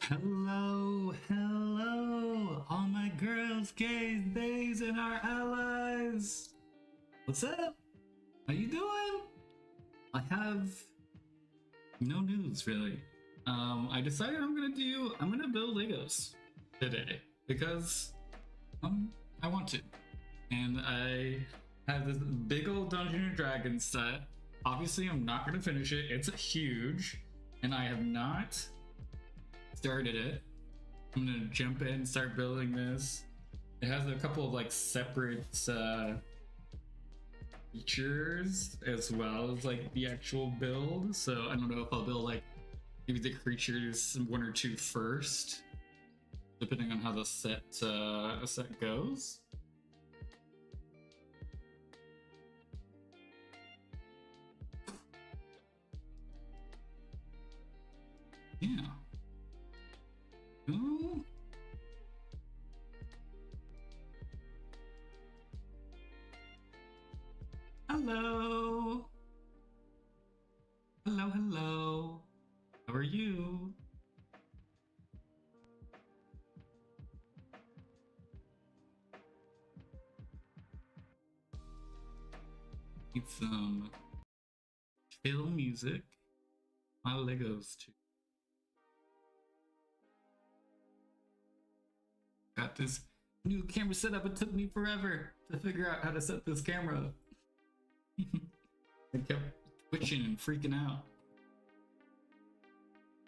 Hello, hello, all my girls, gays, days, and our allies. What's up? How you doing? I have no news really. I decided I'm gonna build Legos today because I want to, and I have this big old Dungeons and Dragons set. Obviously, I'm not gonna finish it. It's huge, and I have not started it. I'm gonna jump in and start building this. It has a couple of like separate features as well as like the actual build. So I don't know if I'll build like maybe the creatures one or two first, depending on how the set goes. Yeah. Ooh. Hello. Hello, hello. How are you? Need some chill music. My Legos too. Got this new camera setup. It took me forever to figure out how to set this camera up. I kept twitching and freaking out.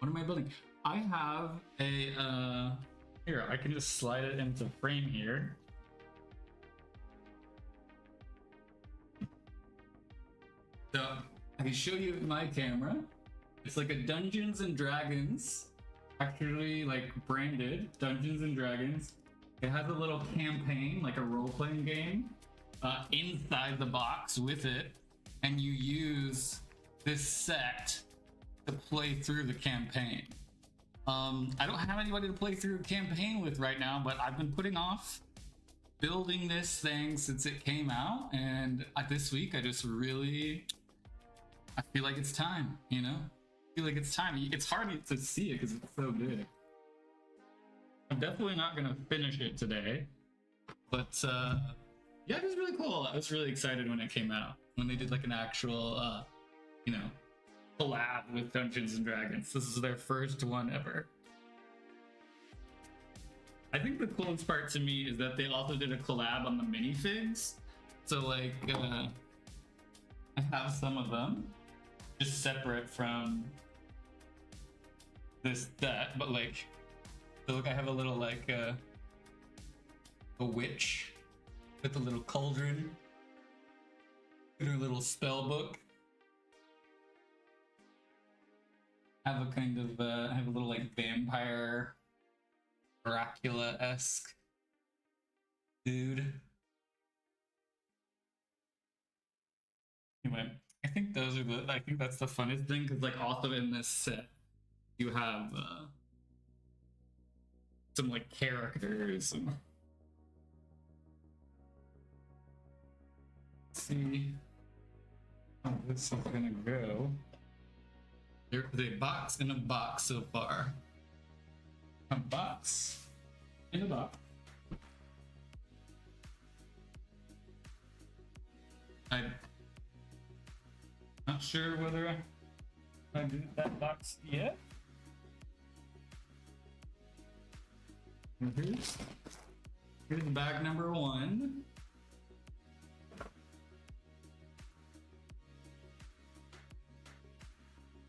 What am I building? I have a here, I can just slide it into frame here. So I can show you my camera. It's like a Dungeons and Dragons, actually like branded Dungeons and Dragons. It has a little campaign, like a role-playing game, inside the box with it, and you use this set to play through the campaign. I don't have anybody to play through a campaign with right now, but I've been putting off building this thing since it came out, and this week I feel like it's time, you know? I feel like it's time. It's hard to see it because it's so big. I'm definitely not gonna finish it today, but yeah, it was really cool. I was really excited when it came out, when they did like an actual, you know, collab with Dungeons and Dragons. This is their first one ever. I think the coolest part to me is that they also did a collab on the minifigs. So like, I have some of them just separate from this set, but like, so look, I have a little like a witch with a little cauldron and her little spell book. I have a kind of I have a little like vampire Dracula-esque dude. Anyway, I think that's the funnest thing, because like also in this set you have some like characters. And... Let's see how this is gonna go. There's a box in a box so far. A box in a box. I'm not sure whether I did that box yet. Here's bag number 1.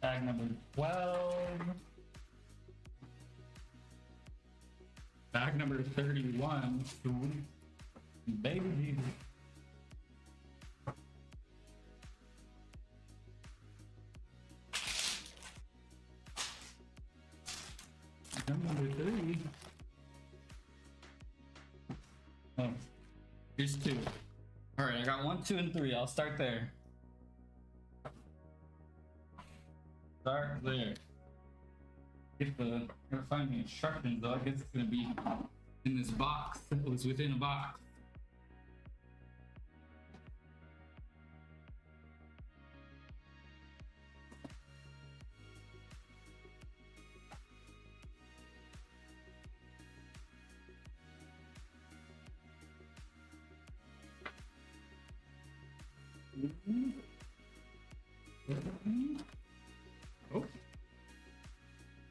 Bag number 12. Bag number 31. Baby Jesus. Number 3. Oh, here's 2. All right, I got 1, 2, and 3. I'll start there. Start there. Gotta find the instructions though. I guess it's gonna be in this box that was within a box. Oh.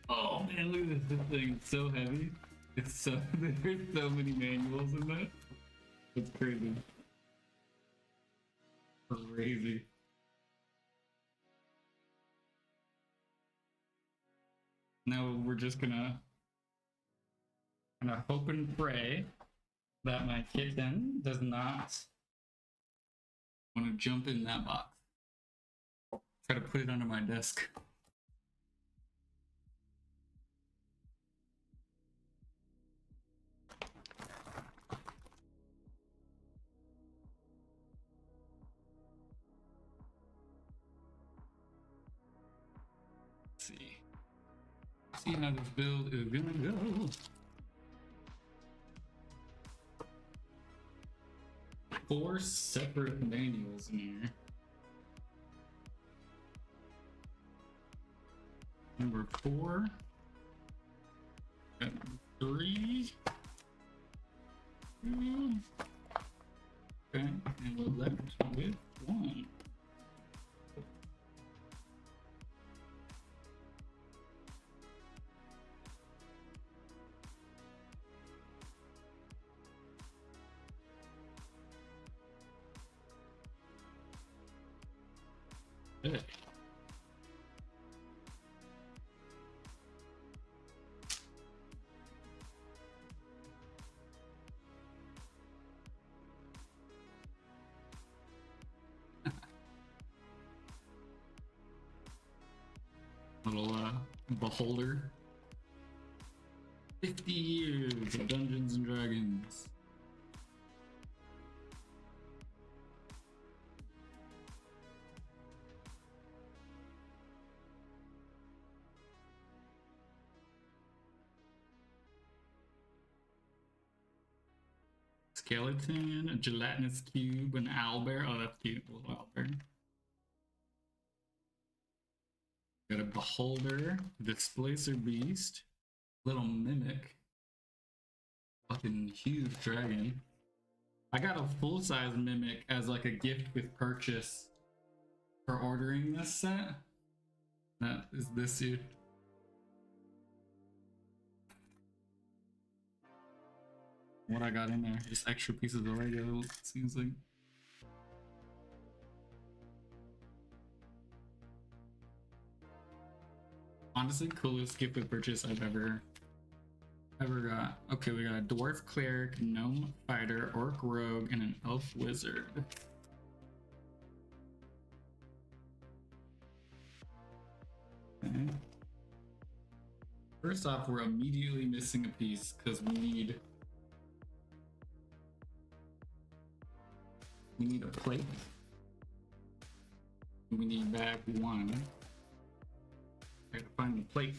Oh man, look at this. This thing is so heavy. It's so there's so many manuals in that. It's crazy. Crazy. Now we're just gonna hope and pray that my kitten does not want to jump in that box. Try to put it under my desk. Let's see. See how this build is gonna go. Four separate manuals in here. Number 4. And 3. Okay, and we're left with 1. Hey. Little beholder. 50 years of Dungeons and Dragons. Skeleton, a gelatinous cube, an owlbear. Oh, that's cute, a little owlbear. Got a beholder, displacer beast, little mimic, fucking huge dragon. I got a full-size mimic as like a gift with purchase for ordering this set. That is this dude. What I got in there, just extra pieces of Lego, it seems like. Honestly, coolest gift with purchase I've ever got. Okay, we got a dwarf cleric, gnome fighter, orc rogue, and an elf wizard. Okay. First off, we're immediately missing a piece because we need a plate. We need bag 1. I gotta find the plate.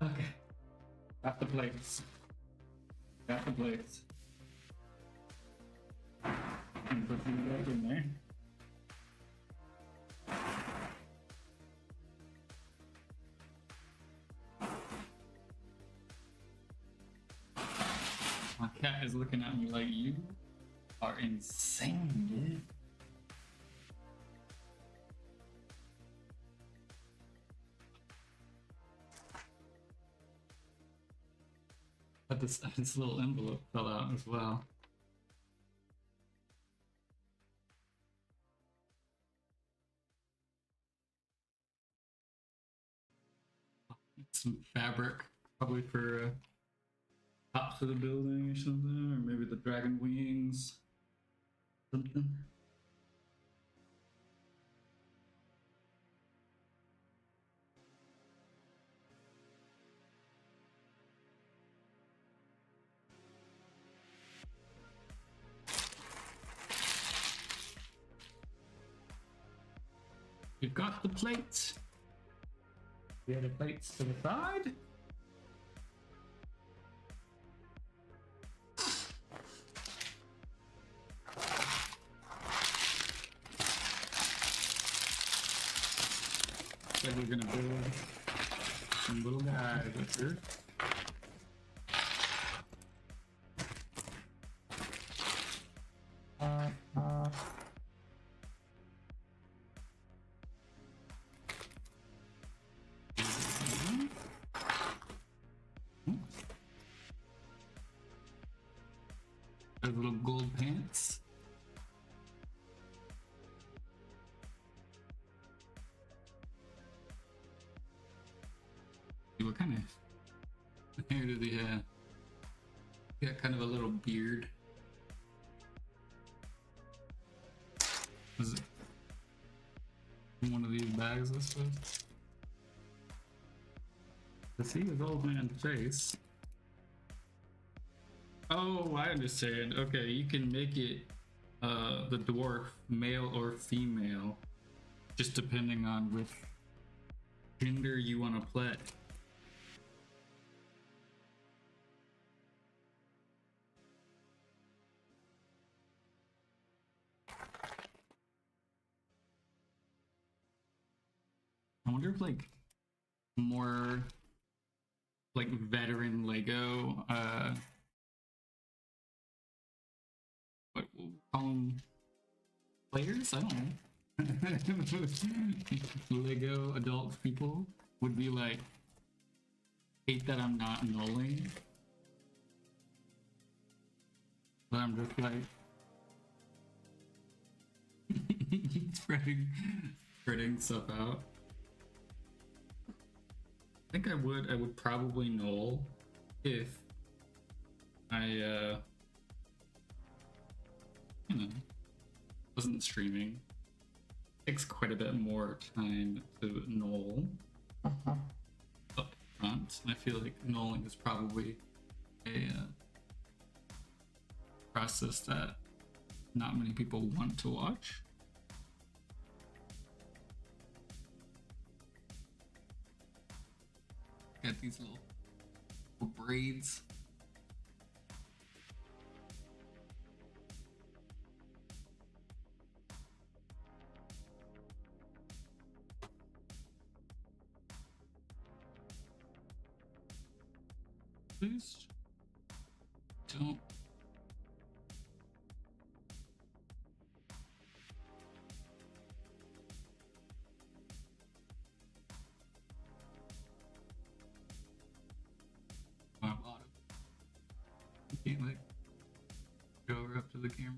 Okay. Got the plates. Got the plates. And put them back in there. My cat is looking at me like, you are insane, dude. But this little envelope fell out as well. Some fabric, probably for tops of the building or something, or maybe the dragon wings, something. We've got the plates. We have the plates to the side. So we're gonna build some little guys up here. There's little gold pants. What kind of hair does he have? He got kind of a little beard. Is it in one of these bags, I suppose? To see his old man face. Oh, I understand. Okay, you can make it the dwarf male or female, just depending on which gender you want to play. I wonder if like more like veteran Lego what we'll call them, players? I don't know. Lego adult people would be like, hate that I'm not nulling, but I'm just like spreading stuff out. I think I would probably null if I you know, wasn't streaming. It takes quite a bit more time to null up front. I feel like nulling is probably a process that not many people want to watch. Got these little braids. Please don't. You can't like go over up to the camera.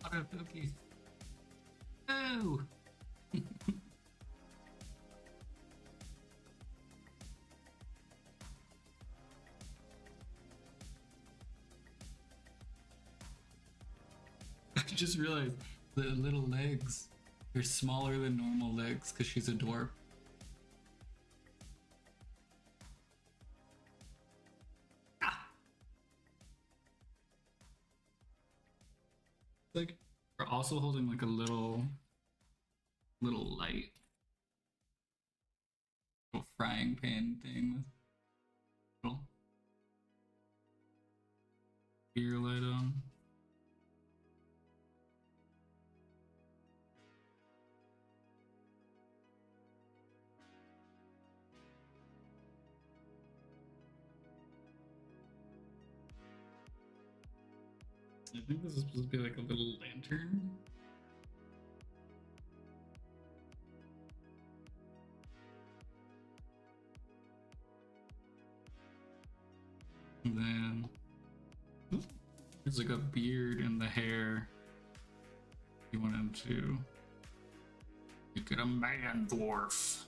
What up, cookies? Oh! I just realized the little legs are smaller than normal legs because she's a dwarf. Like we're also holding like a little light, little frying pan thing with little beer light on. I think this is supposed to be like a little lantern. And then there's like a beard in the hair. You want him to make it a man dwarf.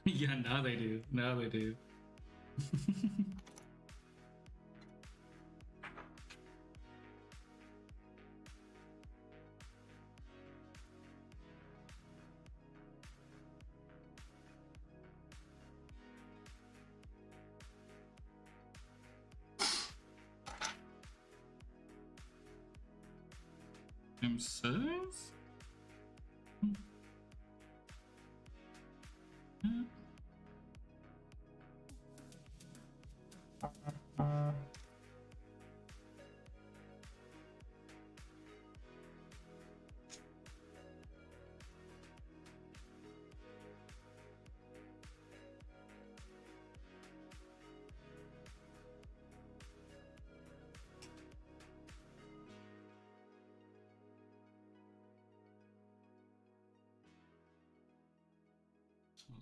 Yeah, now they do. Now they do. Same size? Yeah.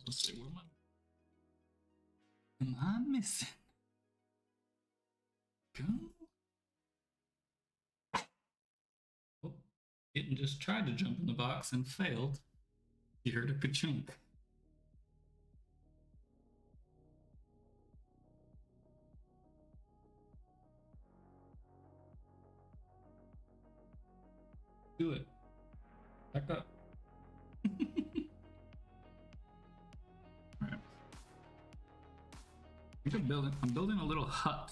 Let's see, where am I missing? Go. Oh, it just tried to jump in the box and failed. You heard a ka-chunk. Do it. Back up. Alright. I'm building a little hut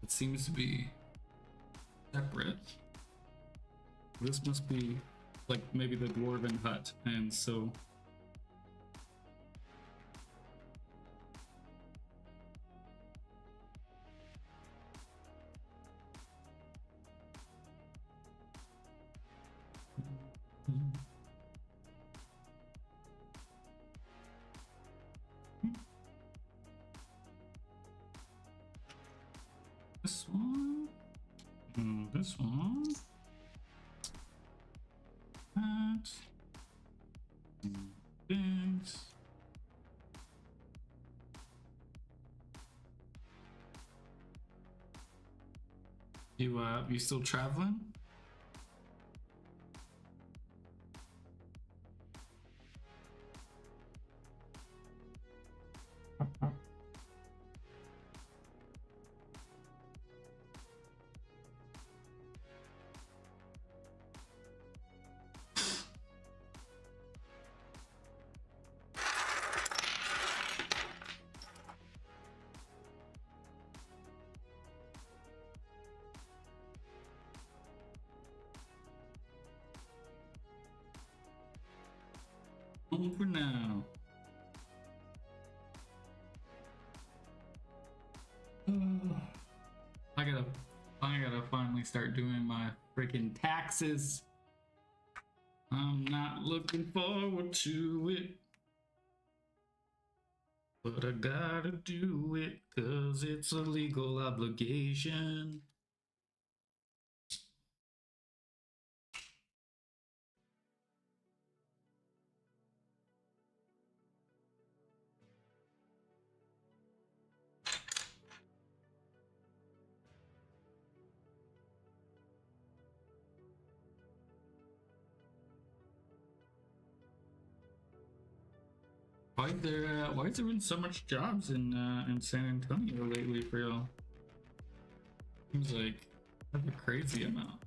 that seems to be separate. This must be like maybe the dwarven hut, and so this one, this one, that, this. You still traveling? For now. I gotta finally start doing my freaking taxes. I'm not looking forward to it, but I gotta do it 'cause it's a legal obligation. Why is there been so much jobs in San Antonio lately for y'all? Seems like a crazy amount.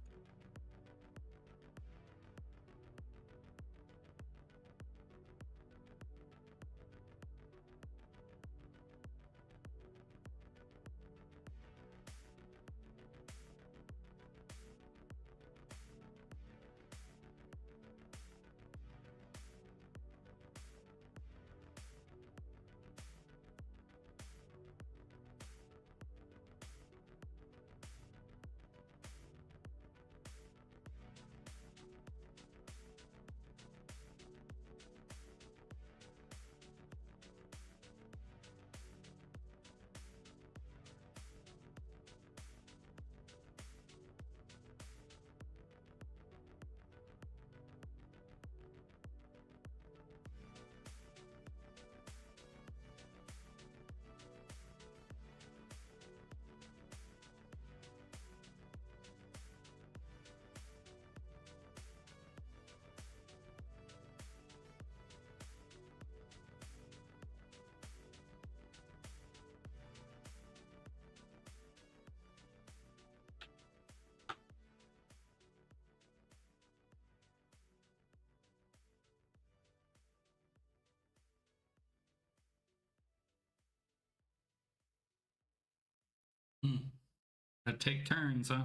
Gotta take turns, huh?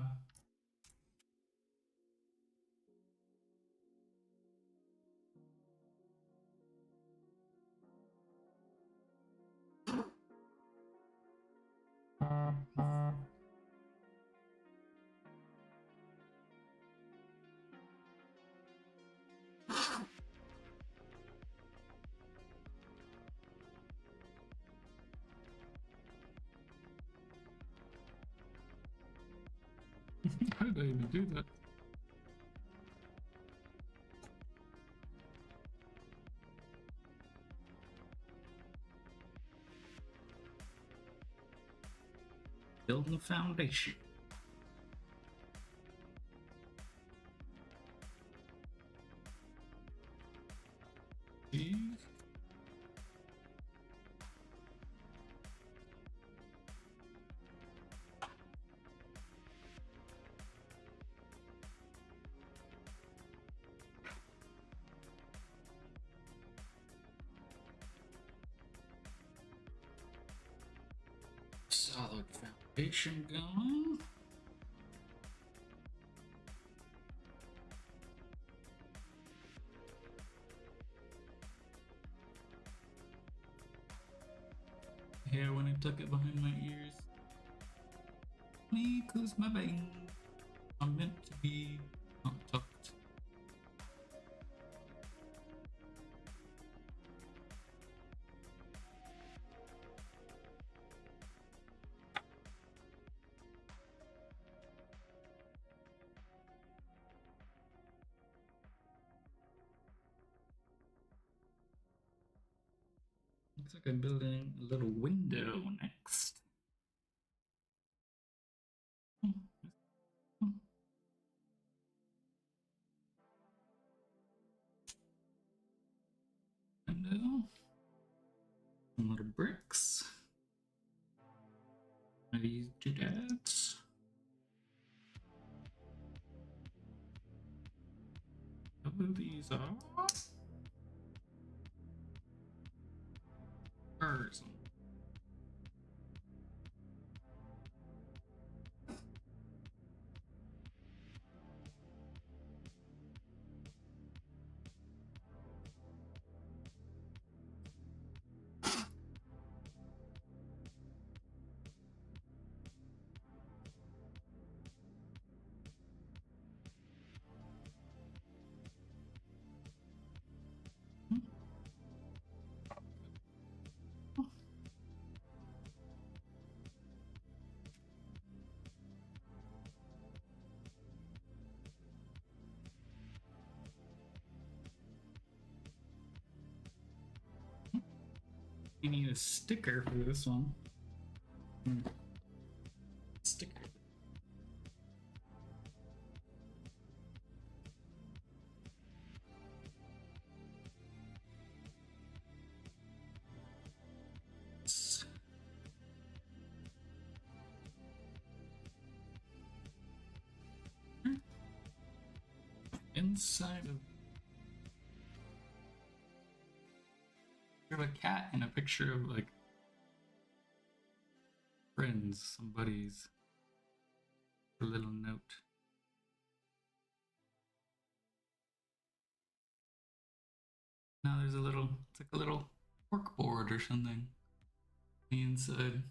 How did I even do that? Building the foundation. Jeez. Solid foundation going. Hair when I tuck it behind my ears. Me close my veins. I'm meant to be not tucked. Looks like I'm building a little window next. Window. Some little bricks. These doodads. Who these are? Birds. You need a sticker for this one. Sticker. Inside of a cat and a picture of like friends, somebody's a little note. Now there's a little, it's like a little cork board or something on the inside.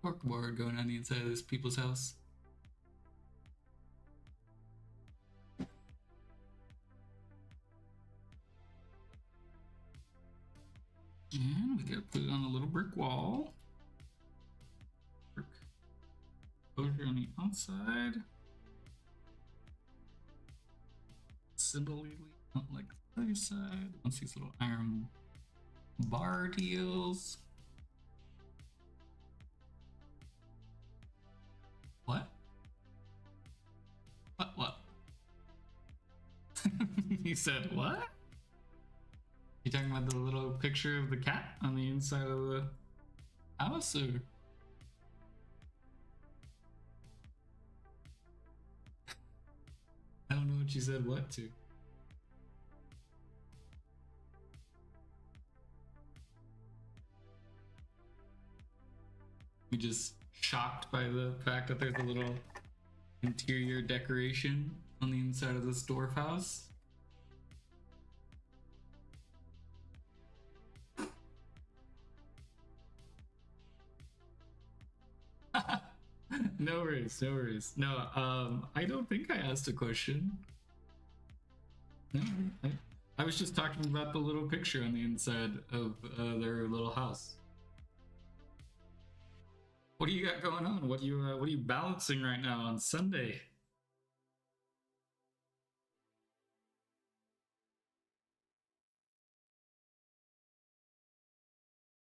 Cork board going on the inside of this people's house. And we gotta put it on a little brick wall. Brick closure on the outside. Similarly, not like the other side. Once these little iron bar deals. What? What? He said what? You talking about the little picture of the cat on the inside of the house, or? I don't know what you said what to. You just shocked by the fact that there's a little interior decoration on the inside of the storehouse? No worries, no worries. No, I don't think I asked a question. No, I, I was just talking about the little picture on the inside of their little house. What do you got going on? What are you balancing right now on Sunday?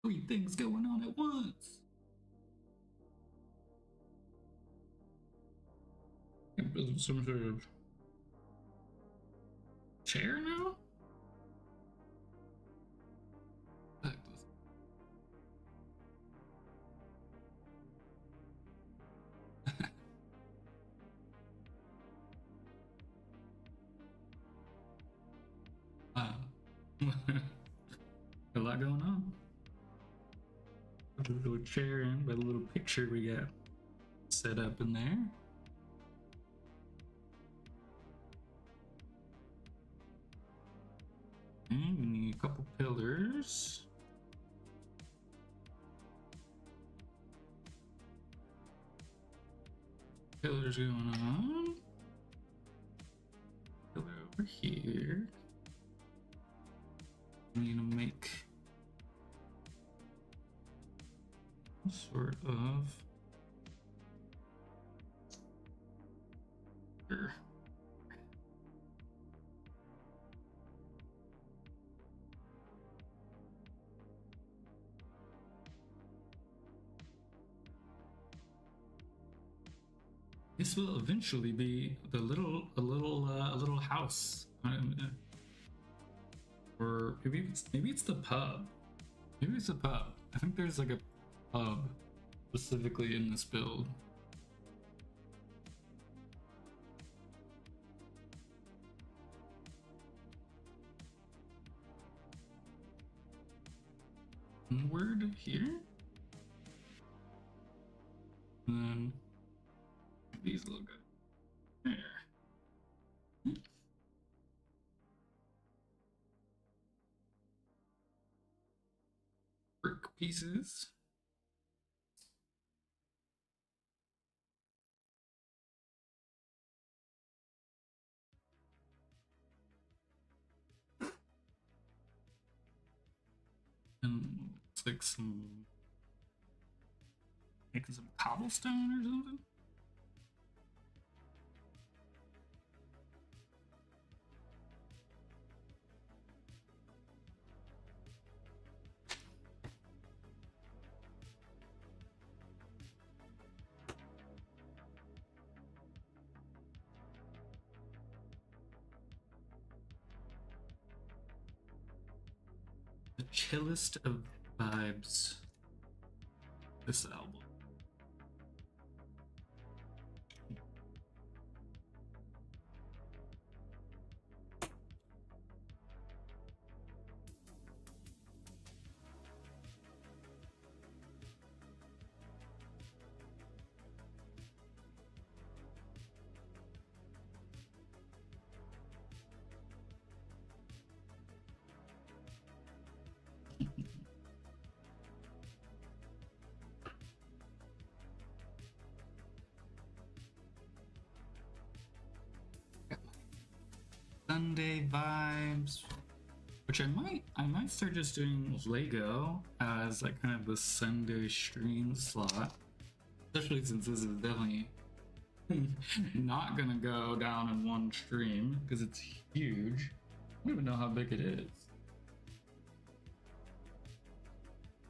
Three things going on at once. Some sort of chair now? A lot going on. Put a little chair in, but a little picture we got set up in there. And we need a couple pillars. Pillars going on. Pillar over here. We need to make sort of here. This will eventually be a little house, or maybe it's the pub. Maybe it's a pub. I think there's like a pub specifically in this build. Inward here, and then these little guys there. Brick pieces. And it's like making some cobblestone or something. The chillest of vibes. This album. Sunday vibes, which I might start just doing Lego as like kind of the Sunday stream slot, especially since this is definitely not gonna go down in one stream because it's huge. I don't even know how big it is.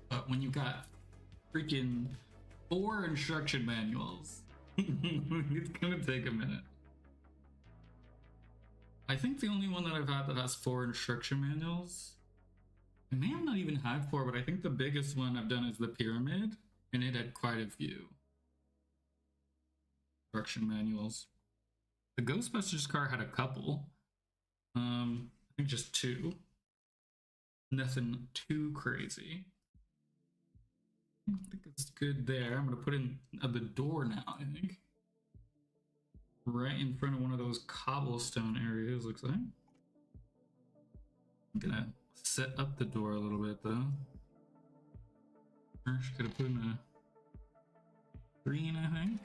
But when you got freaking 4 instruction manuals, it's gonna take a minute. I think the only one that I've had that has 4 instruction manuals, I may have not even had 4, but I think the biggest one I've done is the pyramid, and it had quite a few instruction manuals. The Ghostbusters car had a couple. I think just 2. Nothing too crazy. I think it's good there. I'm gonna put in the door now, I think. Right in front of one of those cobblestone areas, looks like. I'm gonna set up the door a little bit though. First, gotta put in a green, I think.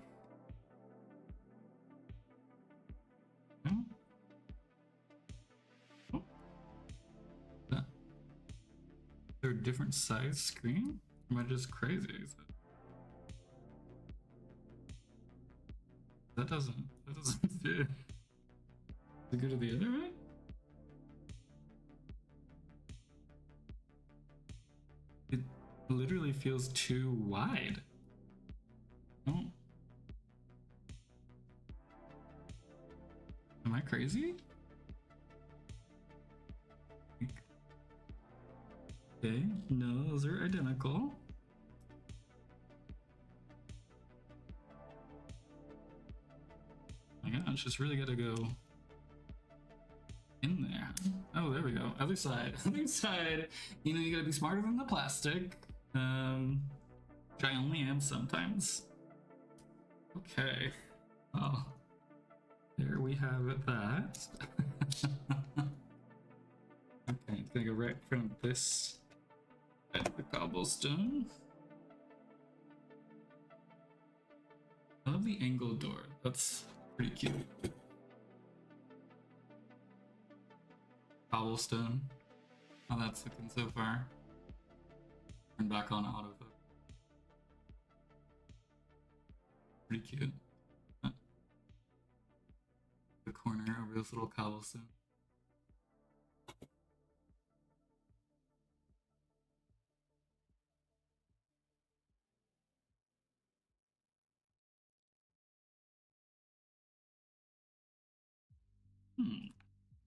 different size screen? Am I just crazy? That doesn't fit. Does it go to the other way? It literally feels too wide. Oh. Am I crazy? Okay, no, those are identical. My gosh, just really gotta go in there. Oh, there we go. Other side. Other side. You know, you gotta be smarter than the plastic. Which I only am sometimes. Okay. Well, there we have that. Okay, it's gonna go right in front of this at the cobblestone. I love the angled door. That's pretty cute. Cobblestone. How that's looking so far. Turn back on autofocus. Pretty cute. The corner over this little cobblestone.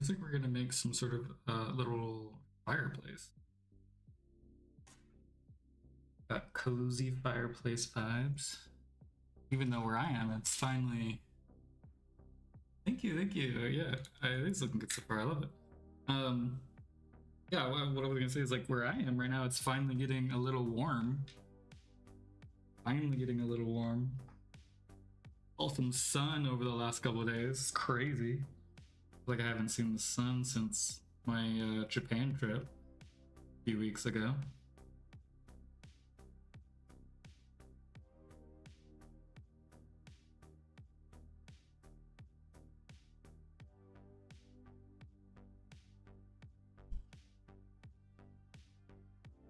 Looks like we're gonna make some sort of little fireplace. Got cozy fireplace vibes. Even though where I am, it's finally. Thank you, thank you. Yeah, it's looking good so far. I love it. Yeah, what I was gonna say is like where I am right now, it's finally getting a little warm. Finally getting a little warm. Awesome sun over the last couple of days. It's crazy. Like I haven't seen the sun since my Japan trip a few weeks ago.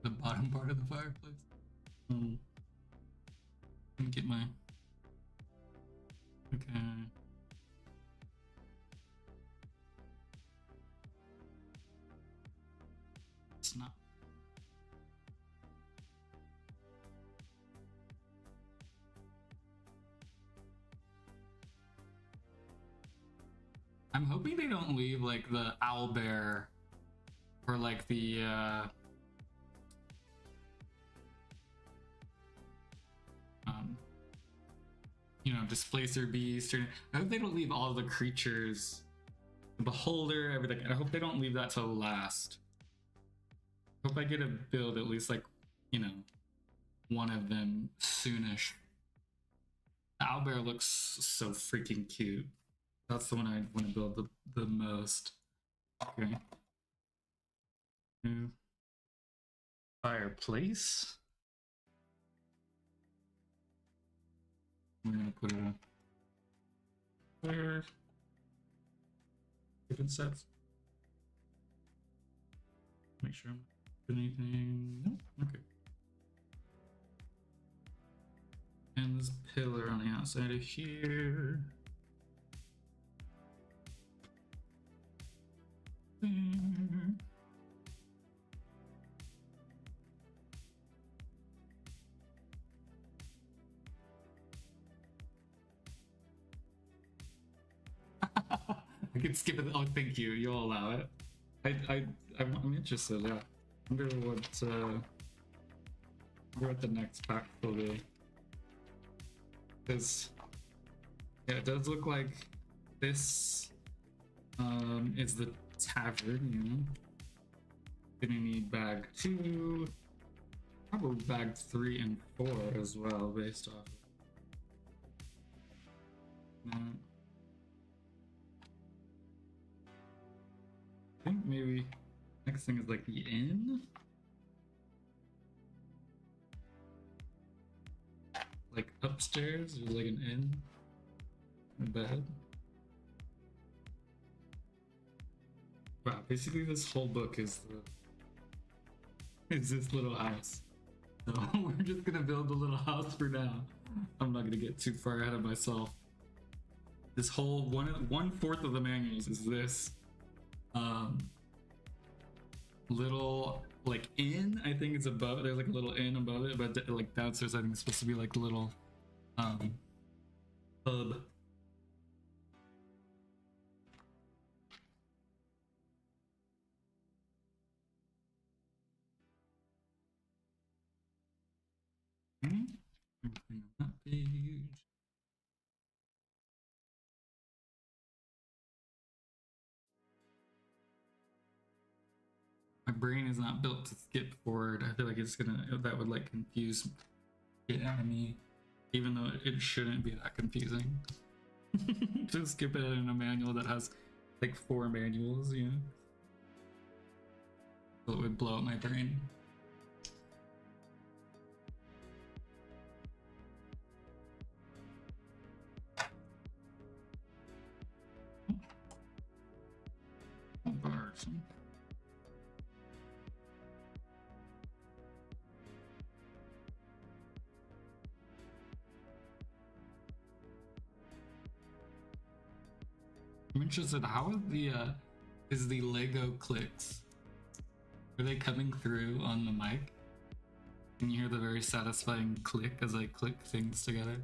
The bottom part of the fireplace. Let me get my. Okay. It's not. I'm hoping they don't leave like the owlbear or like the you know, displacer beast, or I hope they don't leave all the creatures, the beholder, everything. I hope they don't leave that till last. Hope I get a build at least like, you know, one of them soonish. The owlbear looks so freaking cute. That's the one I want to build the most. Okay. New fireplace. We're gonna put a fire. Different sets. Make sure I'm not doing anything. Nope. Okay. And this pillar on the outside of here. I can skip it. Oh, thank you. You'll allow it. I'm interested. Yeah. Wonder what the next pack will be. Because yeah, it does look like this is the tavern. You know, gonna need bag 2, probably bag 3 and 4 as well, based off. I think maybe next thing is like the inn, like upstairs. There's like an inn, a bed. Wow, basically this whole book is is this little house. So we're just gonna build a little house for now. I'm not gonna get too far ahead of myself. This whole one-fourth of the manuals is this little like inn. I think it's above. There's like a little inn above it, but like downstairs I think it's supposed to be like a little pub. Everything on that page. My brain is not built to skip forward. I feel like it's gonna, that would like confuse it out of me, even though it shouldn't be that confusing. To skip it in a manual that has like 4 manuals, you know? So it would blow up my brain. Bars. I'm interested, how is the Lego clicks? Are they coming through on the mic? Can you hear the very satisfying click as I click things together?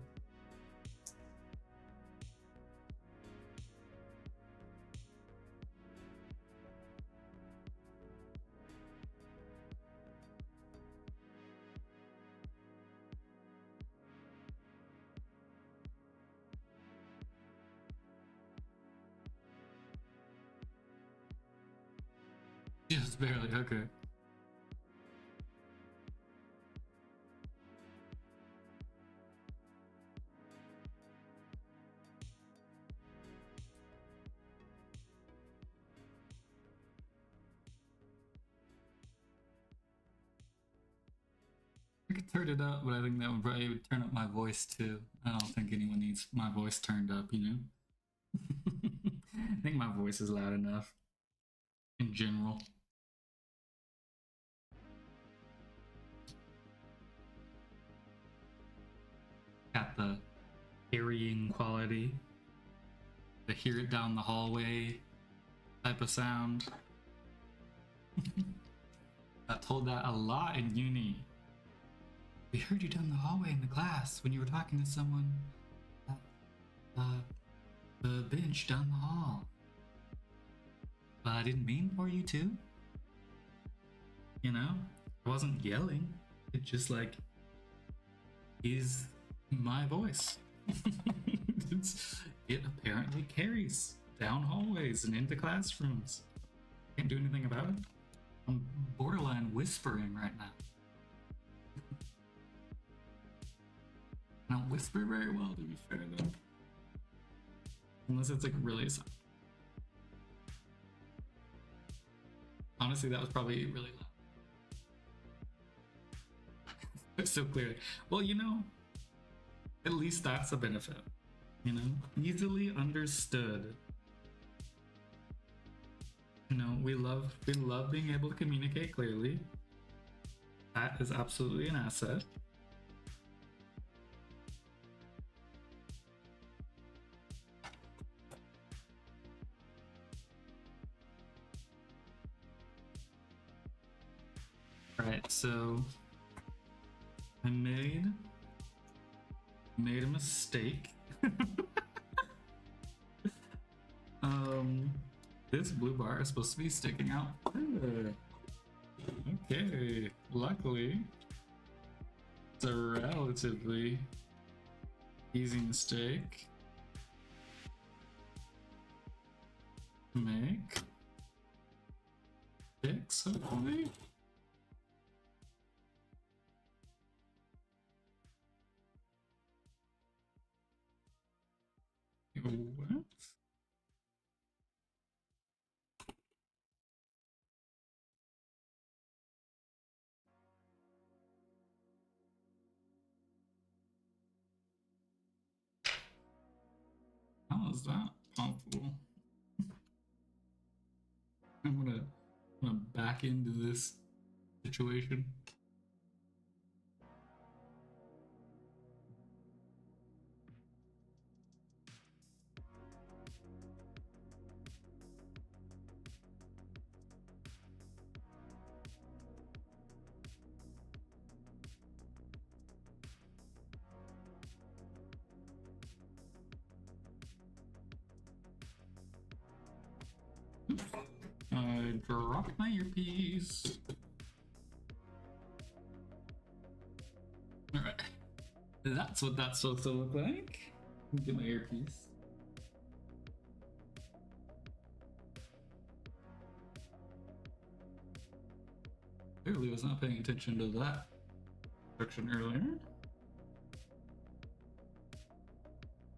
Just barely, okay. I could turn it up, but I think that would probably turn up my voice too. I don't think anyone needs my voice turned up, you know? I think my voice is loud enough in general. Got the carrying quality, the hear it down the hallway type of sound. I told that a lot in uni. We heard you down the hallway in the class when you were talking to someone at the bench down the hall. But I didn't mean for you to. You know? I wasn't yelling. It just like is my voice. It apparently carries down hallways and into classrooms. Can't do anything about it. I'm borderline whispering right now. I don't whisper very well, to be fair though. Unless it's like really soft. Honestly, that was probably really loud. So clearly. Well, you know, at least that's a benefit. You know, easily understood. You know, we love being able to communicate clearly. That is absolutely an asset. Alright, so I made a mistake. This blue bar is supposed to be sticking out. Okay, luckily it's a relatively easy mistake to make. Fix, hopefully. What? How is that possible? I'm gonna back into this situation. I dropped my earpiece. Alright. That's what that's supposed to look like. Get my earpiece. Clearly was not paying attention to that section earlier.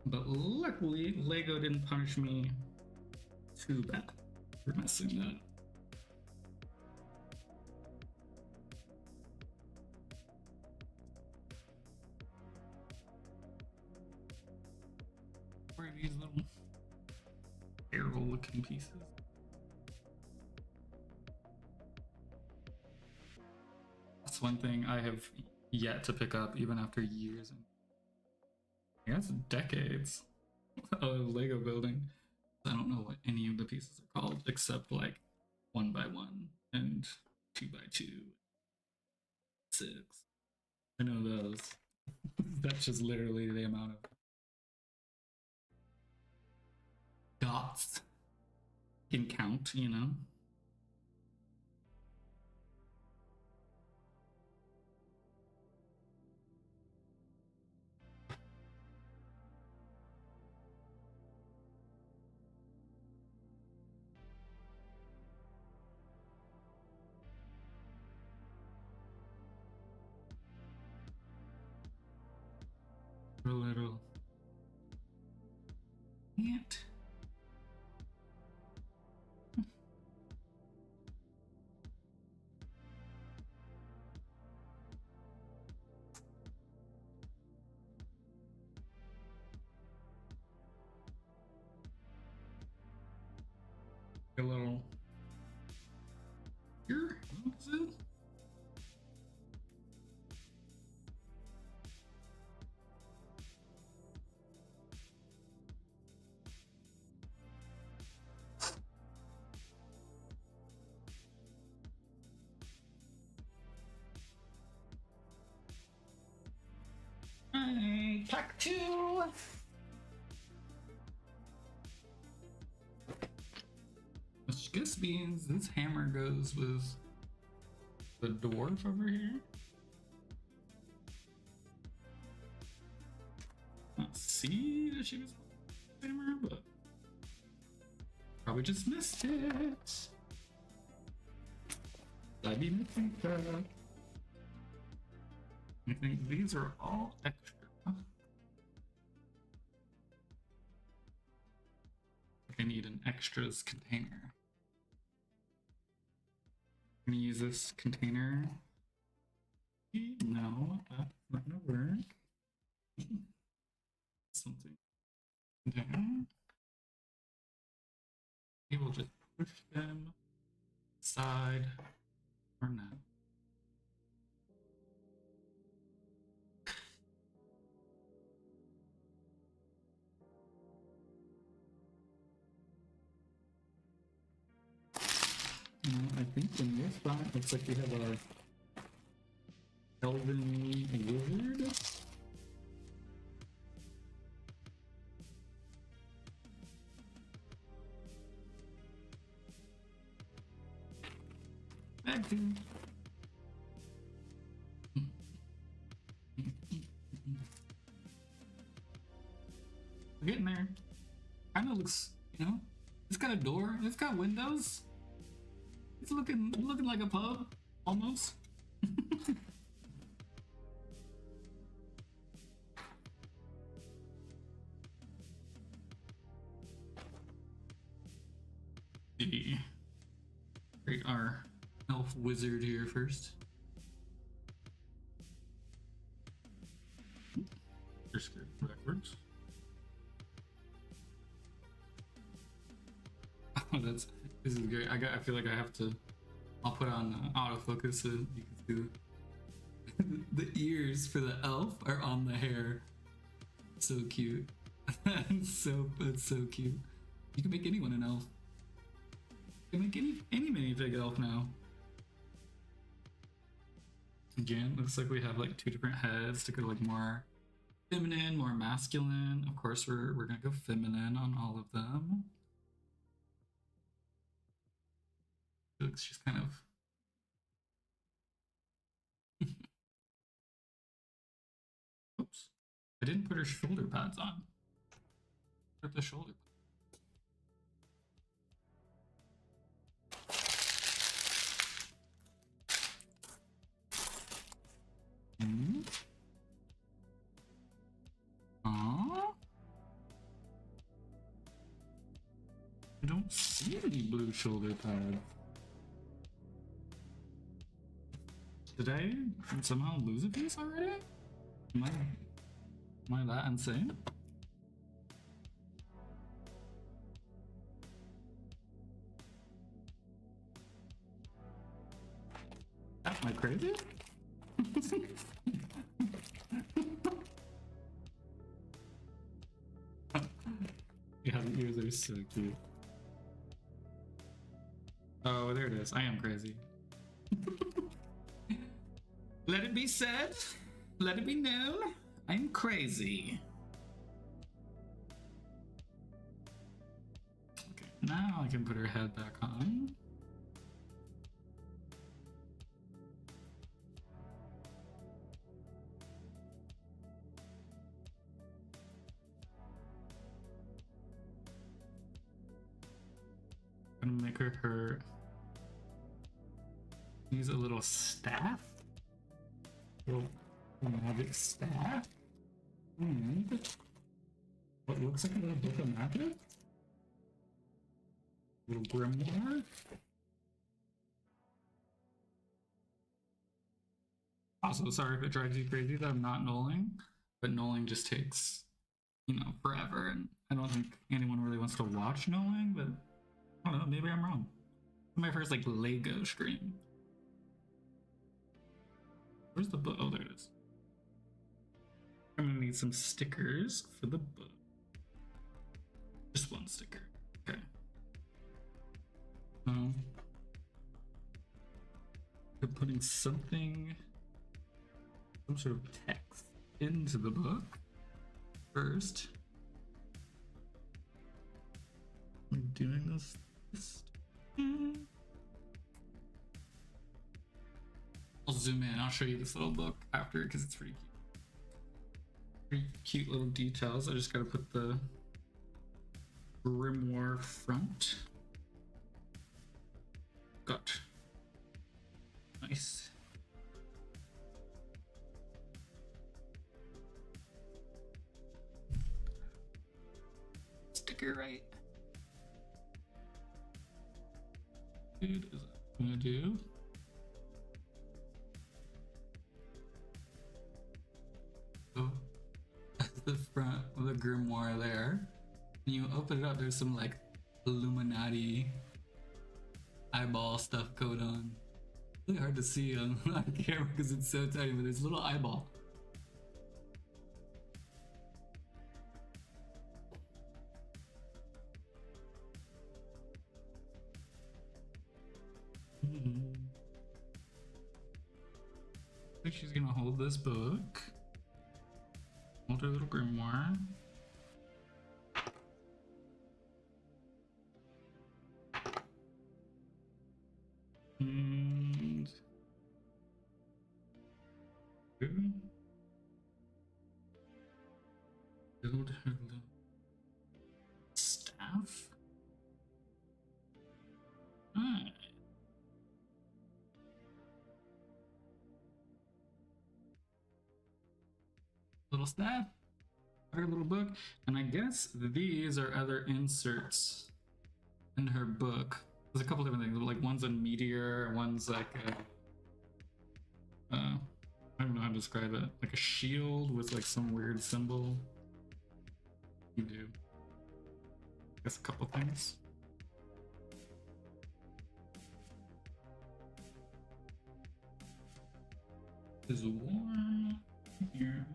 But luckily, Lego didn't punish me too bad for messing that. Where are these little arrow looking pieces? That's one thing I have yet to pick up even after years and I guess decades of Lego building. I don't know what any of the pieces are called except like 1x1 and 2x2, 6. I know those. That's just literally the amount of dots can count, you know? A little ant. A little here. What is it? Pack 2. Which just means this hammer goes with the dwarf over here. Let's see that she was the hammer, but probably just missed it. I'd be missing that. I think these are all extra. I need an extras container. I'm gonna use this container. No, that's not gonna work. Something down. We will just push them aside or not. I think in this spot looks like we have our Elven Wizard. Back to we're getting there. Kinda looks, you know, it's got a door, it's got windows. It's looking like a pub, almost. Create our elf wizard here first. Just go backwards. Oh, this is great. I feel like I have to I'll put on autofocus so you can see the ears for the elf are on the hair. So cute. It's so cute. You can make anyone an elf. You can make any minifig elf now. Again, looks like we have like 2 different heads to go like more feminine, more masculine. Of course, we're gonna go feminine on all of them. Looks just kind of oops. I didn't put her shoulder pads on. Put the shoulder pads. Aww. I don't see any blue shoulder pads. Did I somehow lose a piece already? Am I that insane? Am I crazy? Yeah, the ears are so cute. Oh, there it is. I am crazy. Let it be said, let it be known, I'm crazy. Okay, now I can put her head back on. I'm gonna make her use a little staff. Little magic staff. And what looks like a little book of magic. Little grimoire. Also, sorry if it drives you crazy that I'm not knolling, but knolling just takes, you know, forever, and I don't think anyone really wants to watch knolling, but I don't know, maybe I'm wrong. My first like Lego stream. Where's the book? Oh, there it is. I'm gonna need some stickers for the book. Just one sticker. Okay. I'm putting something, some sort of text into the book first. I'm doing this. I'll zoom in. I'll show you this little book after because it's pretty cute. Pretty cute little details. I just gotta put the grimoire front. Got nice. Sticker right. Dude, is that gonna do? So that's the front of the grimoire there. And you open it up, there's some like Illuminati eyeball stuff going on. It's really hard to see on camera because it's so tiny, but there's a little eyeball. I think she's gonna hold this book. Hold her little grimoire. And build her little staff. Alright. Little staff, her little book, and I guess these are other inserts in her book. There's a couple different things, like one's a meteor, one's like a, I don't know how to describe it, like a shield with like some weird symbol. You do, I guess, a couple things. is warm here.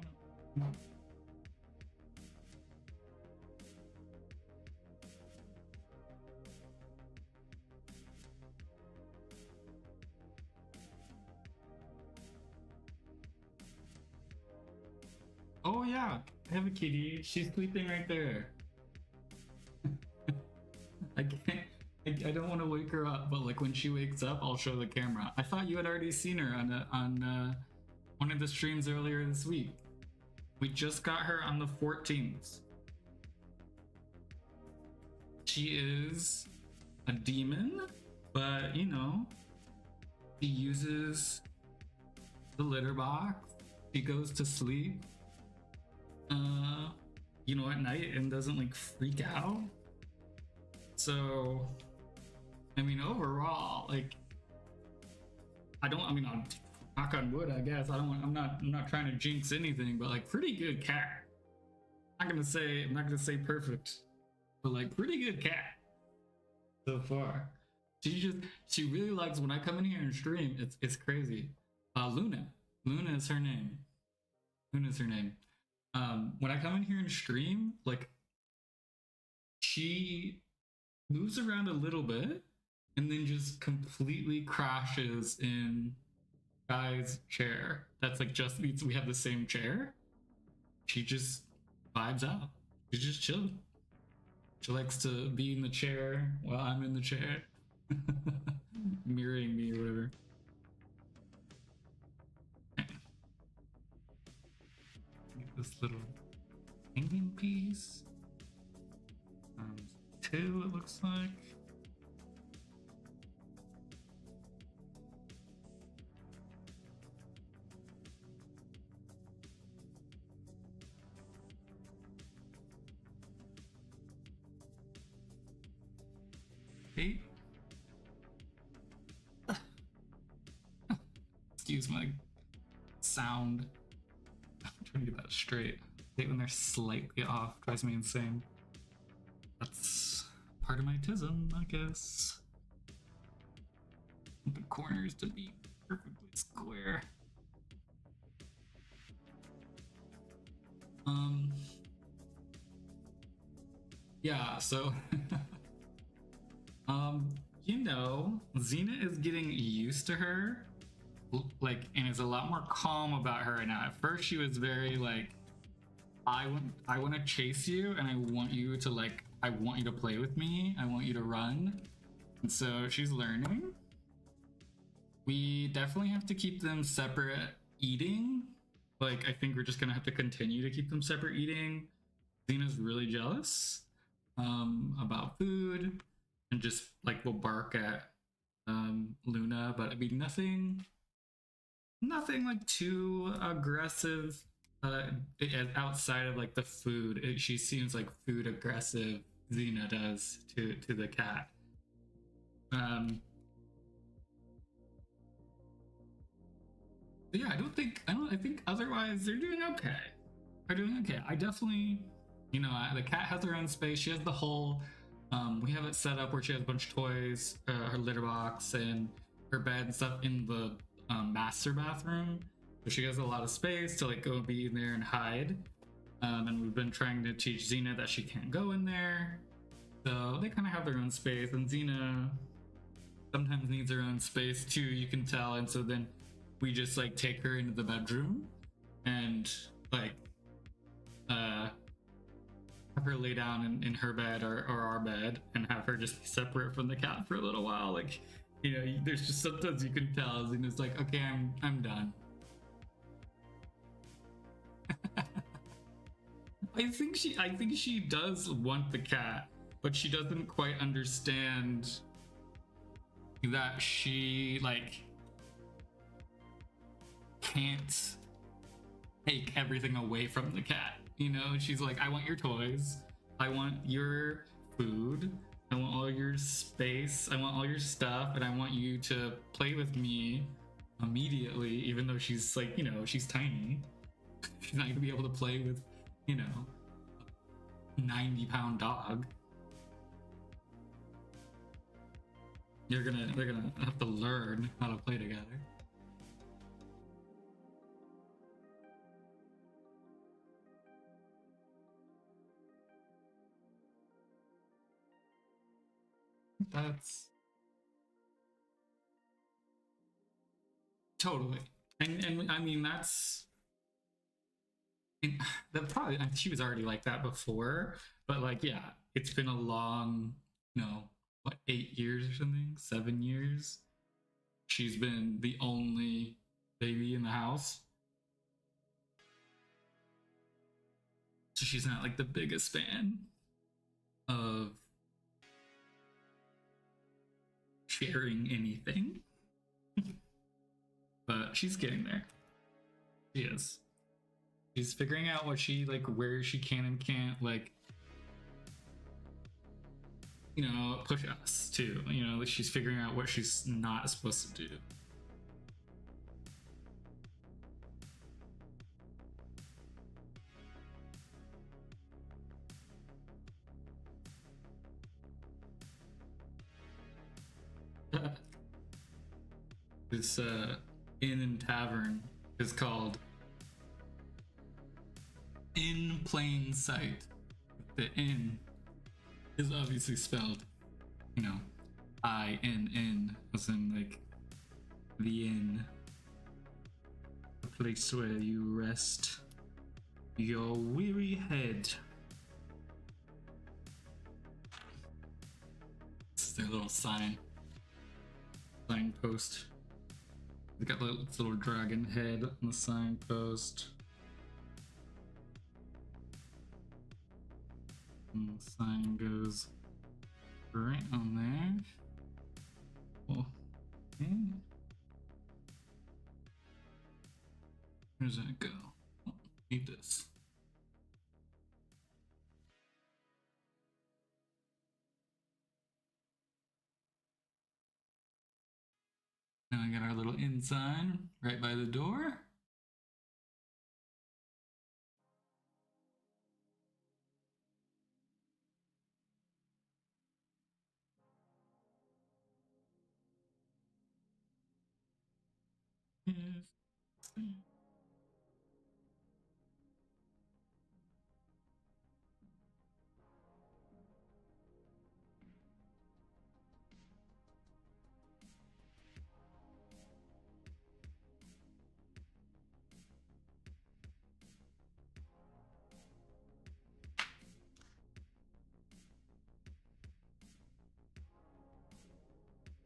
Oh yeah, I have a kitty. She's sleeping right there. I can't. I don't want to wake her up, but like when she wakes up, I'll show the camera. I thought you had already seen her on one of the streams earlier this week. We just got her on the 14th. She is a demon, but you know, she uses the litter box. She goes to sleep, you know, at night and doesn't like freak out. So, I mean, overall, like, I mean, I'm knock on wood, I guess. I'm not trying to jinx anything, but like, pretty good cat. I'm not gonna say perfect, but like, pretty good cat so far. She really likes when I come in here and stream. It's crazy. Luna is her name. Luna's her name. When I come in here and stream, like, she moves around a little bit and then just completely crashes in Guy's chair. That's like just we have the same chair. She just vibes out. She's just chilling. She likes to be in the chair while I'm in the chair. Mirroring me or whatever. Get this little hanging piece. 2, it looks like. Eight. Excuse my sound. I'm trying to get that straight. I hate when they're slightly off, drives me insane. That's part of my tism, I guess. The corners to be perfectly square. Yeah, so you know, Xena is getting used to her, like, and is a lot more calm about her right now. At first she was very like, I want to chase you and I want you to play with me. I want you to run. And so she's learning. We definitely have to keep them separate eating. Like, I think we're just gonna have to continue to keep them separate eating. Xena's really jealous about food and just like will bark at Luna, but I mean nothing like too aggressive. Outside of like the food, she seems like food aggressive. Xena does to the cat. Yeah, I think otherwise they're doing okay. I definitely, you know, the cat has her own space. She has the whole. We have it set up where she has a bunch of toys, her litter box, and her bed and stuff in the master bathroom. So she has a lot of space to like go be in there and hide. And we've been trying to teach Xena that she can't go in there. So they kind of have their own space, and Xena sometimes needs her own space too, you can tell. And so then we just like take her into the bedroom and like have her lay down in her bed or our bed and have her just be separate from the cat for a little while. Like, you know, there's just sometimes you can tell Xena's like, okay, I'm done. I think she does want the cat, but she doesn't quite understand that she like can't take everything away from the cat. You know, she's like, I want your toys, I want your food, I want all your space, I want all your stuff, and I want you to play with me immediately, even though she's like, you know, she's tiny. She's not gonna be able to play with, you know, a 90-pound dog. They're gonna have to learn how to play together. That's totally. And I mean that probably she was already like that before, but like yeah, it's been a long, what, 8 years or something, 7 years. She's been the only baby in the house. So she's not like the biggest fan of sharing anything. But she's getting there. She is. She's figuring out what she like, where she can and can't, like, push us too. Like she's figuring out what she's not supposed to do. This inn and tavern is called In Plain Sight. The inn is obviously spelled, INN, as in like the inn, the place where you rest your weary head. This is their little signpost. They got this little dragon head on the signpost. And the sign goes right on there. Oh, okay. Where does that go? Oh, need this. Now we got our little inn sign right by the door. Yes.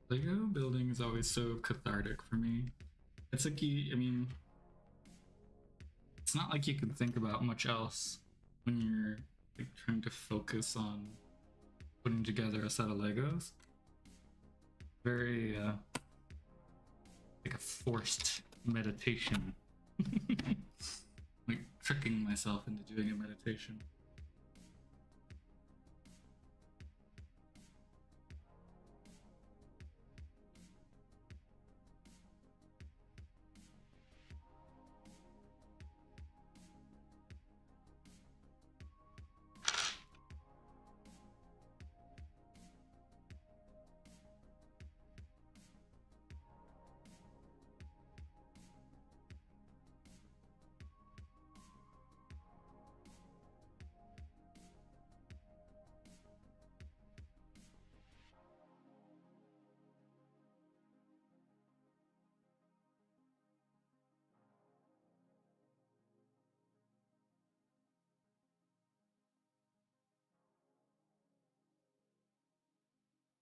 Lego building is always so cathartic for me. It's like it's not like you can think about much else when you're like trying to focus on putting together a set of Legos. Very like a forced meditation. Like tricking myself into doing a meditation.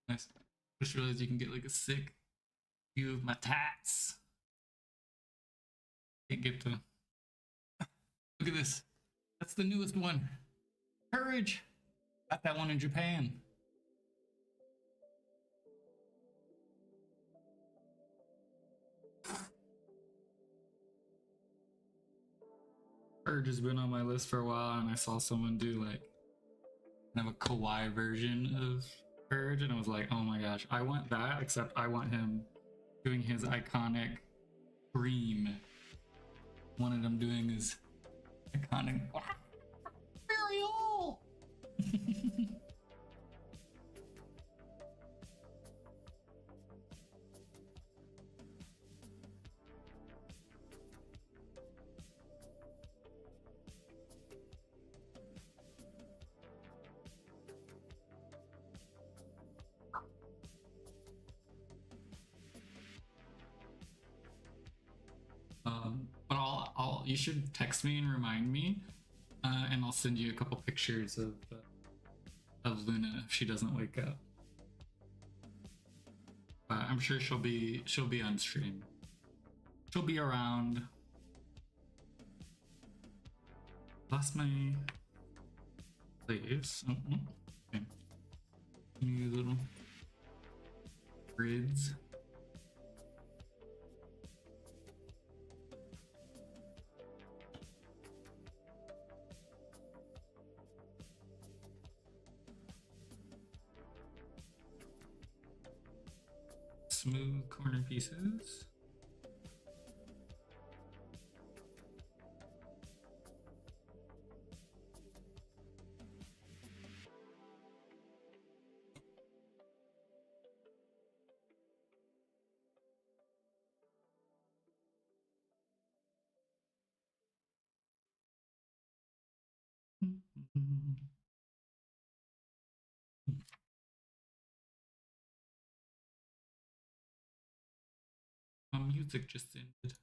Nice. Just realized you can get like a sick view of my tats. Can't get to. Look at this. That's the newest one. Courage. Got that one in Japan. Courage has been on my list for a while, and I saw someone do like kind of a kawaii version of Courage, and I was like, oh my gosh, I want that, except I want him doing his iconic scream. Wanted him doing his iconic Ariel. you should text me and remind me, and I'll send you a couple pictures of Luna if she doesn't wake up. But I'm sure she'll be on stream. She'll be around. Lost my place. Oh, okay. New little grids. Smooth corner pieces. My music just ended.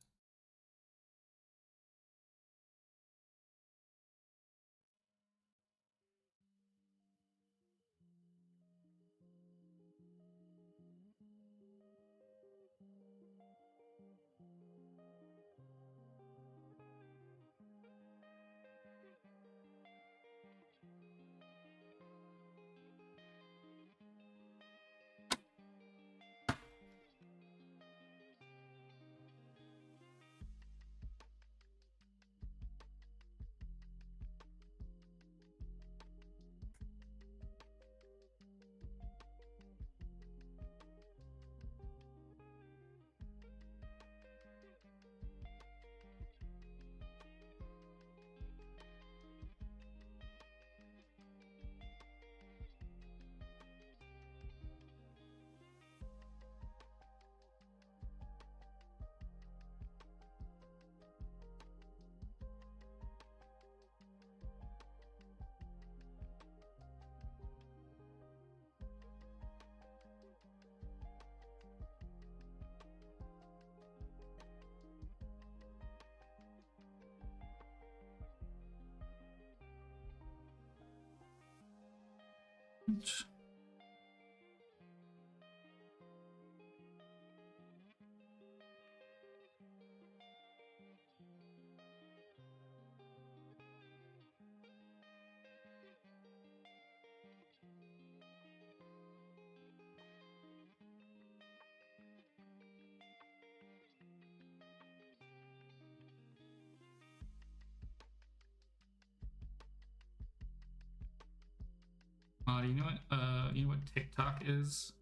Do you know what TikTok is?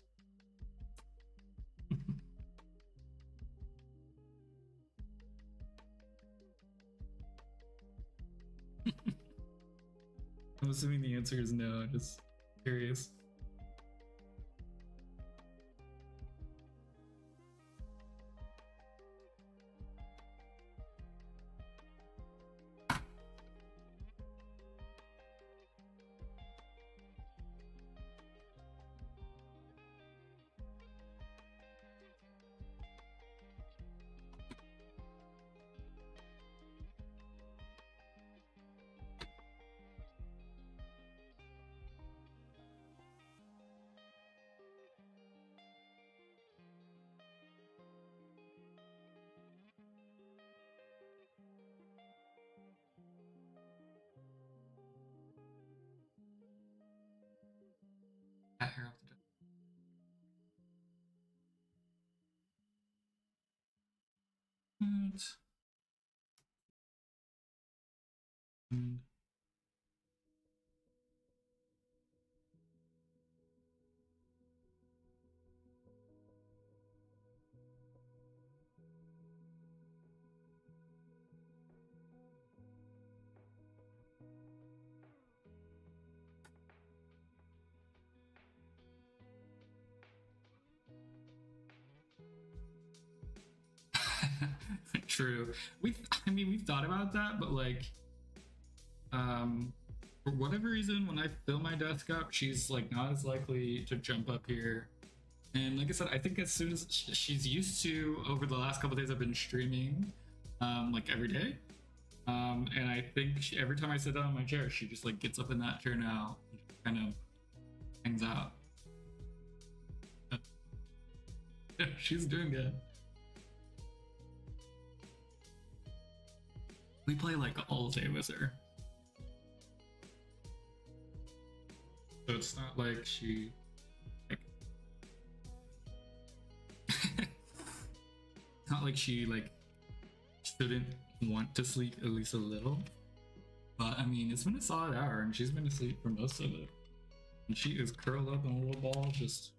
I'm assuming the answer is no. Just curious. Hair off the and True. We've thought about that, but like, for whatever reason, when I fill my desk up, she's like not as likely to jump up here. And like I said, I think as soon as she's used to, over the last couple days, I've been streaming, like every day. And I think every time I sit down in my chair, she just like gets up in that chair now and just kind of hangs out. Yeah, she's doing good. We play like all day with her. So it's not like she like it's not like she like shouldn't want to sleep at least a little. But I mean, it's been a solid hour and she's been asleep for most of it. And she is curled up in a little ball, just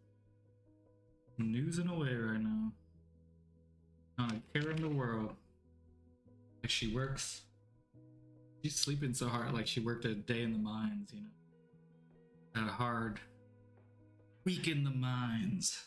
snoozing away right now. Not a care in the world. Like she works. She's sleeping so hard, like she worked a day in the mines, you know. A hard week in the mines.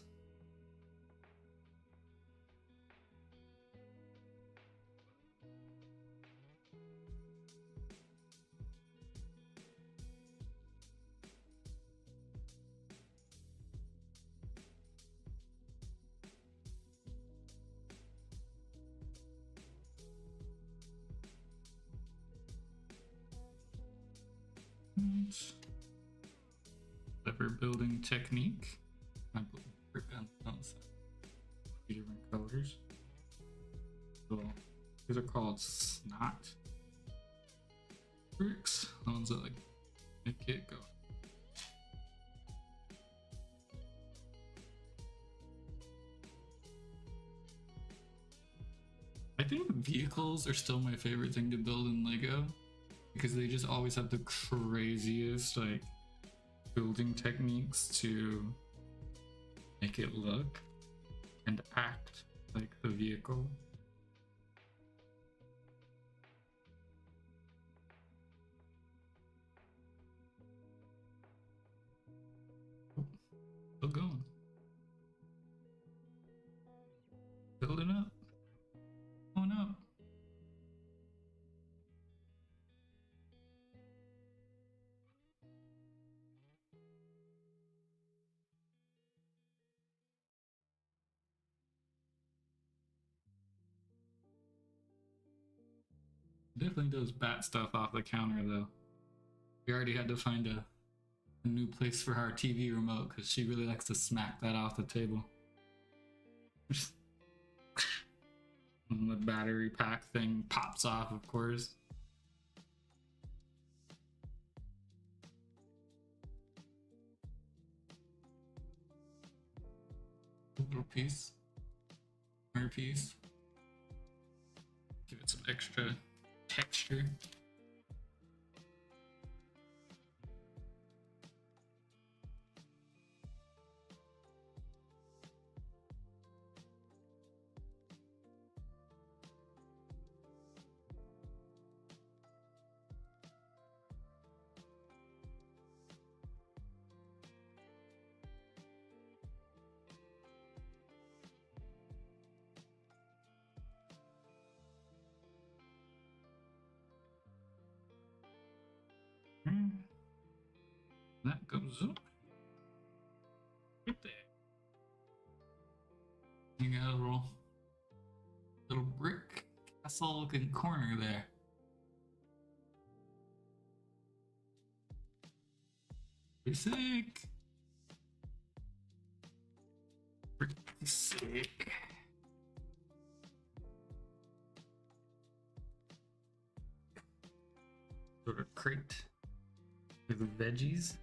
Clever building technique. I put brick on different colors. So these are called snot bricks. The ones that like make it go. I think vehicles are still my favorite thing to build in Lego because they just always have the craziest like building techniques to make it look and act like the vehicle. Still going. Building up. Oh no. Definitely does bat stuff off the counter though. We already had to find a new place for our TV remote because she really likes to smack that off the table. And the battery pack thing pops off, of course. A little piece. Another piece. Give it some extra texture. That goes up. Right there. You got a little brick castle looking corner there. Pretty sick. Pretty sick. Sort of crate with veggies.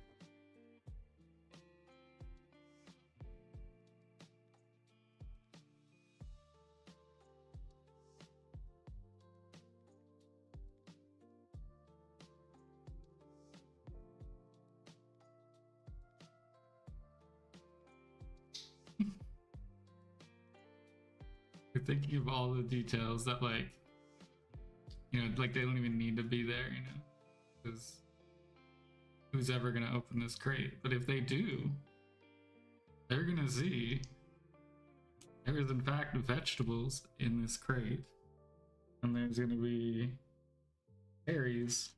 You're thinking of all the details that, like, you know, like they don't even need to be there, you know, because who's ever gonna open this crate? But if they do, they're gonna see there's in fact vegetables in this crate, and there's gonna be berries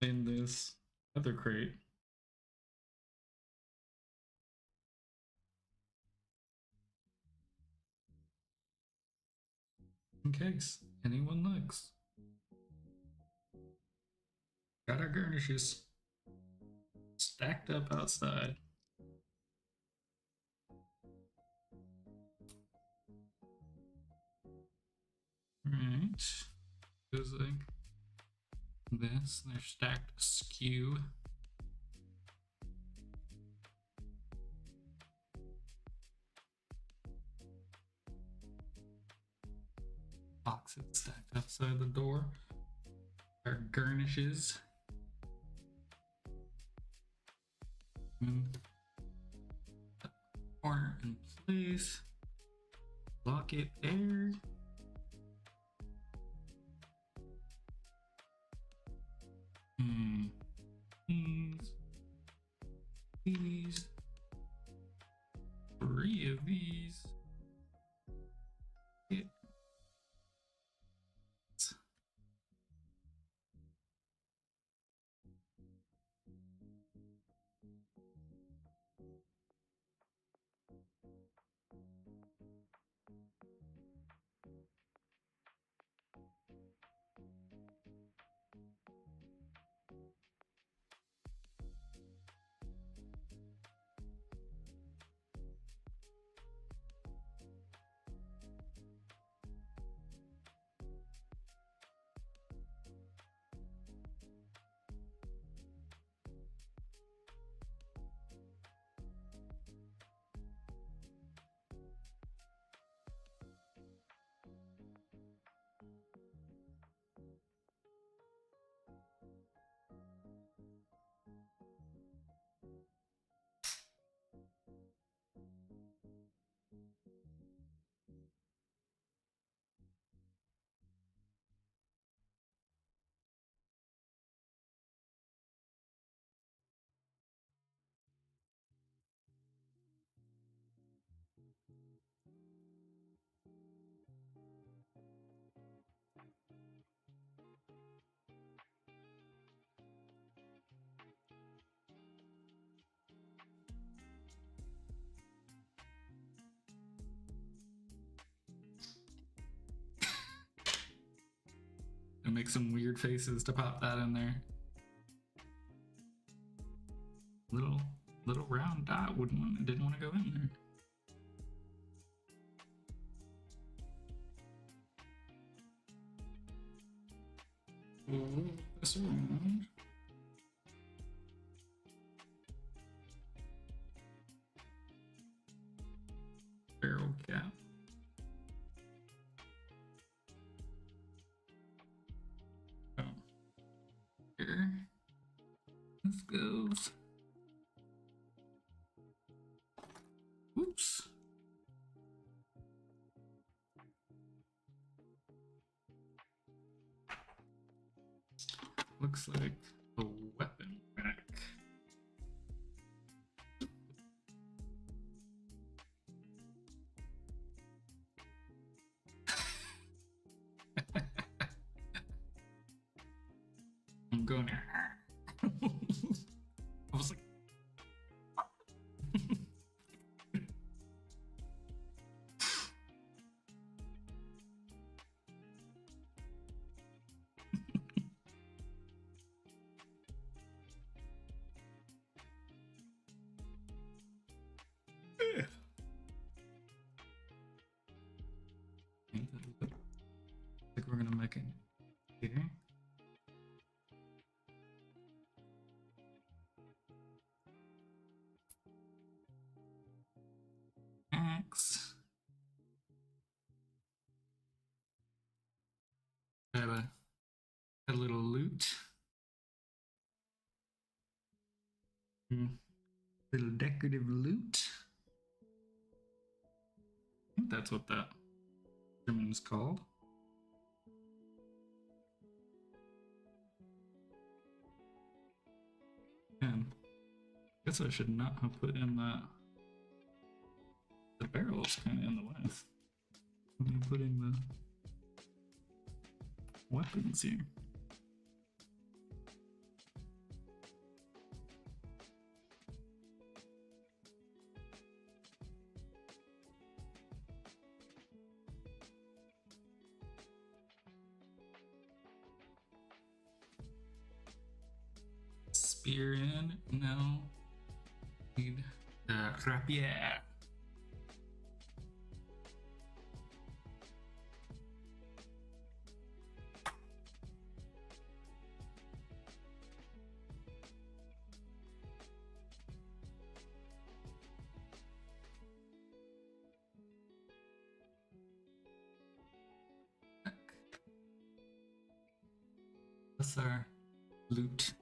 in this other crate. In case. anyone likes. Got our garnishes stacked up outside. Right. Goes like this. They're stacked askew. Boxes stacked outside the door. Our garnishes. And corner in place. Lock it there. These. 3 of these. Yeah. And make some weird faces to pop that in there. Little round dot didn't want to go in there. Move this around. Barrel cap. Oh. Here. This goes. Oops. Looks like a weapon rack. I'm going there. I was like, I think we're gonna make it here. Axe. Have a little loot. Little decorative loot. I think that's what that German is called. And I guess I should not have put in that. The barrel is kind of in the way. Let me put in the weapons here. spear in. No. Need rapier. That's our loot.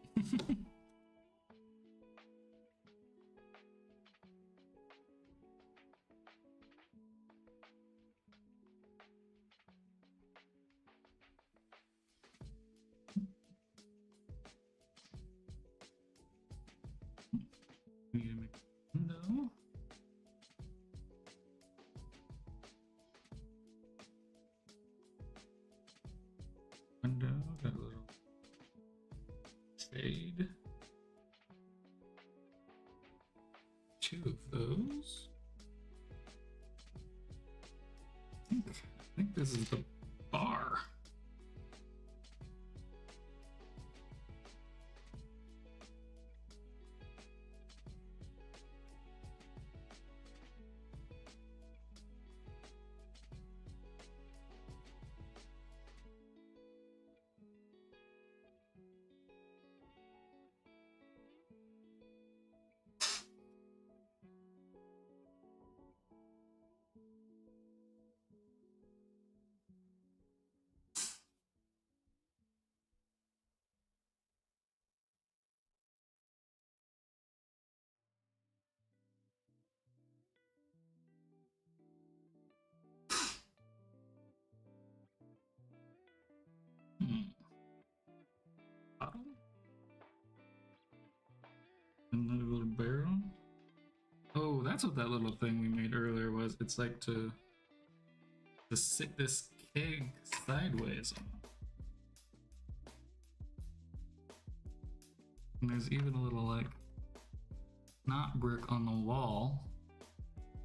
We need to make a window. Window, got a little shade. 2 of those. I think this is the bar. Bottle. Another little barrel. Oh, that's what that little thing we made earlier was. It's like to sit this keg sideways on. And there's even a little like knot brick on the wall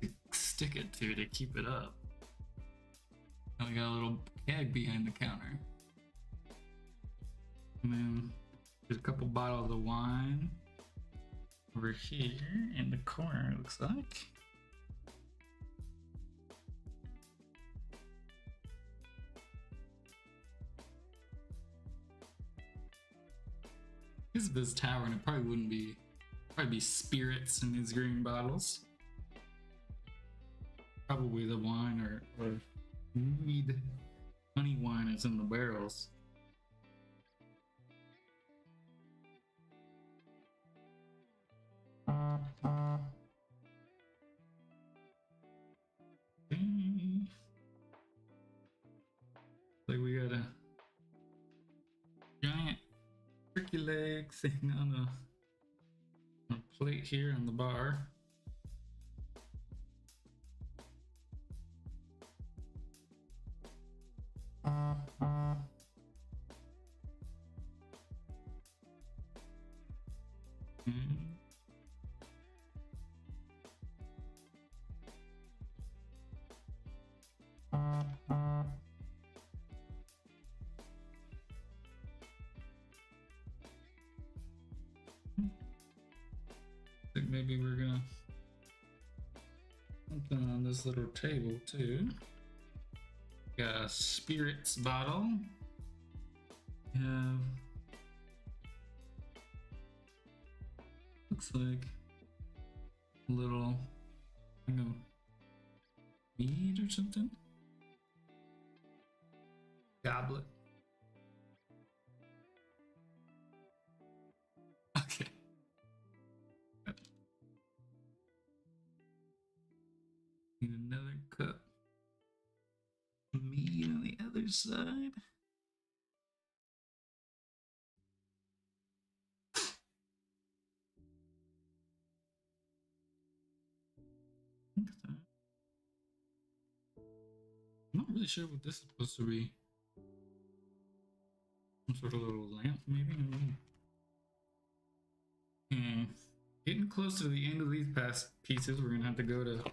to stick it to keep it up. And we got a little keg behind the counter. And then there's a couple bottles of wine over here in the corner, it looks like. This is this tower, and it probably wouldn't be, probably be spirits in these green bottles. Probably the wine or mead, honey wine is in the barrels. Like we got a giant turkey leg thing on a plate here on the bar. I think maybe we're gonna something on this little table too. Got a spirits bottle. We have, looks like a little thing of mead or something. Goblet. Okay. Need another cup. Mead on the other side. I'm not really sure what this is supposed to be. Some sort of little lamp, maybe? Getting close to the end of these past pieces, we're gonna have to go to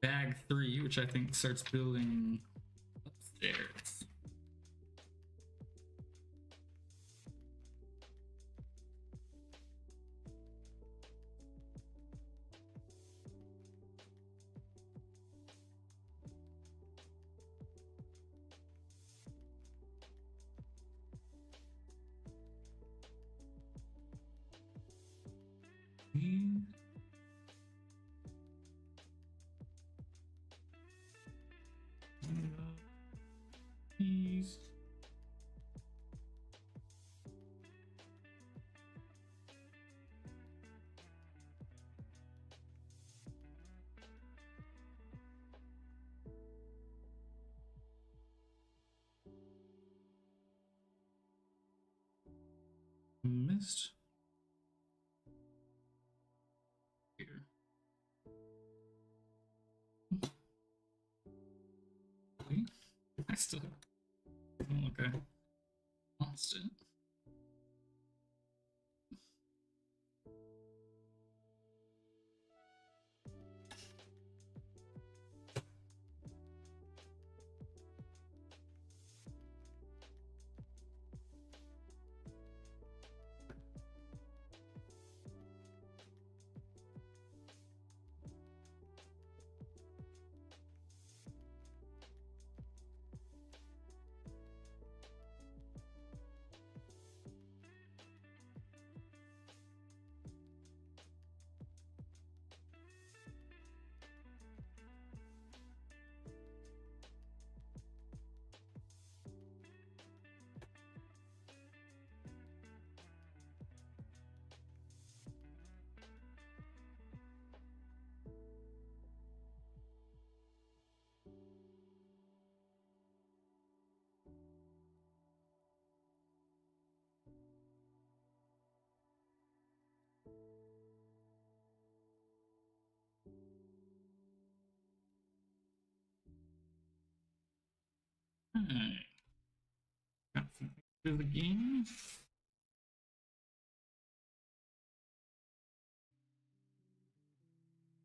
bag 3, which I think starts building upstairs. Missed. Here. See? I still. Oh, okay. Constant. Alright. Got some pictures of the game.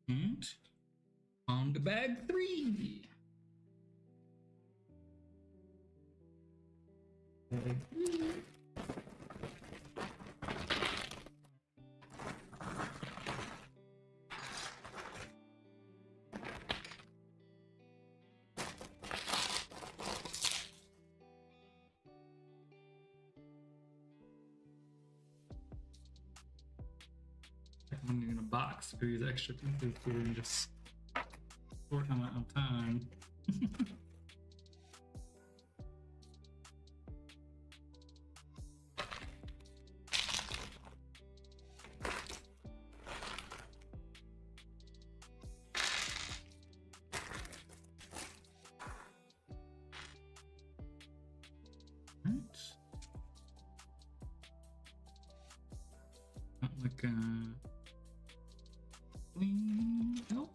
And on to bag 3. Bag 3. When you're in a box, you use extra pieces in just short amount of time. Not like clean health.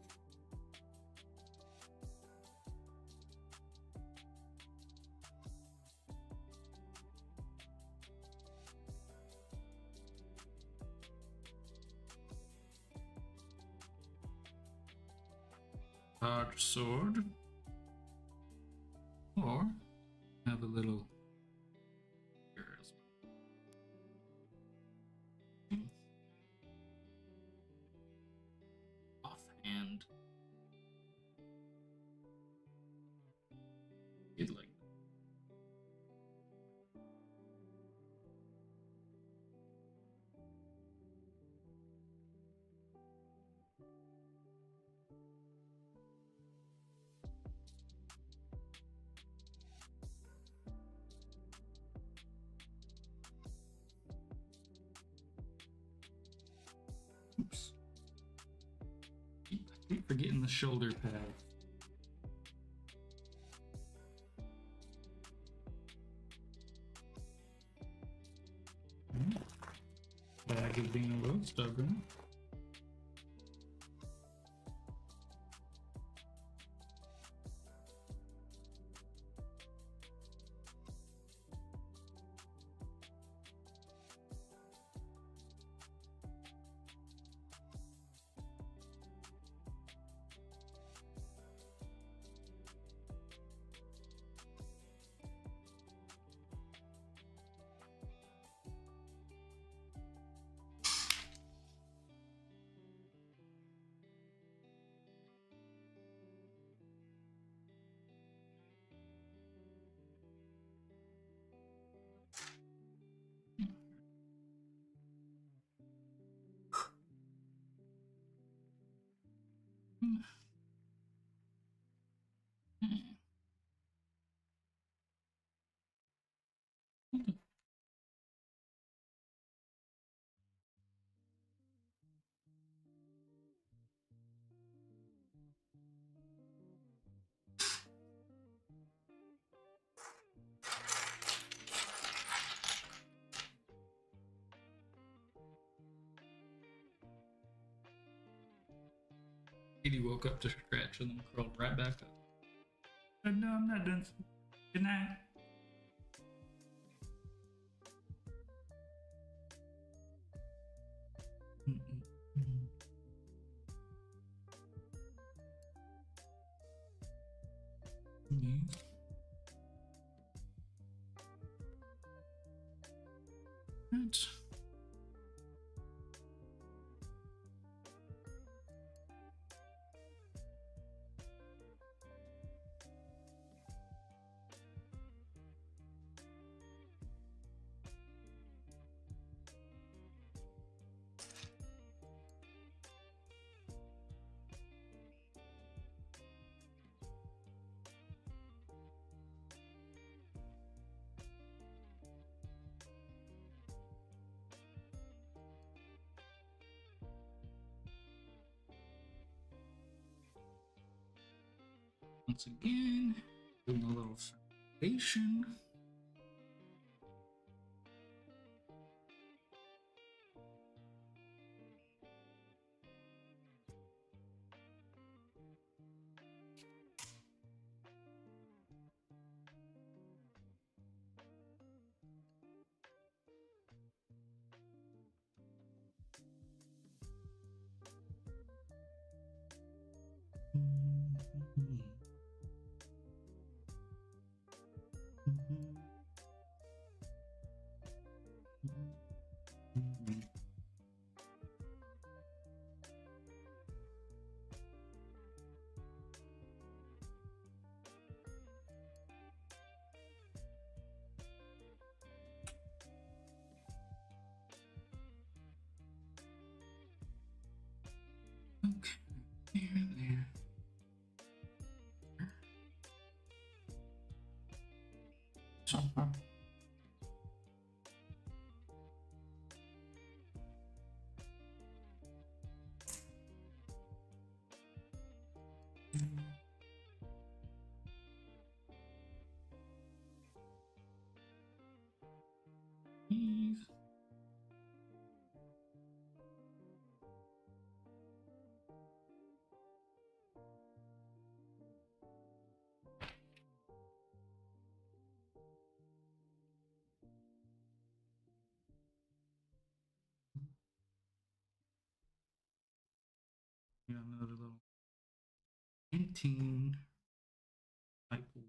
Large sword, or have a little offhand. You'd like. Oops. I keep forgetting the shoulder pad. Bag is being a little stubborn. Katie woke up to stretch and then curled right back up. But no, I'm not done. Good night. Right. Once again, doing a little foundation. Okay, there. Eve. Yeah, another little hinting type of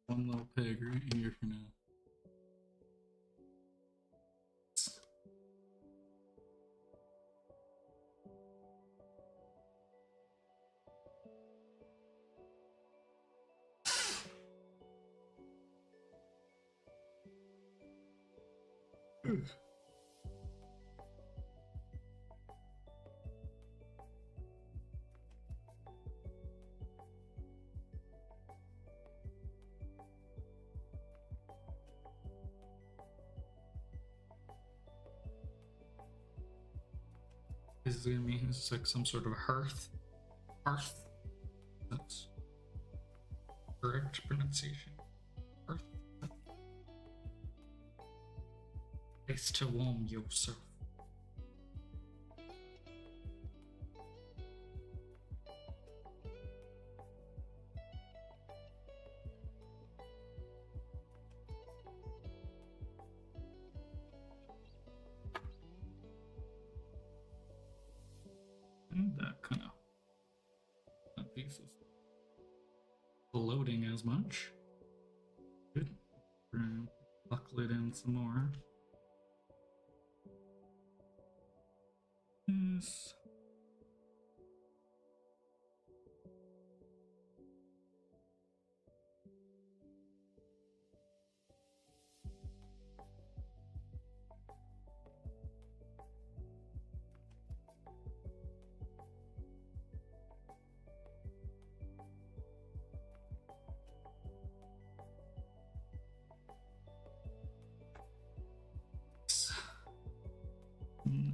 one little pig, right? And you're gonna. This is gonna be like some sort of hearth. Hearth. That's correct pronunciation. Hearth. Place to warm yourself. And that kind of that piece is bloating as much. Good. We're gonna buckle it in some more. Yes.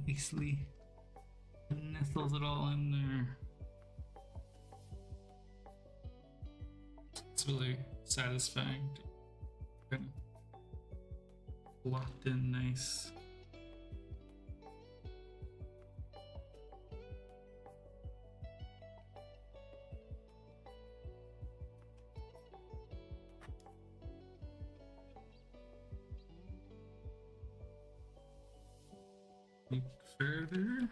Nicely nestles it all in there. It's really satisfying to kind of locked in nice. Further.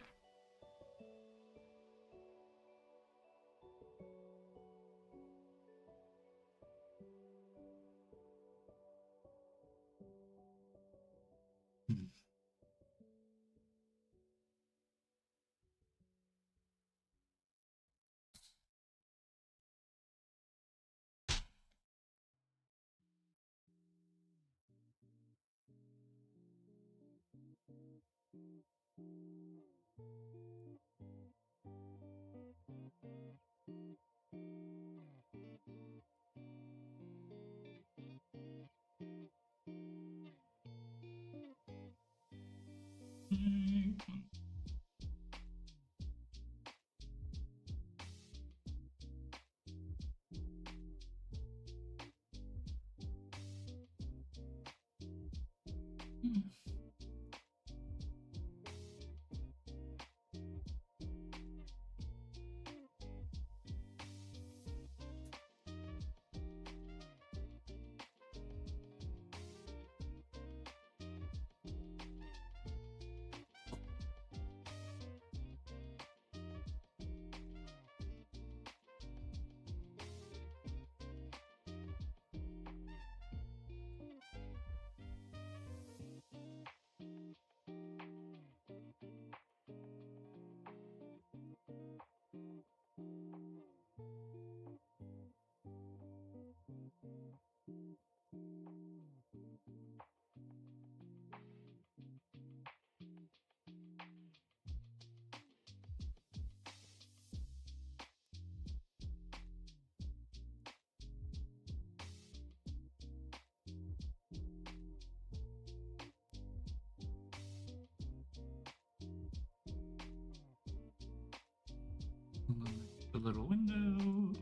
The little window.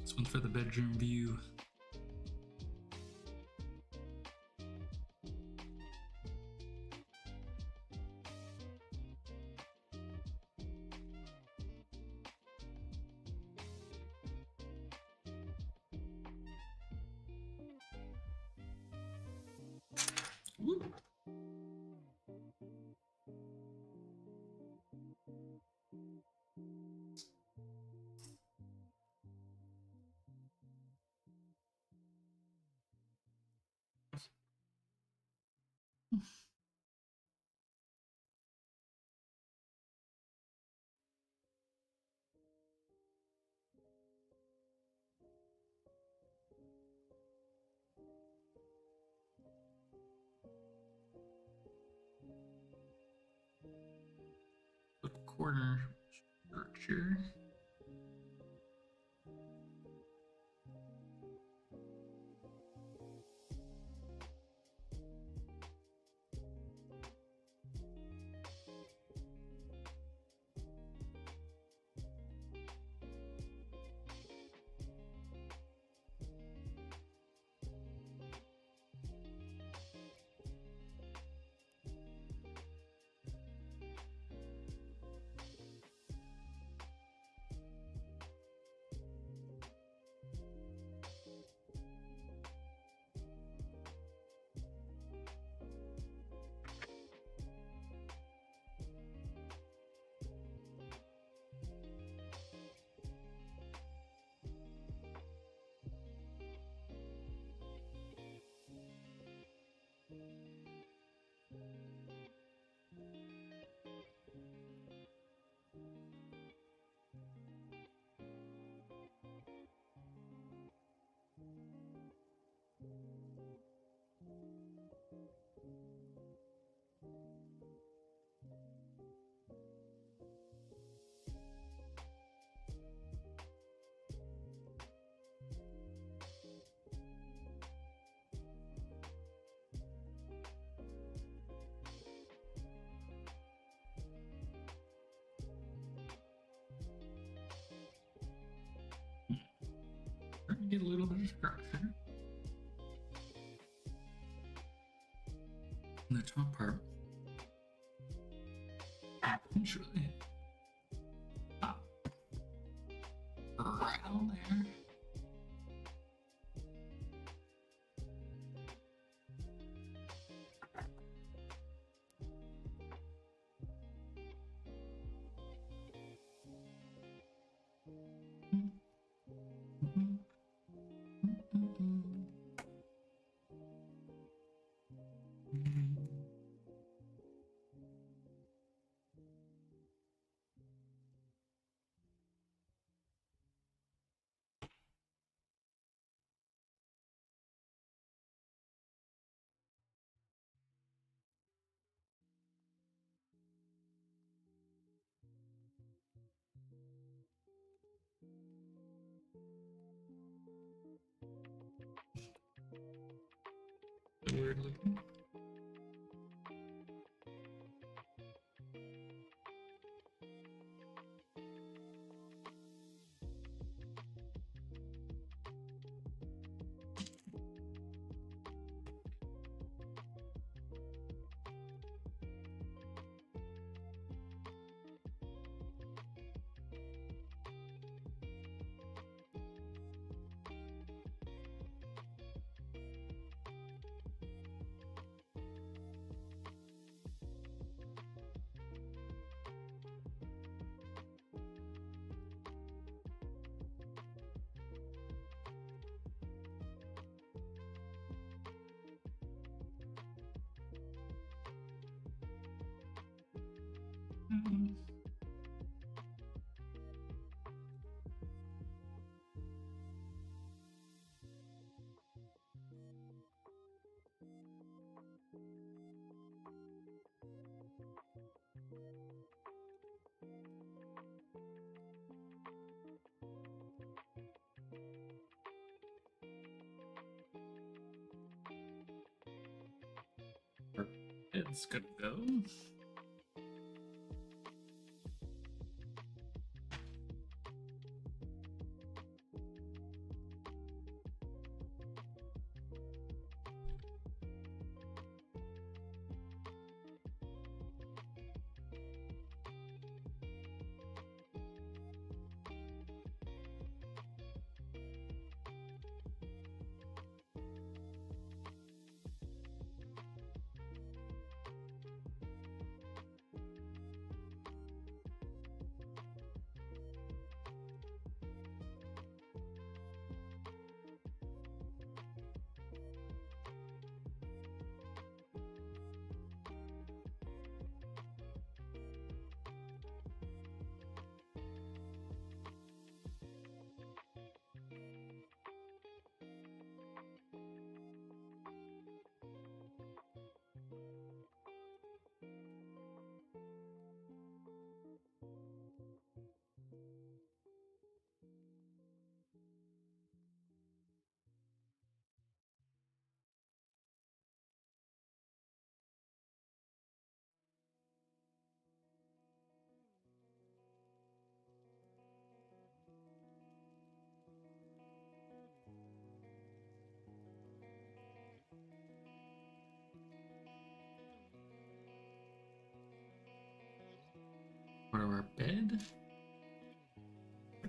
This one's for the bedroom view. Woo. Put corner structure. Trying to get a little bit of structure. In the top part. Eventually. Up. Around there. Weird looking. It's gonna go.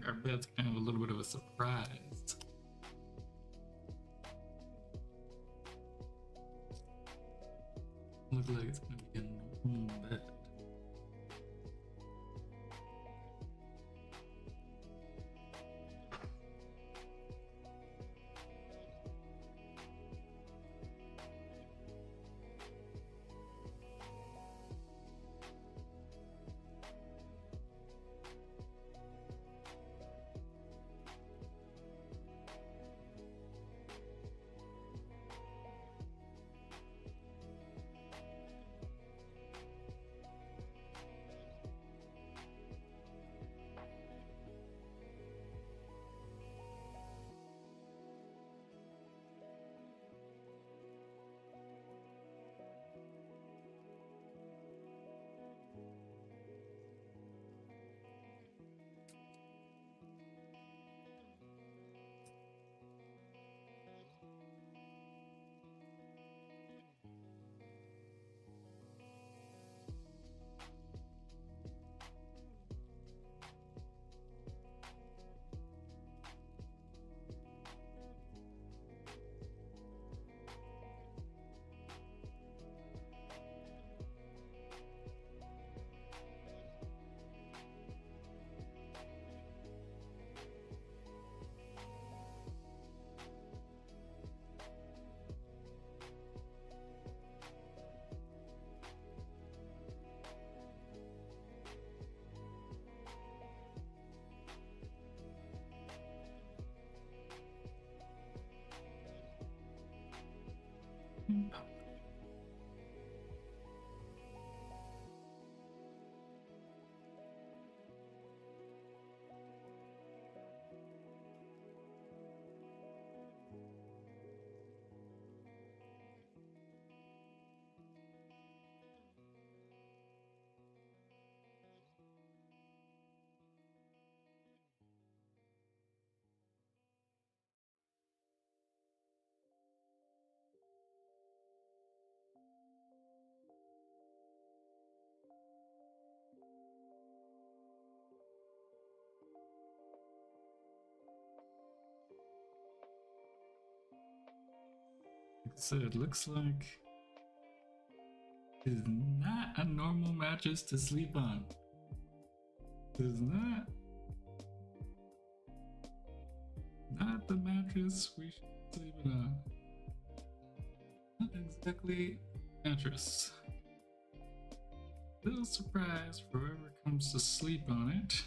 our bed's kind of a little bit of a surprise. Looks like it's gonna be a normal bed. So it looks like it's not a normal mattress to sleep on. It's not the mattress we should be sleeping on. Not exactly a mattress. Little surprise for whoever comes to sleep on it.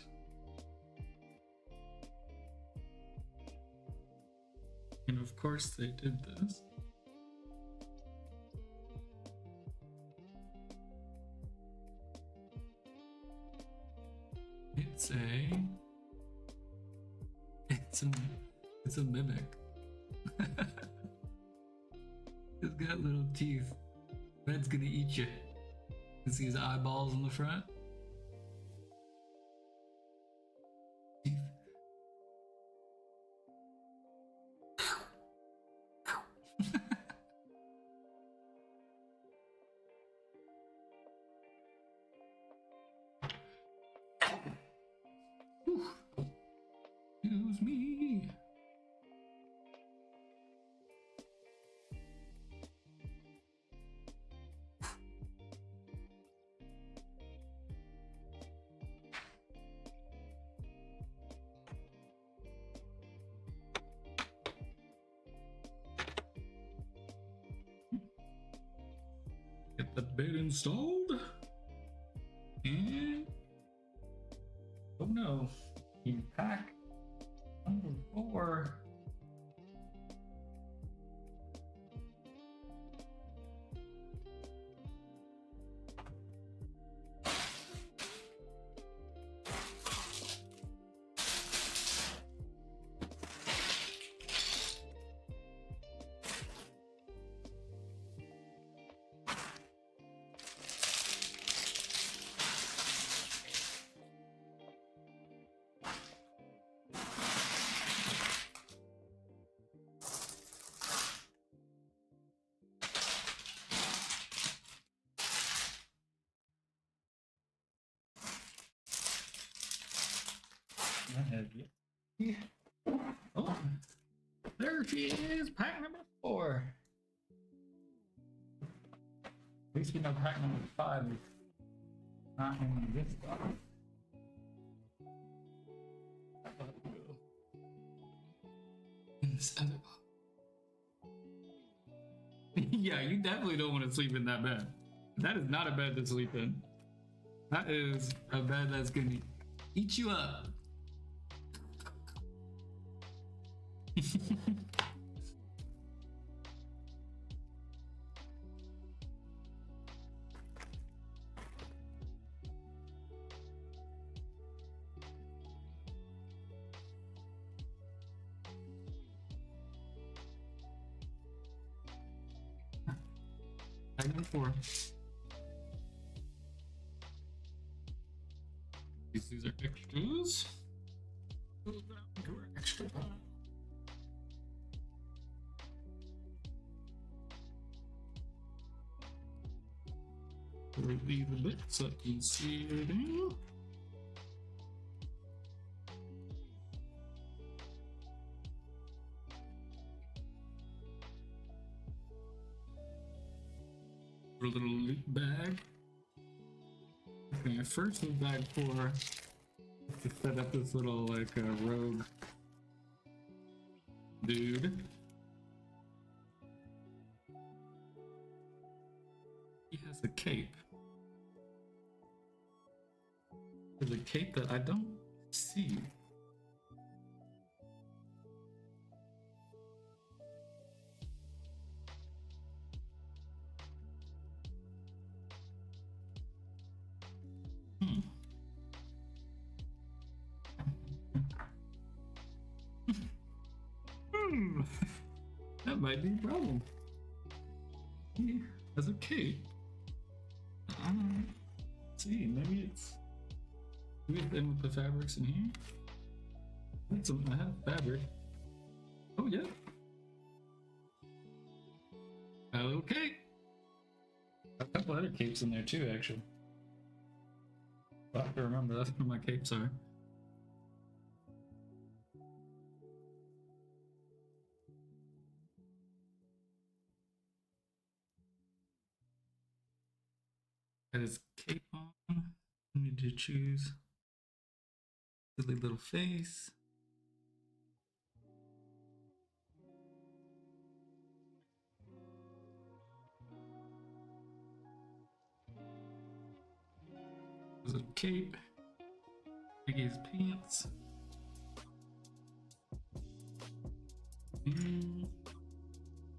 And of course they did this. It's a mimic. It's got little teeth. Red's gonna eat you. You see his eyeballs in the front? Teeth. Excuse me. Get the bed installed. And oh no, you pack number 4. Oh, there she is, pack number 4. At least we know pack number 5 is not in this box. In this other box. Yeah, you definitely don't want to sleep in that bed. That is not a bed to sleep in. That is a bed that's gonna eat you up. Pack number 4. These are extras. Extra. These a bit so I can see everything. A little loot bag. Okay, first loot bag 4 to set up this little like rogue dude. He has a cape. There's a cape that I don't see. That might be a problem. He has a cape. Let's see, maybe it's in with the fabrics in here. I have fabric. Oh yeah. A little cape. A couple other capes in there too, actually. I have to remember that's where my capes are. Got his cape on. I need to choose. Silly little face. There's a cape. His pants. And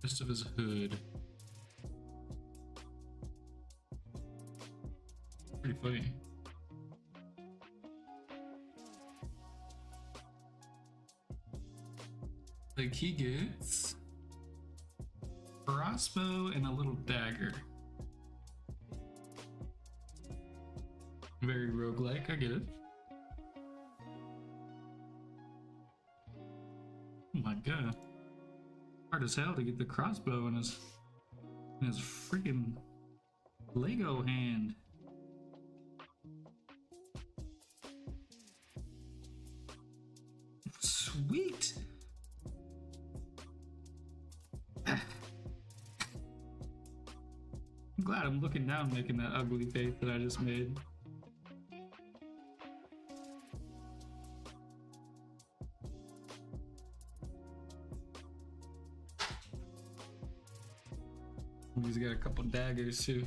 rest of his hood. Pretty funny. Like he gets a crossbow and a little dagger. Very roguelike, I get it. Oh my god. Hard as hell to get the crossbow in his freaking Lego hand. Sweet. I'm glad I'm looking down making that ugly face that I just made. He's got a couple daggers too.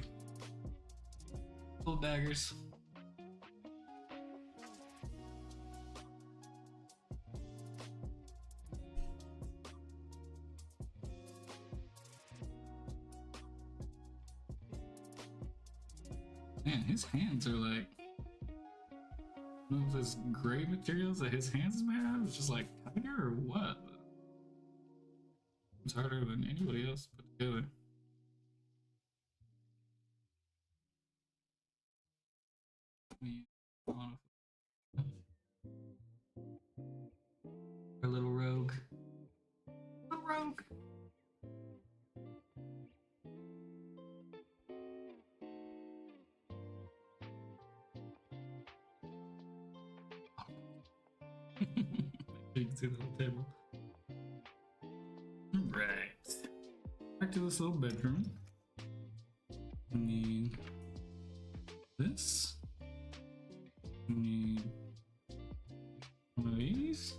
Little daggers. Man, his hands are like, I don't know if this gray materials that his hands is made out of is just like tiger or what. It's harder than anybody else put together. Our little rogue. Little rogue. you can see the whole table. Right. Back to this little bedroom. We need this. We need one of these.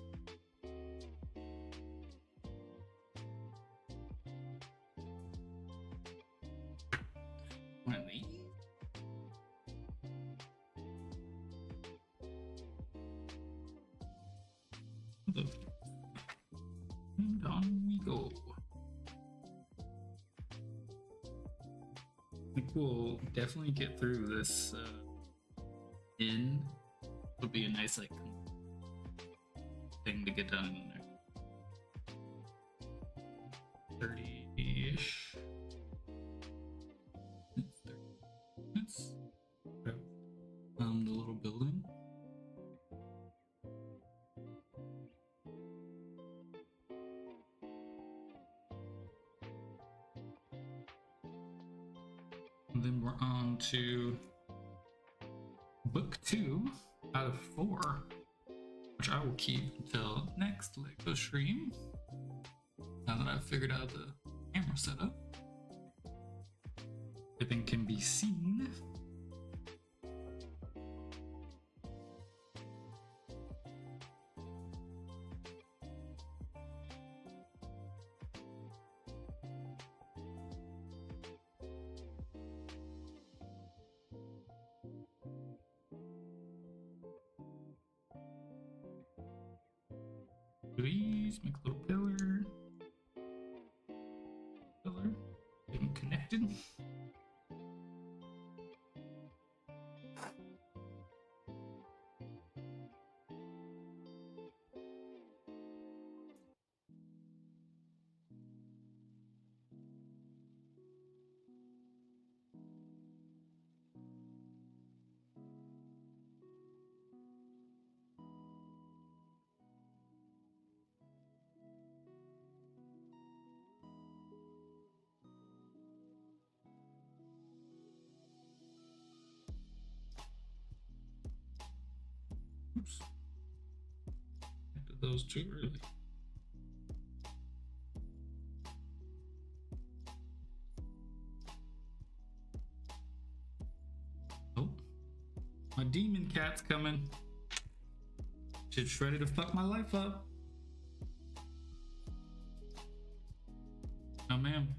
One of these. And on we go. I think we'll definitely get through this in. Would be a nice like thing to get done in there. 30-ish. 30 minutes. The little building. And then we're on to book 2 out of 4, which I will keep until next Lego stream. Now that I've figured out the camera setup, everything can be seen. Please make a little pillar. Getting connected. Oops. I did those too early. Oh, my demon cat's coming. She's ready to fuck my life up. No, ma'am.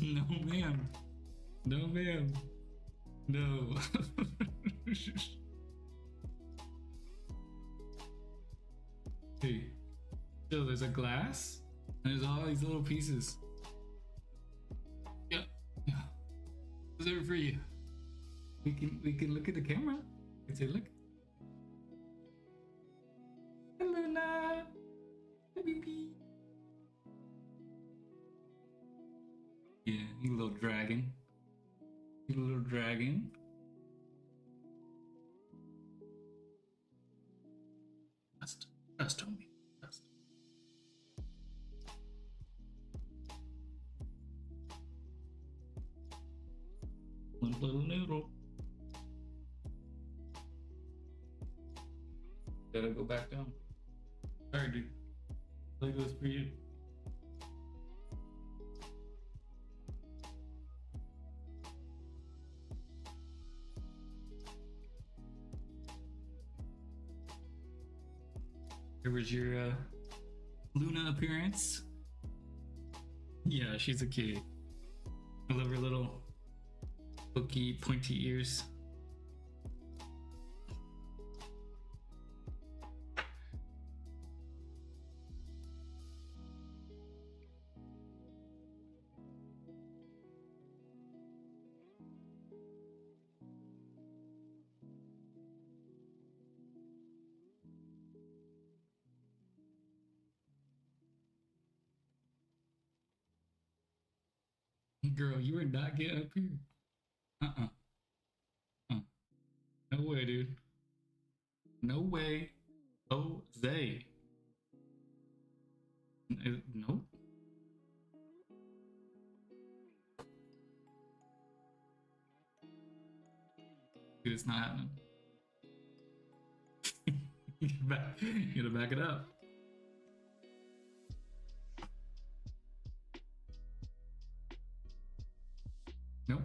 No, ma'am. No, ma'am. No. Hey, so there's a glass, and there's all these little pieces. Yep. Yeah. It's over for you. We can look at the camera. We can say, look. Hey, Luna. Hey, baby. Yeah, you little dragon. You little dragon. Trust on me. Trust. Little noodle. Gotta go back down. Sorry, dude. Lego's for you. There was your Luna appearance. Yeah, she's a kitty. I love her little hooky, pointy ears. Girl, you are not getting up here. No way, dude. No way. Jose. Nope. Dude, it's not happening. You gotta back it up. Nope.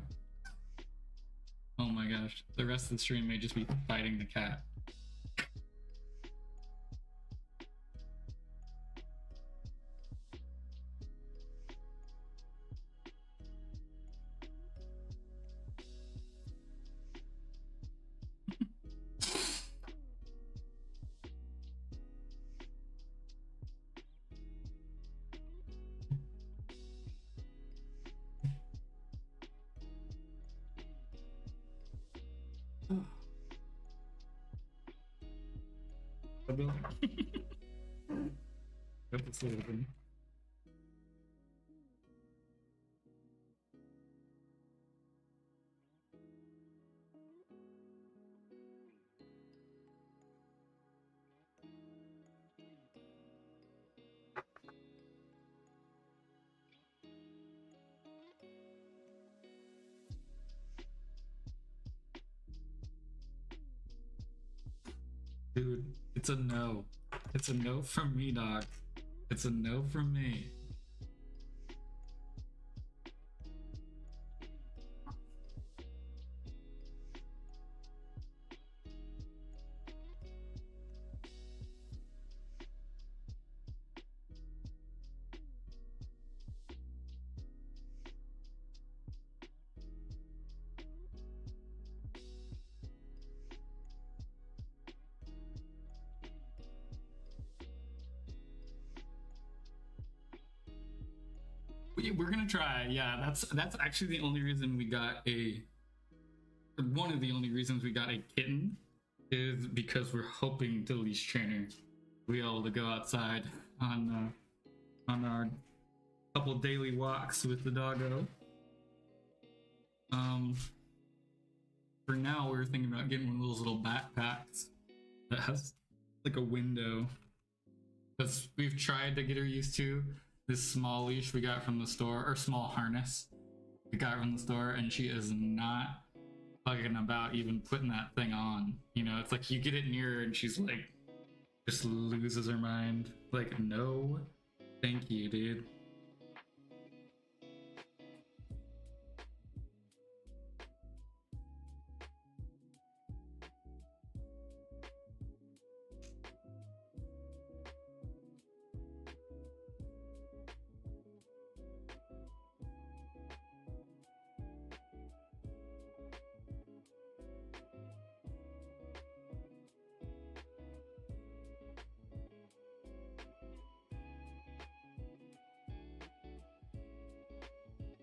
Oh my gosh. The rest of the stream may just be fighting the cat. Dude, it's a no. It's a no from me, dog. It's a no from me. We're gonna try. Yeah, that's actually the only reason we got one of the only reasons we got a kitten is because we're hoping to leash trainer be able to go outside on our couple daily walks with the doggo. For now we're thinking about getting one of those little backpacks that has like a window, because we've tried to get her used to this small leash we got from the store, or small harness we got from the store, and she is not bugging about even putting that thing on. You know, it's like you get it near her and she's like just loses her mind. Like, no thank you, dude.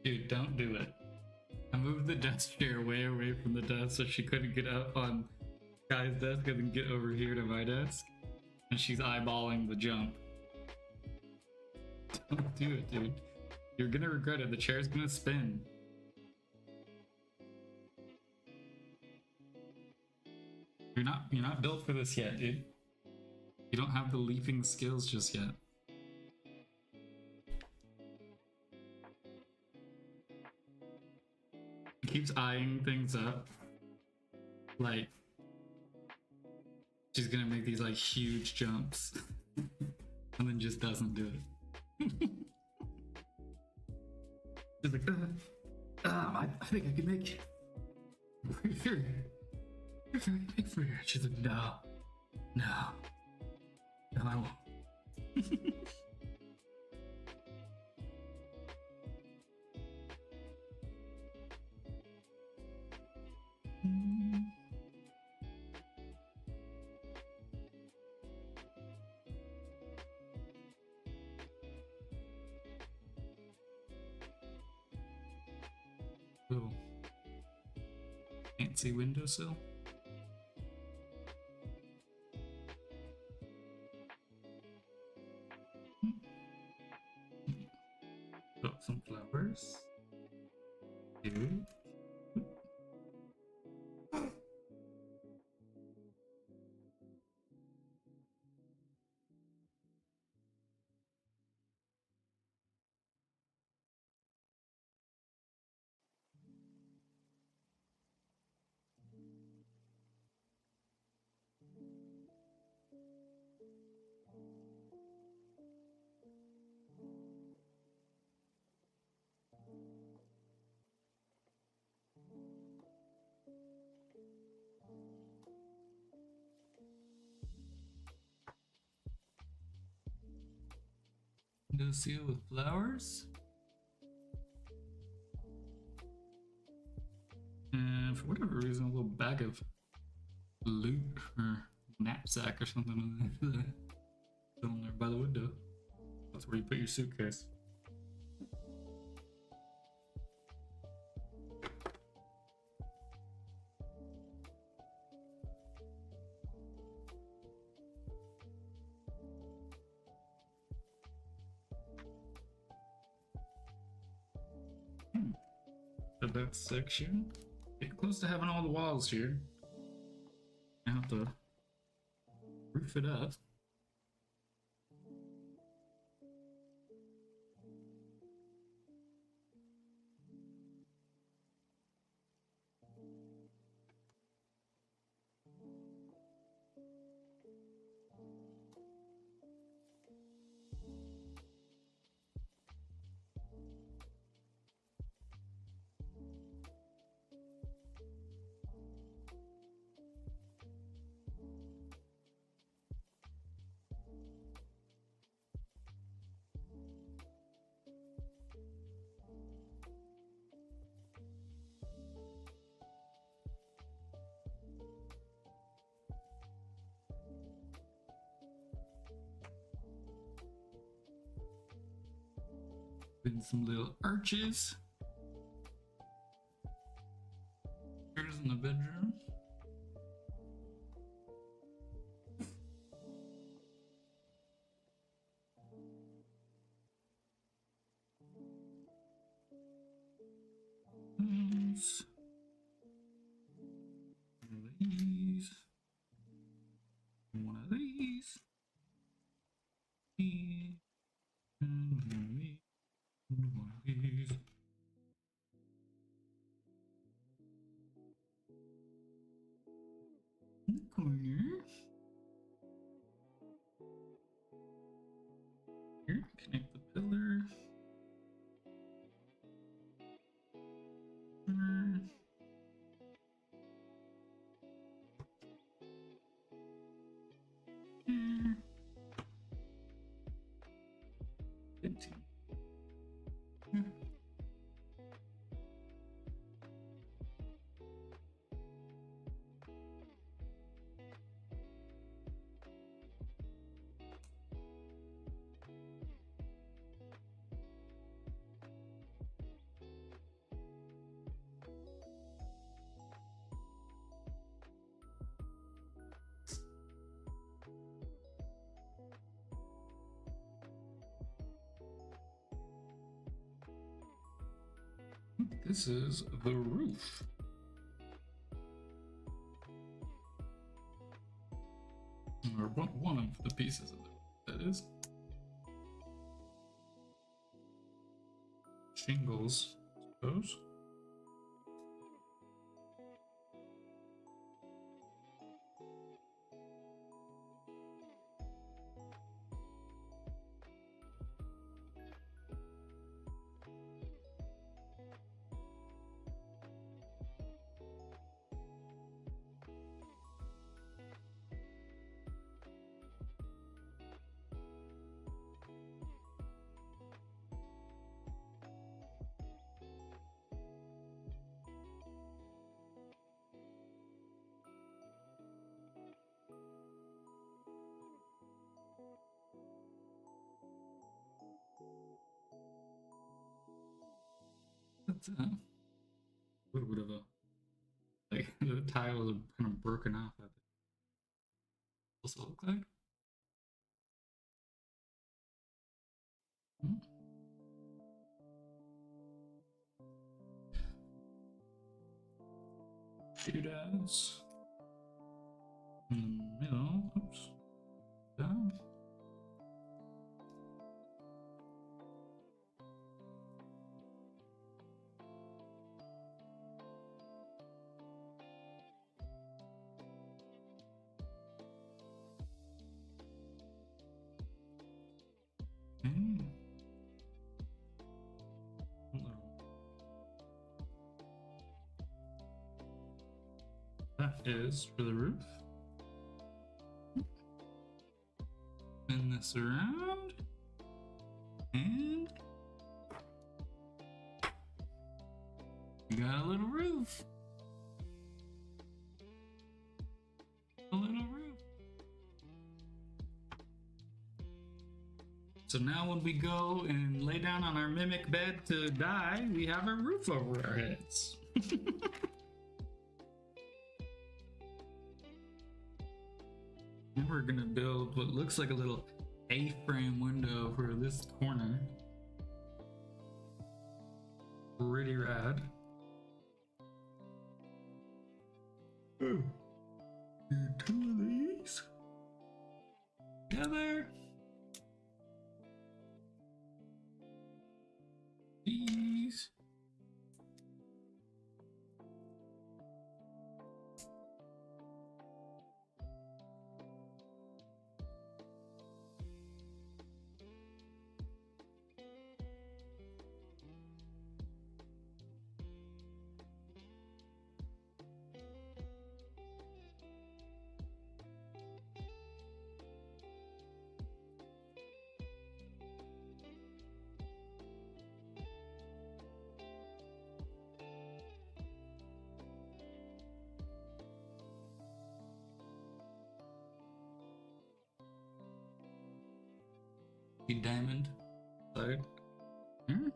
Dude, don't do it. I moved the desk chair way away from the desk so she couldn't get up on Guy's desk and then get over here to my desk. And she's eyeballing the jump. Don't do it, dude. You're gonna regret it. The chair's gonna spin. You're not built for this yet, dude. You don't have the leaping skills just yet. Keeps eyeing things up, like she's gonna make these like huge jumps and then just doesn't do it. She's like, I think I can make it. You're very big for her. She's like, no, I won't. Little fancy windowsill. Got some flowers. Dude. window seal with flowers. And for whatever reason, a little bag of loot or knapsack or something down there by the window. That's where you put your suitcase. So that section. Getting close to having all the walls here. I have to roof it up. And some little arches. Here's in the bedroom. These. One of these. And one of these. In the corner. Here, connect the pillar. Here. 15. Here. This is the roof. Or one of the pieces of it, that is. Shingles, I suppose. That's a little bit of a, like, the tiles are kind of broken off at it. What's it look like? Hmm. Shootout in the middle. Oops. Down. Okay. That is for the roof. Spin this around. We got a little roof. A little roof. So now when we go and lay down on our mimic bed to die, we have a roof over our heads. And we're gonna build what looks like a little A-frame window for this corner. Pretty rad. Ooh. Two of these together. These. Diamond side. Hmm?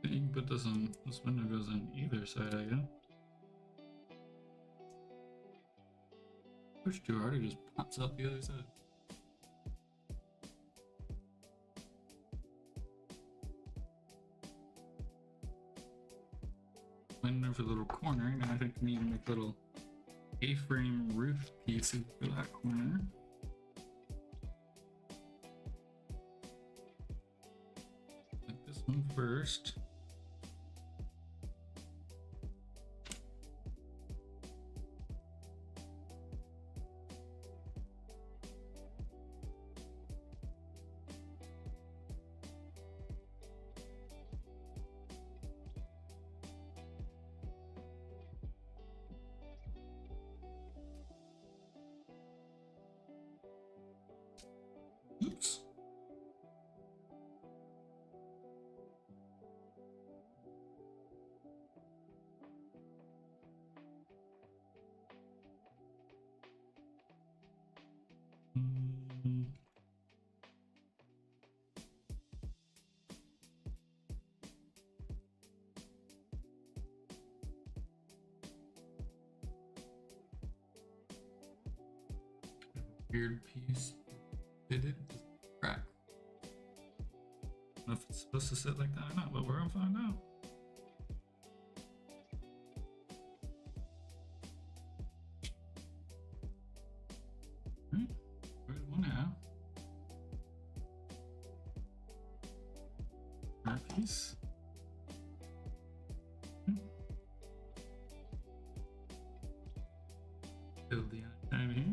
You can put this on, this window goes on either side, I guess. Push too hard, it just pops out the other side. Window for the little corner, now I think we need to make little A-frame roof pieces for that corner. Like this one first. Oops. Weird piece. Did it just crack? I don't know if it's supposed to sit like that or not, but we're gonna find out. Right, where's one now? Our piece. Build the other side here.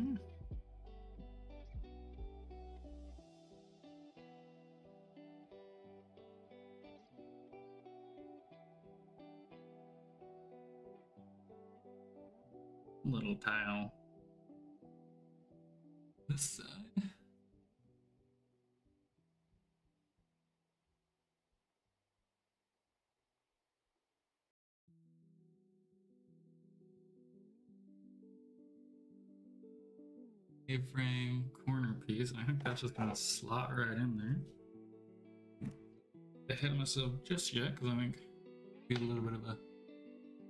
Little tile. This side. A-frame corner piece. I think that's just gonna slot right in there. Ahead of myself just yet, because I think be a little bit of a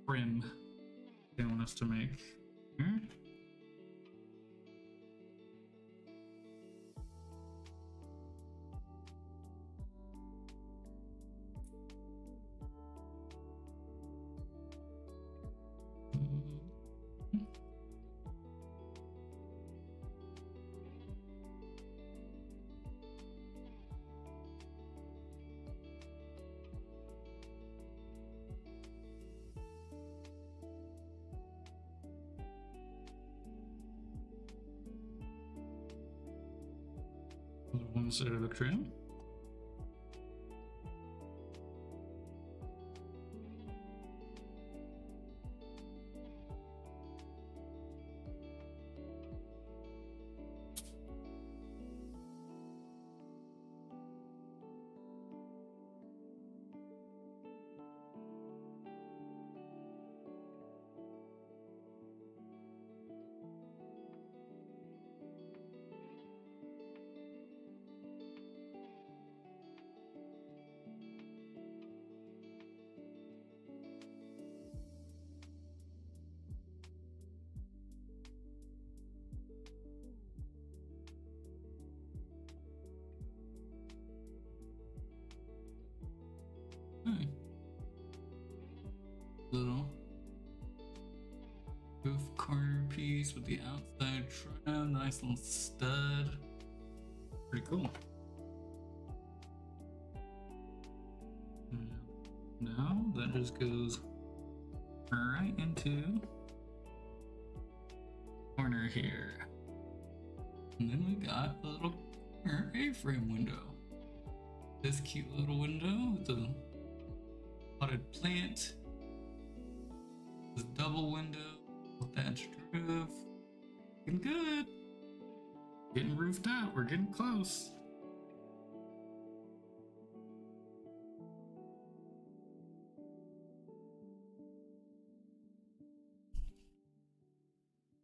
trim they want us to make. Hmm? instead of a trim. Hmm. Little roof corner piece with the outside trim, nice little stud. Pretty cool. And now that just goes right into corner here. And then we got a little corner A-frame window. This cute little window with a potted plant. This double window with thatched roof. Looking good. Getting roofed out. We're getting close.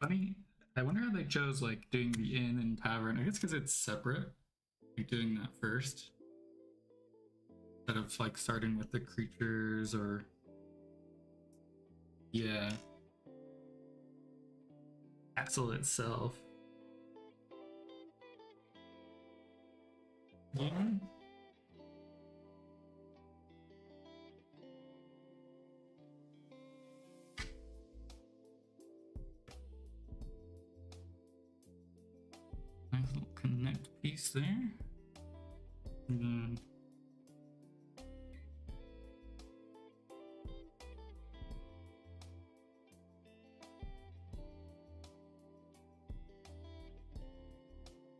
Funny. I wonder how they chose like doing the inn and tavern. I guess because it's separate. Like doing that first. Instead of like starting with the creatures or yeah. Castle itself. Yeah. Nice little connect piece there. And then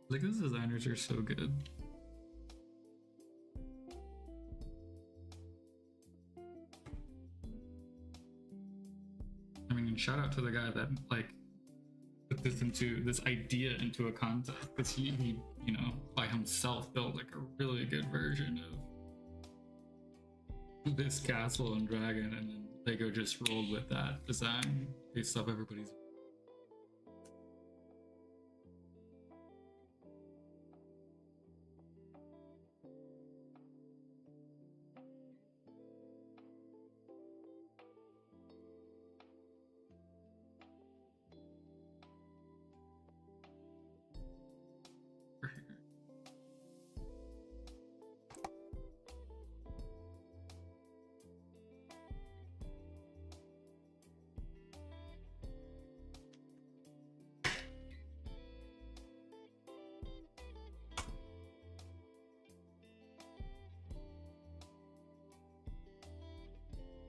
like those designers are so good. I mean, and shout out to the guy that like put this idea into a concept, because he you know by himself built like a really good version of this castle and dragon, and then Lego just rolled with that design based off everybody's.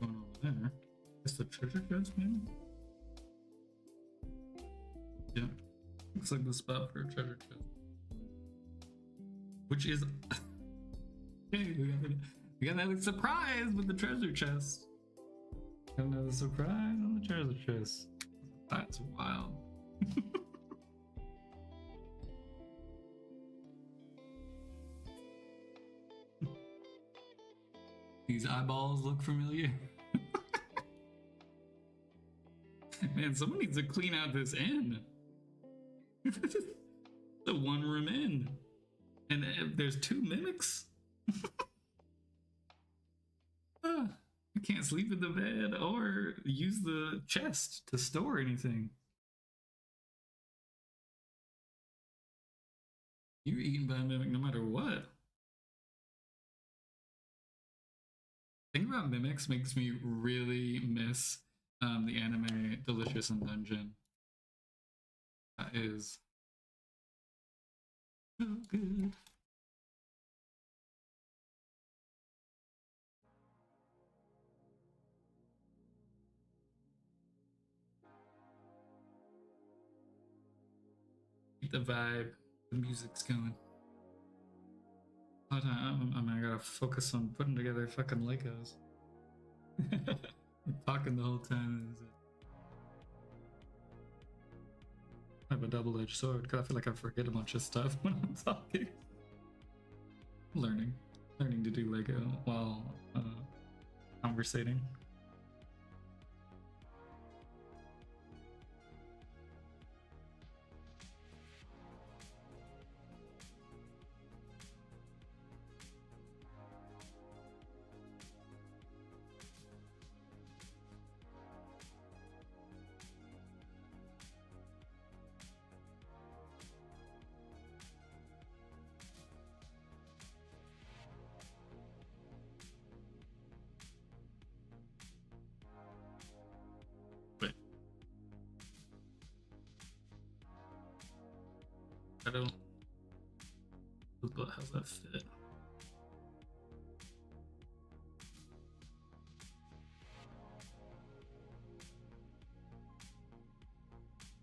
Going over there. Is the treasure chest, maybe? Yeah. Looks like the spot for a treasure chest. Which is okay, we got another surprise with the treasure chest. Got another surprise on the treasure chest. That's wild. These eyeballs look familiar. Man, someone needs to clean out this inn. The one room inn. And there's 2 mimics? You can't sleep in the bed or use the chest to store anything. You're eaten by a mimic no matter what. Thinking about mimics makes me really miss the anime Delicious in Dungeon. That is so good. Keep the vibe, the music's going. I mean, I gotta focus on putting together fucking Legos. Talking the whole time is I have a double-edged sword because I feel like I forget a bunch of stuff when I'm talking. Learning to do Lego while conversating. I don't. But how's that fit?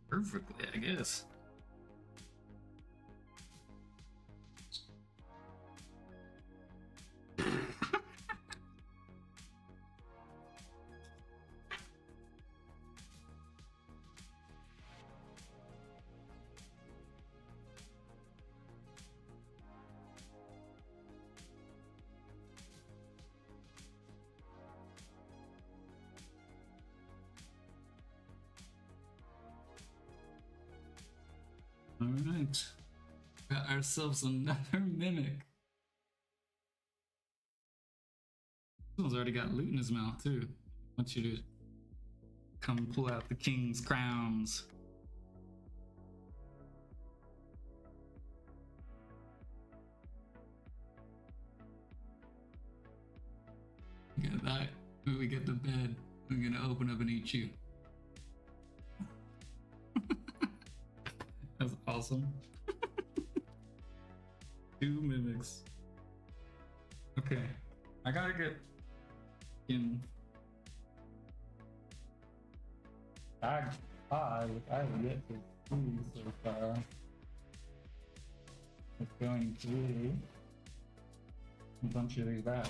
Perfectly, I guess. Alright. Got ourselves another mimic. This one's already got loot in his mouth, too. I want you to come pull out the king's crowns. Get that. When we get to bed, we're gonna open up and eat you. That's awesome. 2 mimics. Okay, I gotta get in bag 5. I have yet to see so far. It's going through a bunch of these bags.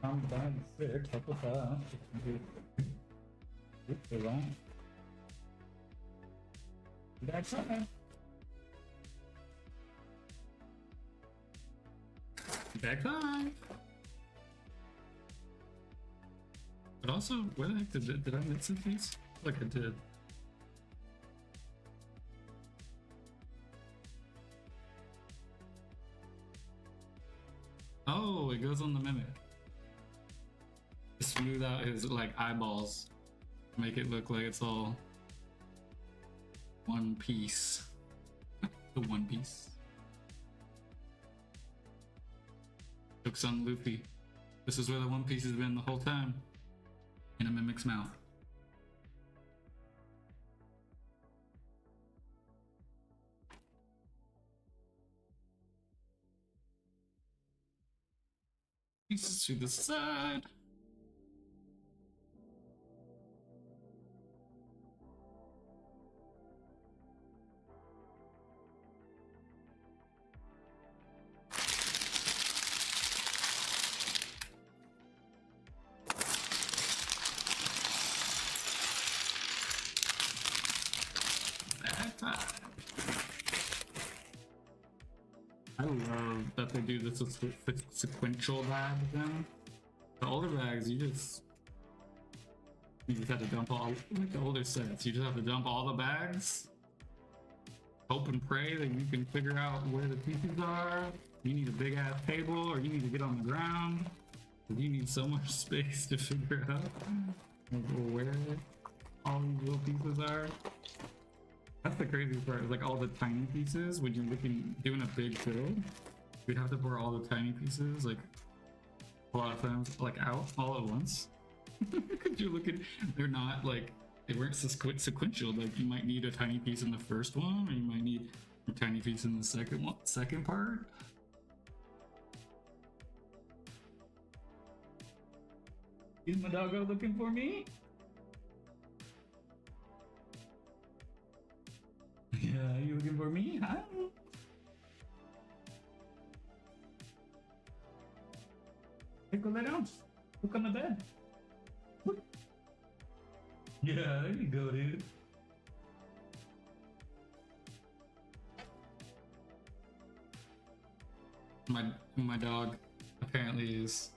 I'm down 6, how about that? Good for that. Back 5. Back 5. But also, where the heck did I miss some things? Like I did. Oh, it goes on the mimic. Smooth out his like eyeballs, make it look like it's all one piece. The One Piece. Looks on Luffy. This is where the One Piece has been the whole time. In a mimic's mouth. Pieces to the side. I love that they do this with sequential bags then. The older bags, you just have to dump all, like the older sets, you just have to dump all the bags, hope and pray that you can figure out where the pieces are. You need a big ass table, or you need to get on the ground. You need so much space to figure out where all these little pieces are. That's the crazy part, like all the tiny pieces, when you're doing a big build, you'd have to pour all the tiny pieces, like, a lot of times, like, out all at once. Because you're looking, they're not, like, they weren't sequential, like, you might need a tiny piece in the first one, or you might need a tiny piece in the second part. Is my doggo looking for me? Yeah, you looking for me? Hi. Hey, go lay down. Look on the bed. Yeah, there you go, dude. My dog apparently is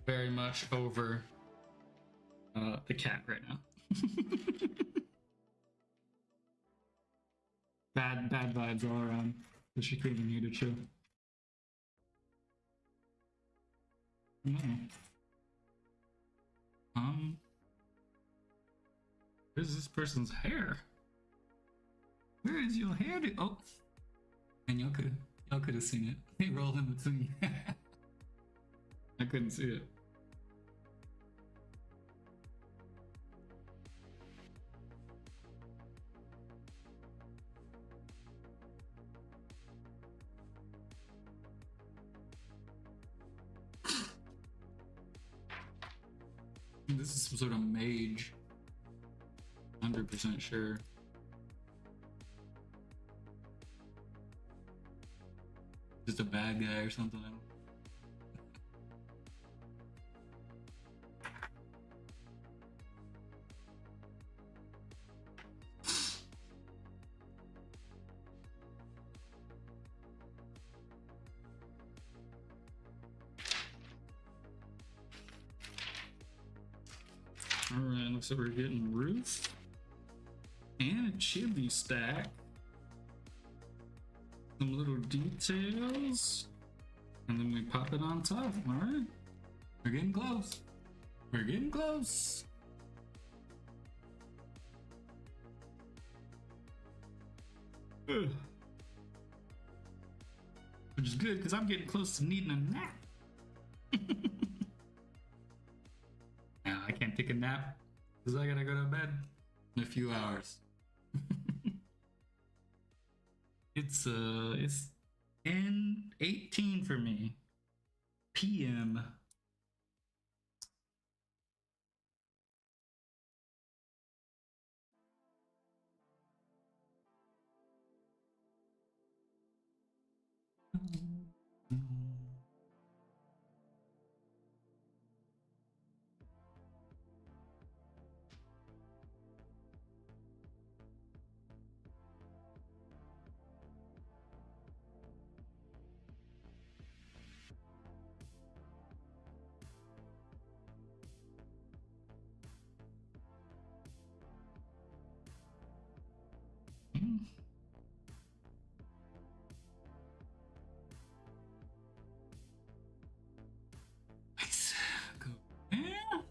very much over the cat right now. bad vibes all around. So she came in here to chill. No. Where's this person's hair? Where is your hair? Oh, and y'all could have seen it. It rolled in between. I couldn't see it. This is some sort of mage. 100% sure. Just a bad guy or something. Alright, looks like we're getting roof and a chili stack. Some little details. And then we pop it on top. Alright. We're getting close. We're getting close. Ugh. Which is good because I'm getting close to needing a nap. Now I can't take a nap because I gotta go to bed in a few hours. It's 10:18 for me. PM. Nice. Go. Yeah.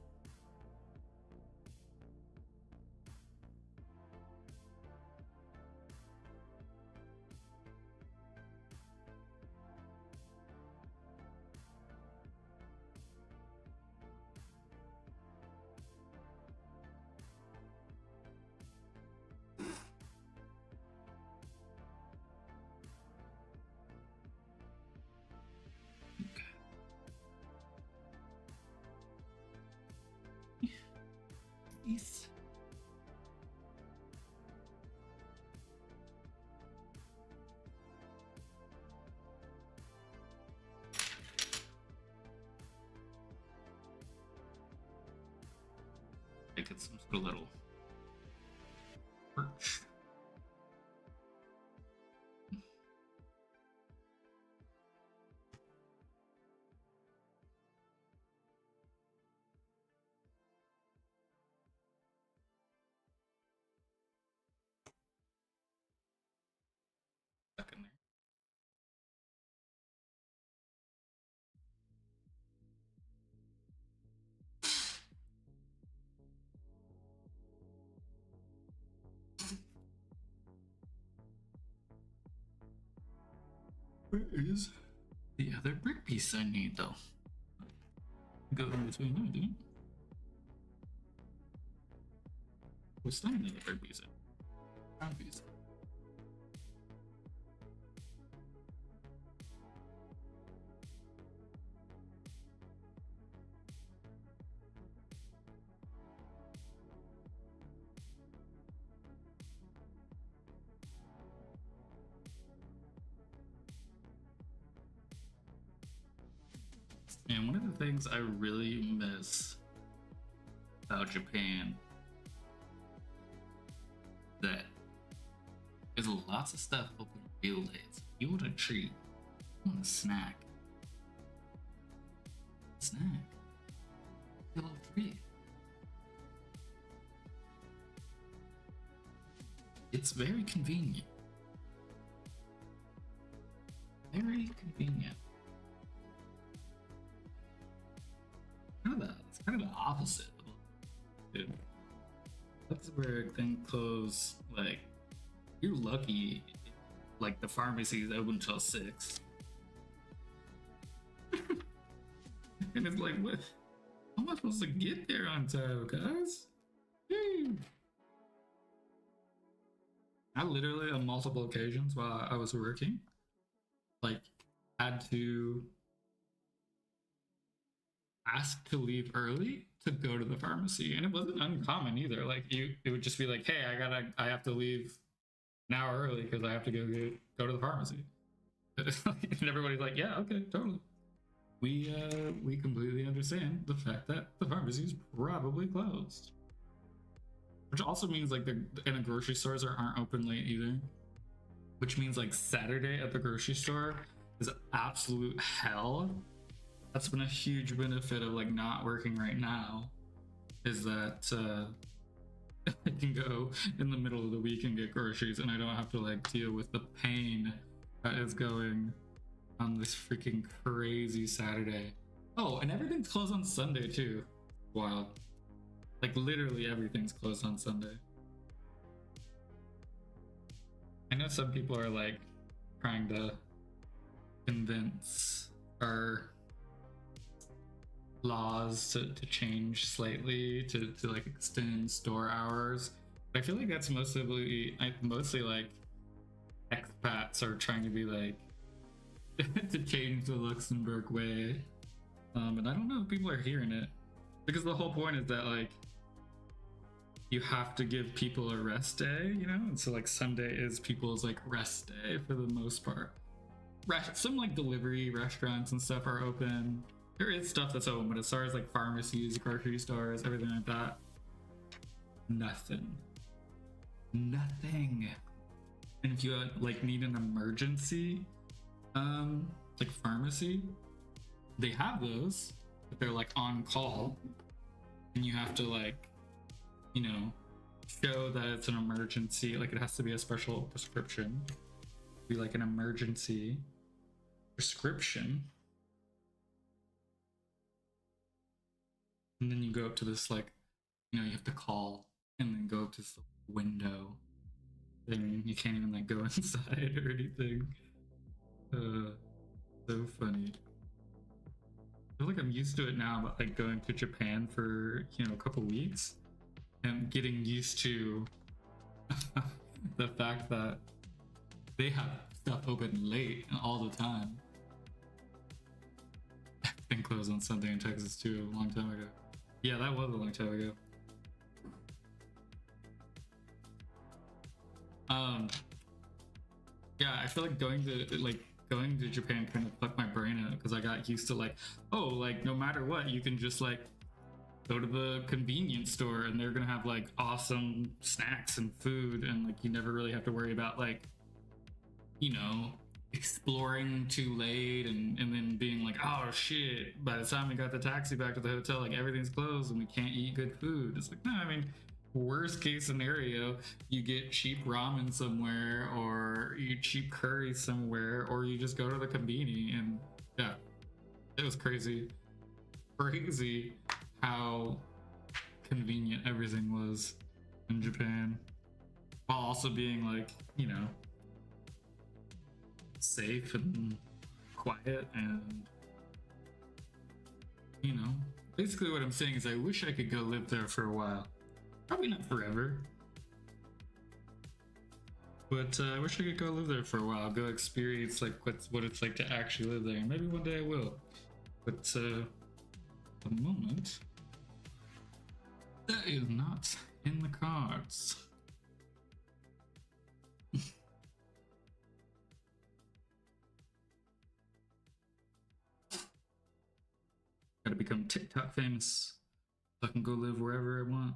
Nice. Make it some sort of little perch. Stuck in there. Where is the other brick piece I need though? Go in between there, dude. What's that the brick piece? Brown piece. And one of the things I really miss about Japan that there's lots of stuff open field days. You want a treat, you want a snack. Snack. A little treat. It's very convenient. Very convenient. It's kind of the opposite. Dude. That's where things close. Like, you're lucky. Like, the pharmacy is open till 6. And it's like, what? How am I supposed to get there on time, guys? I literally, on multiple occasions while I was working, like, had to ask to leave early to go to the pharmacy, and it wasn't uncommon either. Like, it would just be like, hey, I have to leave an hour early because I have to go to the pharmacy. And everybody's like, yeah, okay, totally. We completely understand the fact that the pharmacy is probably closed, which also means like the grocery stores aren't open late either, which means like Saturday at the grocery store is absolute hell. That's been a huge benefit of like not working right now, is that I can go in the middle of the week and get groceries, and I don't have to like deal with the pain that is going on this freaking crazy Saturday. Oh, and everything's closed on Sunday too. Wild. Like literally everything's closed on Sunday. I know some people are like trying to convince our laws to change slightly to like extend store hours. But I feel like that's mostly like expats are trying to be like to change the Luxembourg way. And I don't know if people are hearing it, because the whole point is that like you have to give people a rest day, you know? And so like Sunday is people's like rest day for the most part. Some like delivery restaurants and stuff are open. There is stuff that's open, but as far as like pharmacies, grocery stores, everything like that, nothing. And if you like need an emergency like pharmacy, they have those, but they're like on call, and you have to like, you know, show that it's an emergency. Like it has to be a special prescription, be like an emergency prescription, and then you go up to this like, you know, you have to call and then go up to this window, and you can't even like go inside or anything. So funny. I feel like I'm used to it now, but like going to Japan for, you know, a couple weeks and getting used to the fact that they have stuff open late all the time. Been closed on Sunday in Texas too a long time ago. Yeah, that was a long time ago. Yeah, I feel like going to Japan kind of fucked my brain out, because I got used to like, oh, like no matter what, you can just like go to the convenience store and they're gonna have like awesome snacks and food, and like you never really have to worry about like, you know, exploring too late and then being like, oh shit, by the time we got the taxi back to the hotel, like everything's closed and we can't eat good food. It's like, no, I mean, worst case scenario, you get cheap ramen somewhere, or you eat cheap curry somewhere, or you just go to the convenience. And yeah, it was crazy how convenient everything was in Japan, while also being like, you know, safe and quiet. And you know, basically what I'm saying is I wish I could go live there for a while. Probably not forever, but I wish I could go live there for a while, go experience like what it's like to actually live there. And maybe one day I will, but at the moment that is not in the cards. TikTok famous. So I can go live wherever I want.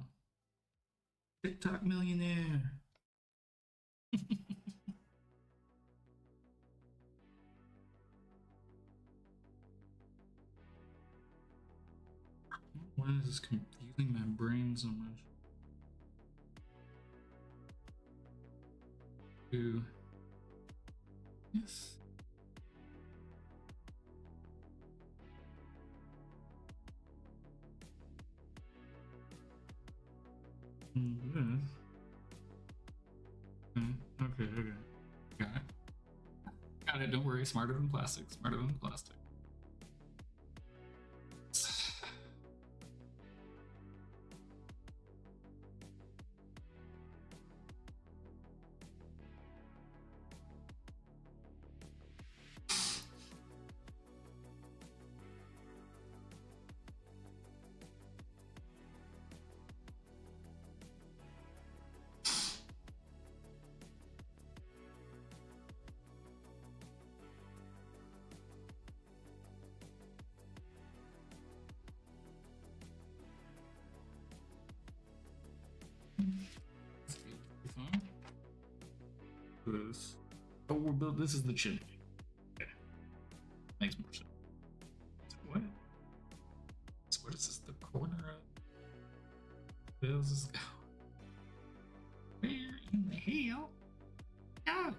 TikTok millionaire. Why is this confusing my brain so much? Yes. Yes. Okay. Got it. Got it. Don't worry. Smarter than plastic. Smarter than plastic. This. Oh, we're built. This is the chimney. Okay, makes more sense. What? So what is this? The corner of? Where does this go? Where in the hell? Go!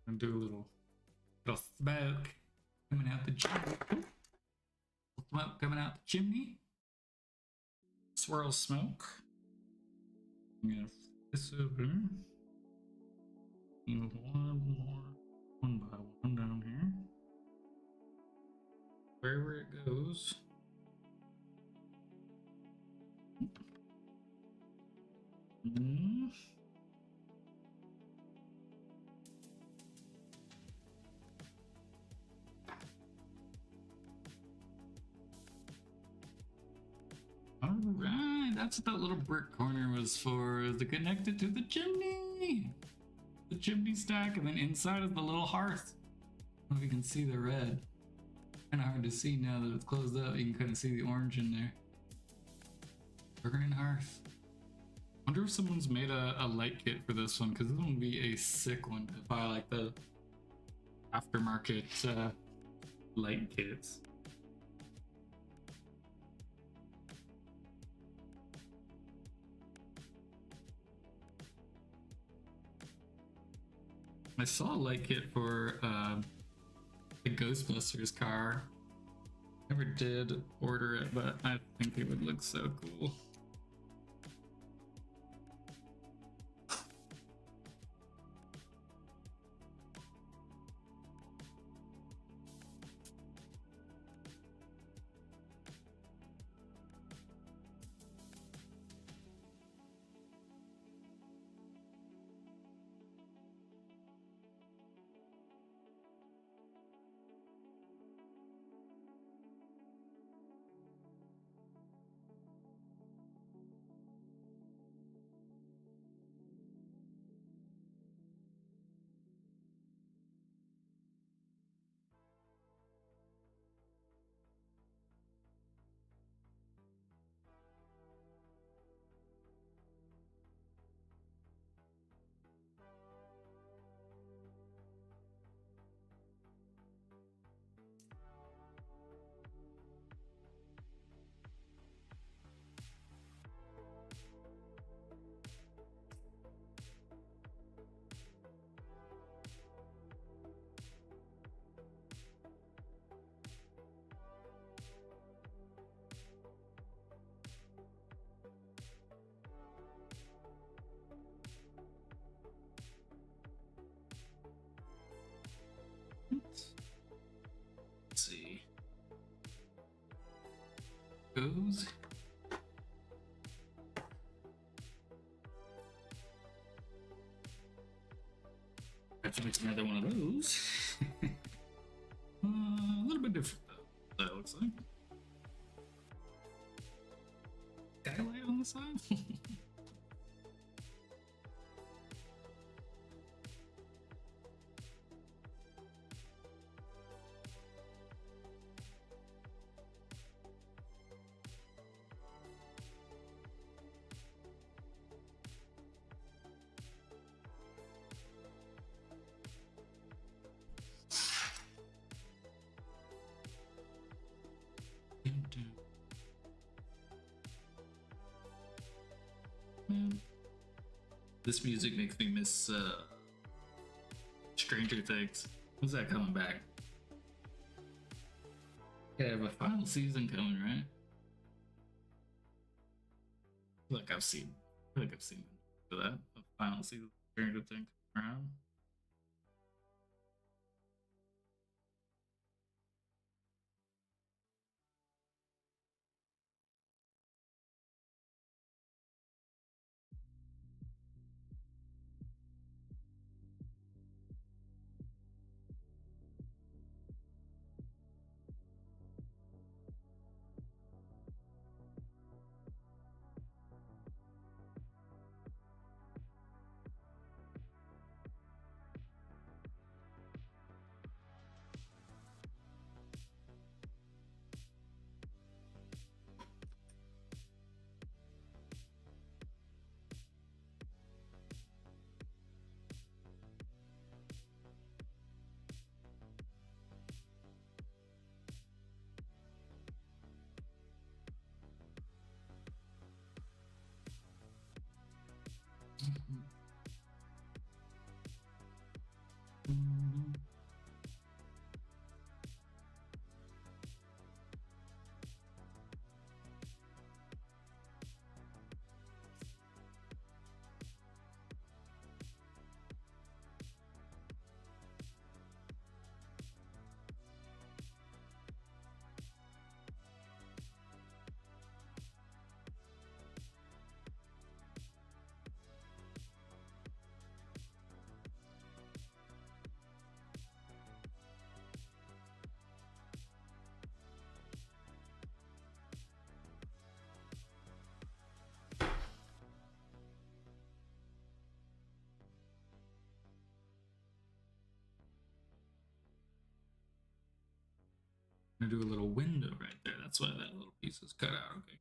And do a little smoke coming out the chimney. Smoke coming out the chimney. Swirl smoke. I'm gonna flip this over. And one by one down here. Wherever it goes. Alright, that's what that little brick corner was for, is to connect it to the chimney! The chimney stack, and then inside is the little hearth. I don't know if you can see the red. Kinda hard to see now that it's closed up, you can kinda see the orange in there. Burning hearth. Wonder if someone's made a light kit for this one, because this one would be a sick one to buy, like the aftermarket light kits. I saw a light kit for the Ghostbusters car. Never did order it, but I think it would look so cool. Let's see. Goes. I have to make another one of those. little bit different though. That looks like skylight on the side. Man, this music makes me miss Stranger Things. When's that coming back? Yeah, have a final season coming, right? I feel like I've seen for that a final season of Stranger Things around. Gonna do a little window right there. That's why that little piece is cut out. Okay,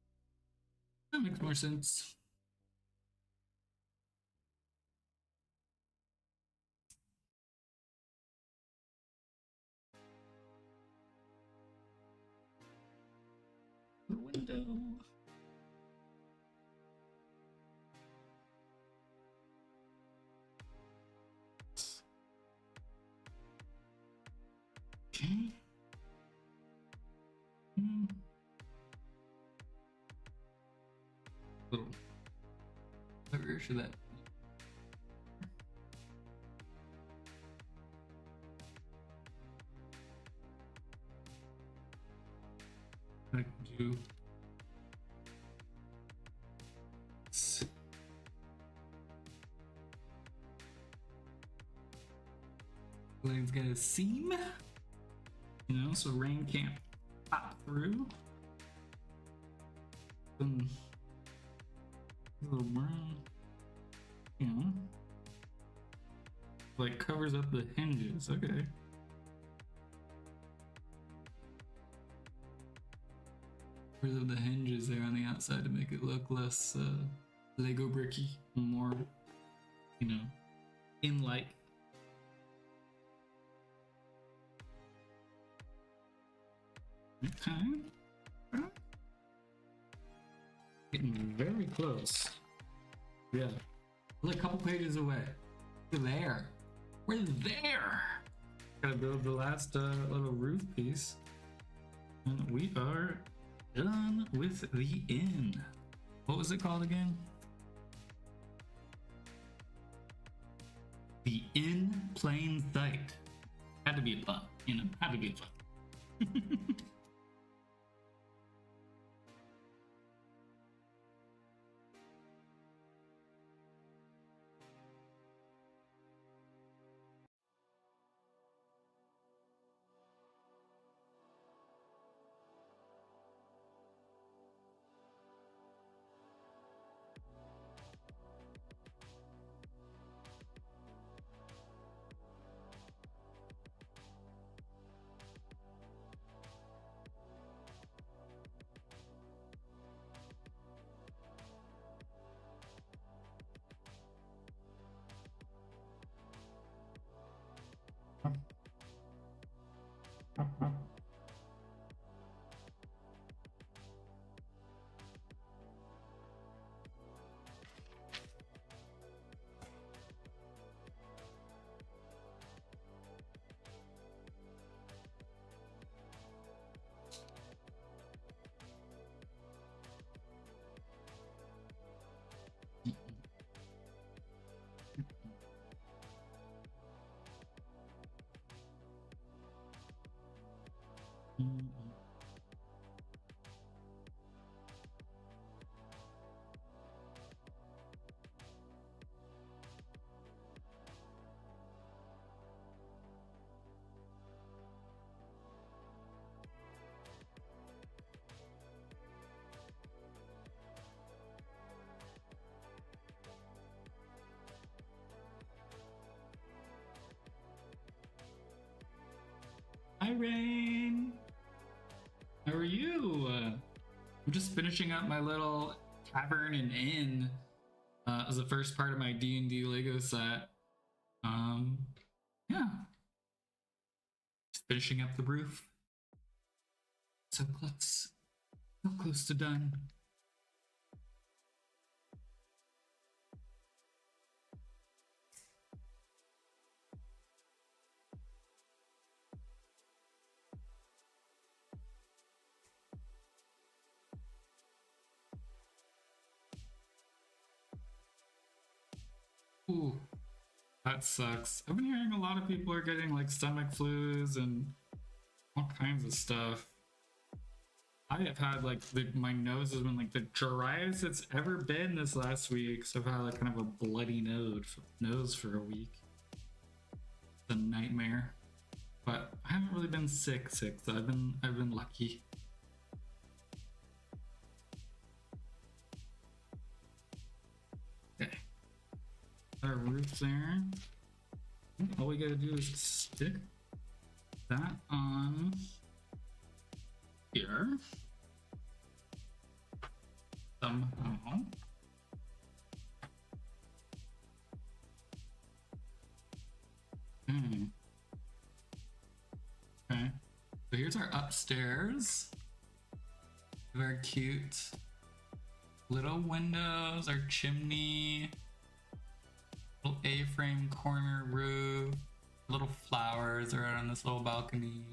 that makes more sense. The window. Okay. Little. Where should that? I can do. It's got a seam, you know, so rain can't pop through. Some little brown, you know, like covers up the hinges. Okay. Covers up the hinges there on the outside to make it look less Lego bricky, more, you know, in like. Okay. Getting very close. Yeah. We're a couple pages away. We're there. We're there. Gotta build the last little roof piece. And we are done with the inn. What was it called again? The in plain sight. Had to be a pun, you know, had to be a pun. Hi, Rain. How are you? I'm just finishing up my little tavern and inn as the first part of my D&D Lego set. Um, yeah, just finishing up the roof. So close to done. Ooh, that sucks. I've been hearing a lot of people are getting like stomach flus and all kinds of stuff. I have had like my nose has been like the driest it's ever been this last week. So I've had like kind of a bloody nose for a week. It's a nightmare. But I haven't really been sick, so I've been lucky. Okay. Our roof there. All we gotta do is stick that on here. Somehow. Okay. So here's our upstairs. Very cute. Little windows, our chimney. Little A-frame corner roof. Little flowers are out on this little balcony.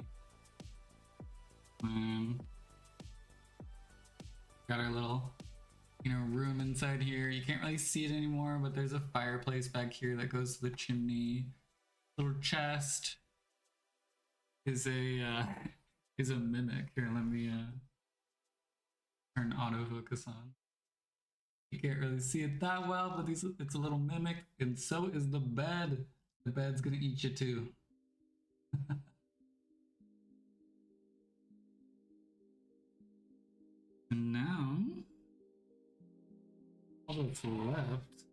Got our little, room inside here. You can't really see it anymore, but there's a fireplace back here that goes to the chimney. Little chest is a mimic. Here, let me turn autofocus on. You can't really see it that well, but it's a little mimic, and so is the bed. The bed's gonna eat you too. And now, all that's left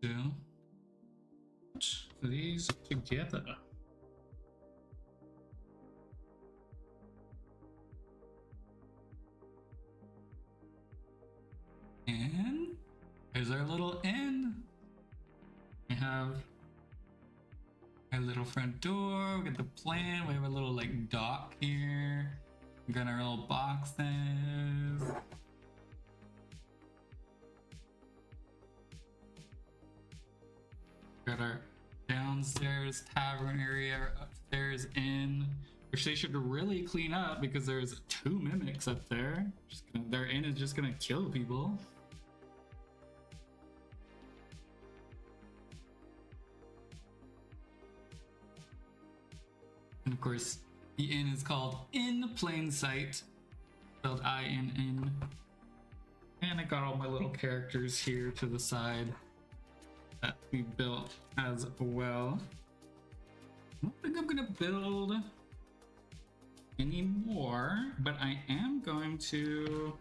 to put these together. And there's our little inn. We have our little front door. We got the plant. We have a little like dock here. We got our little boxes. Got our downstairs tavern area, our upstairs inn, which they should really clean up because there's 2 mimics up there. Their inn is just gonna kill people. And of course, the inn is called In Plain Sight, spelled I-N-N. And I got all my little characters here to the side that we built as well. I don't think I'm gonna build anymore, but I am going to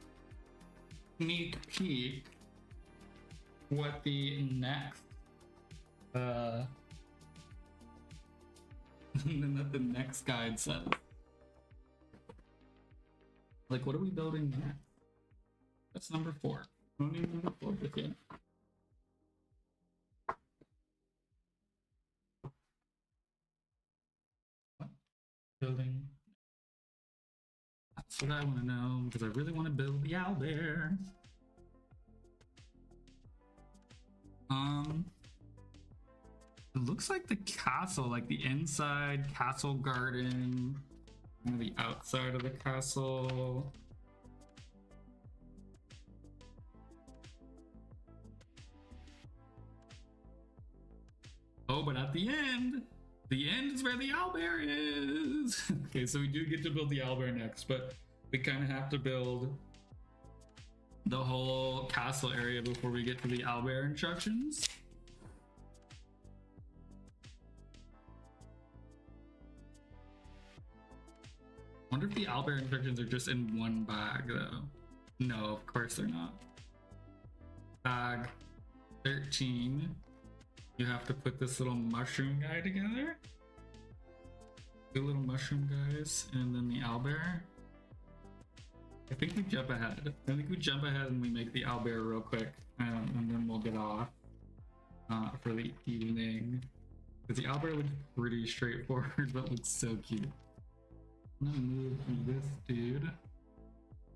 sneak peek what the next the next guide says. Like, what are we building next? That's number 4. I don't need number 4 just yet. building? That's what I want to know because I really want to build the owlbear. It looks like the castle, like the inside castle garden, and the outside of the castle. Oh, but at the end is where the owlbear is. Okay, so we do get to build the owlbear next, but we kind of have to build the whole castle area before we get to the owlbear instructions. Wonder if the owlbear instructions are just in one bag though. No, of course they're not. Bag 13. You have to put this little mushroom guy together. Two little mushroom guys, and then the owlbear. I think we jump ahead. And we make the owlbear real quick, and then we'll get off for the evening. Because the owlbear looks pretty straightforward, but looks so cute. I'm gonna move this dude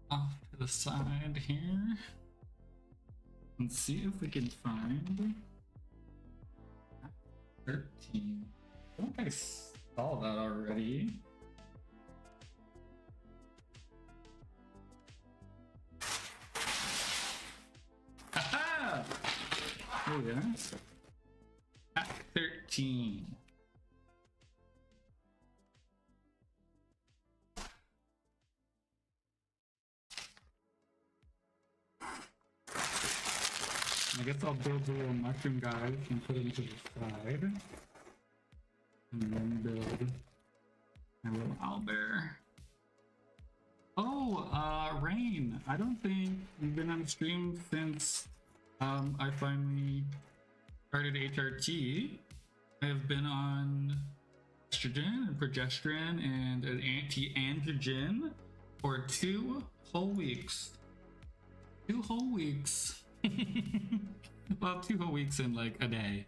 off to the side here and see if we can find 13. I think I saw that already. Haha! Oh yeah. At 13. I guess I'll build the little mushroom guys and put them to the side. And then build my little owlbear. Oh, Rain. I don't think you've been on stream since I finally started HRT. I have been on estrogen and progesterone and an anti-androgen for 2 whole weeks. 2 whole weeks. Well, 2 whole weeks in like a day.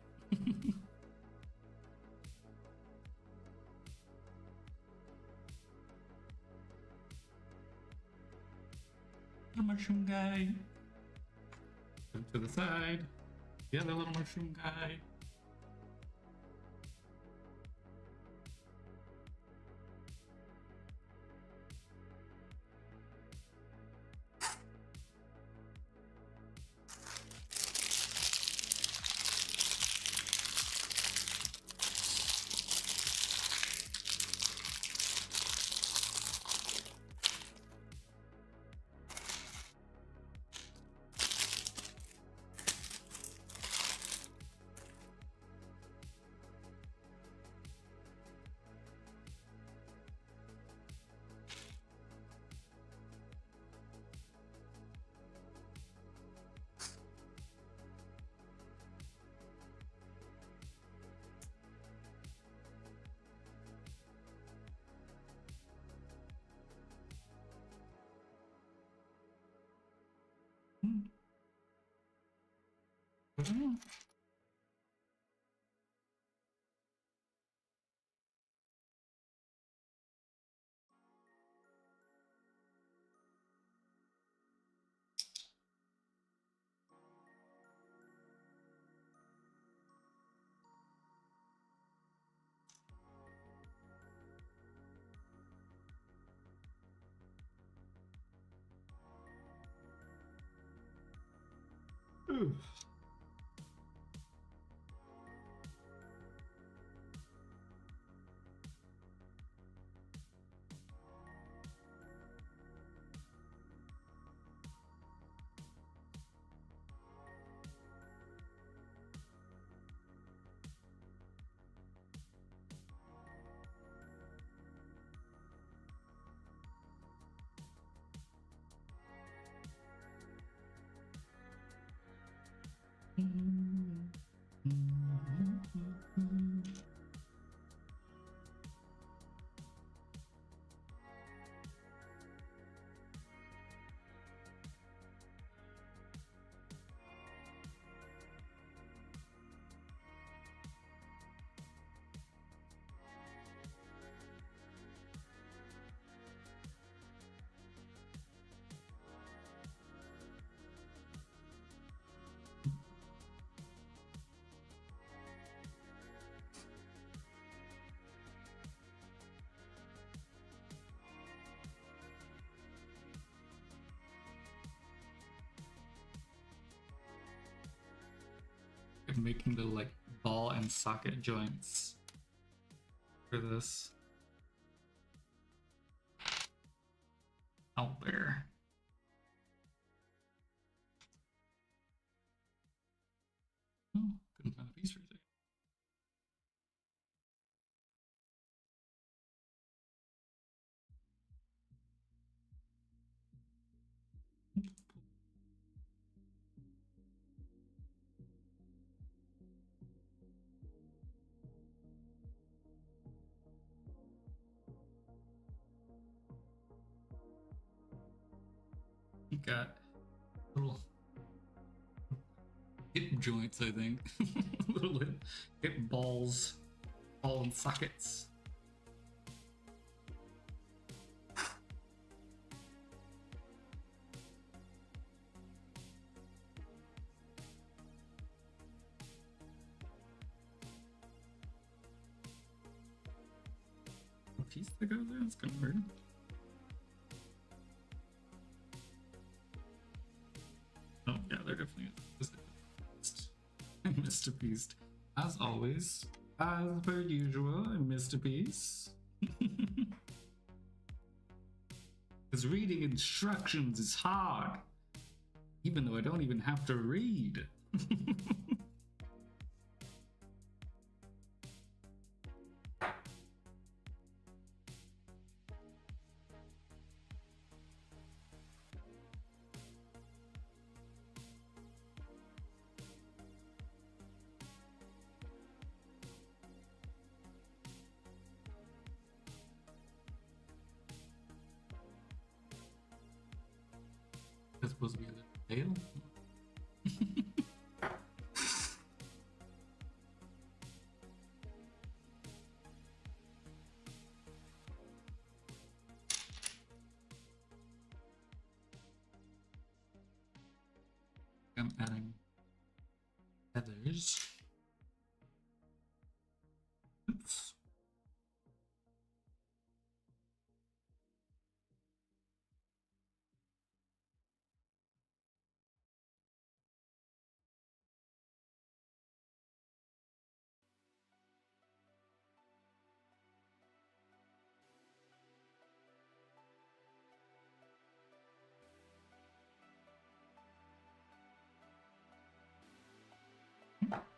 The mushroom guy. Put to the side. The other little mushroom guy. Ooh. like making the like ball and socket joints for this. Out there. Oh, couldn't find a piece for it. You got little hip joints, I think. Little hip balls, ball and sockets. A piece that goes there? It's kind of weird. Oh yeah, there definitely is. I missed a piece. As always, as per usual, I missed a piece. Because reading instructions is hard, even though I don't even have to read. That's supposed to be a tail. I'm adding feathers. Oops.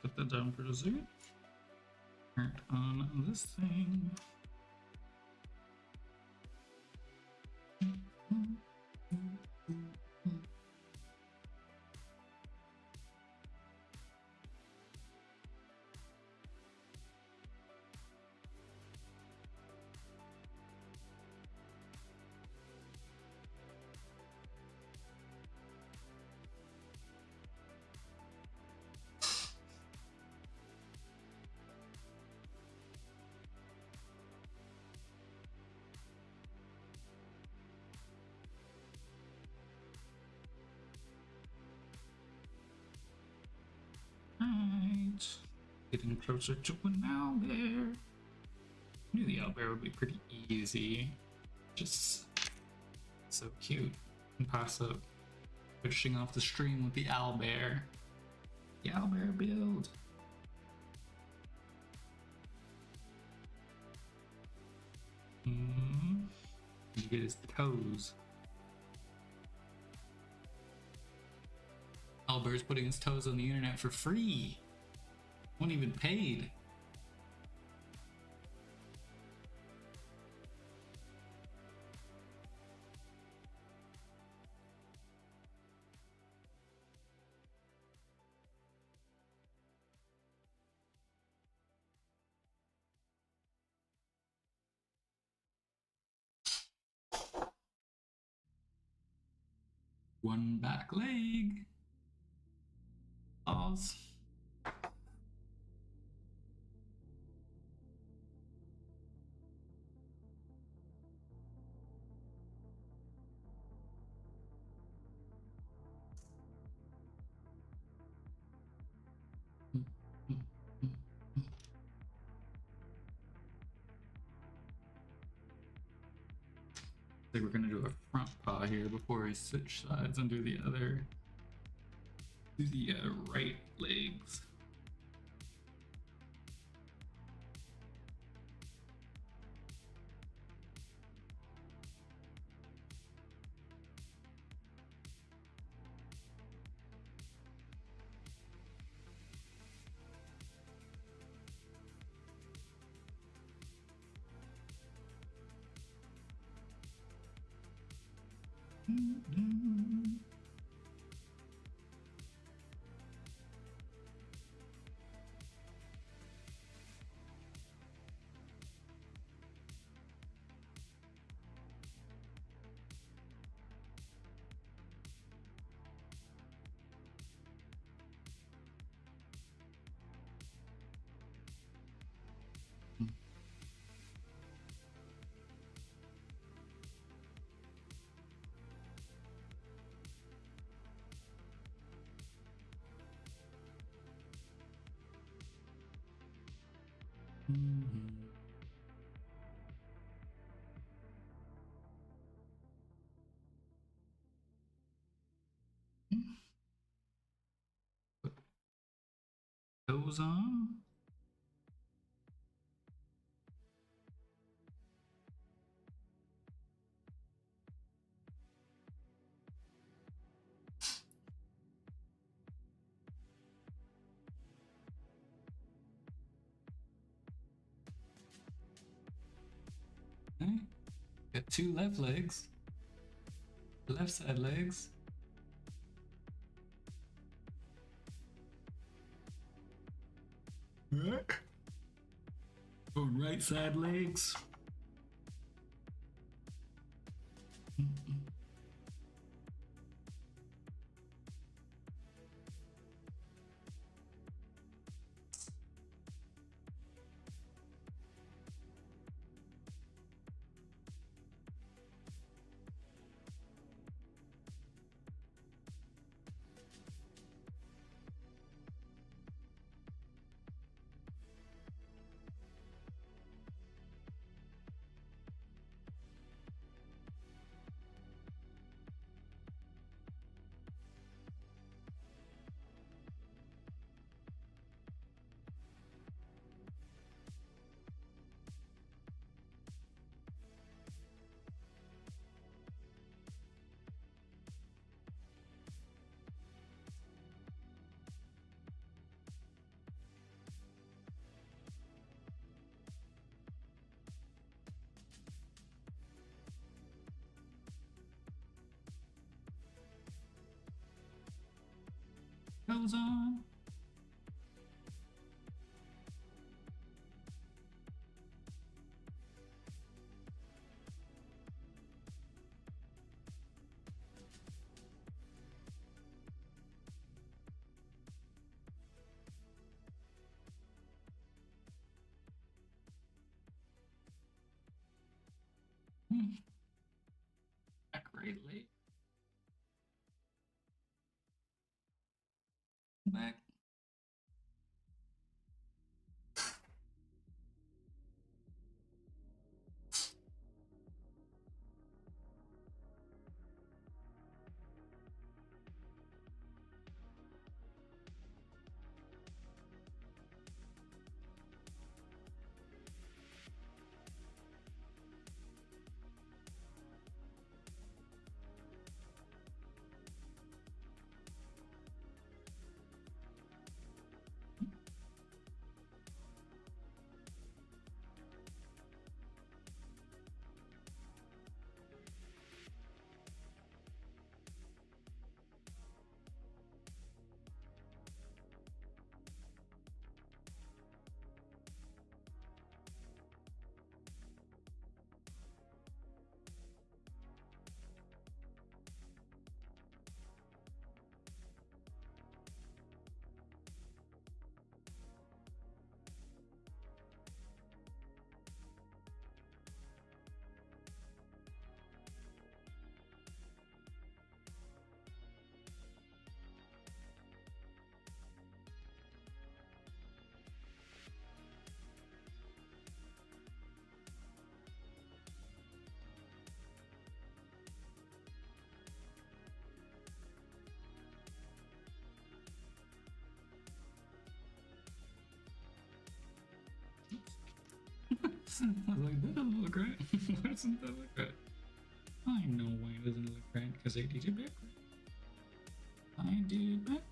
Put that down for a second. Turn on this thing. Right. Getting closer to an owlbear. I knew the owlbear would be pretty easy. Just so cute. And pass up fishing off the stream with the owlbear. The owlbear build. You get his toes. Owlbear's putting his toes on the internet for free. Won't even paid. One back leg. Pause. I think we're gonna do a front paw here before we switch sides and do the other, right legs. Goes on. Okay. Got two left legs. Left side legs. Oh, right side legs. Goes on. Back right leg. Back. I was like, that doesn't look right. Doesn't that look right? I know why it doesn't look right, because I did it backward. I did it backward.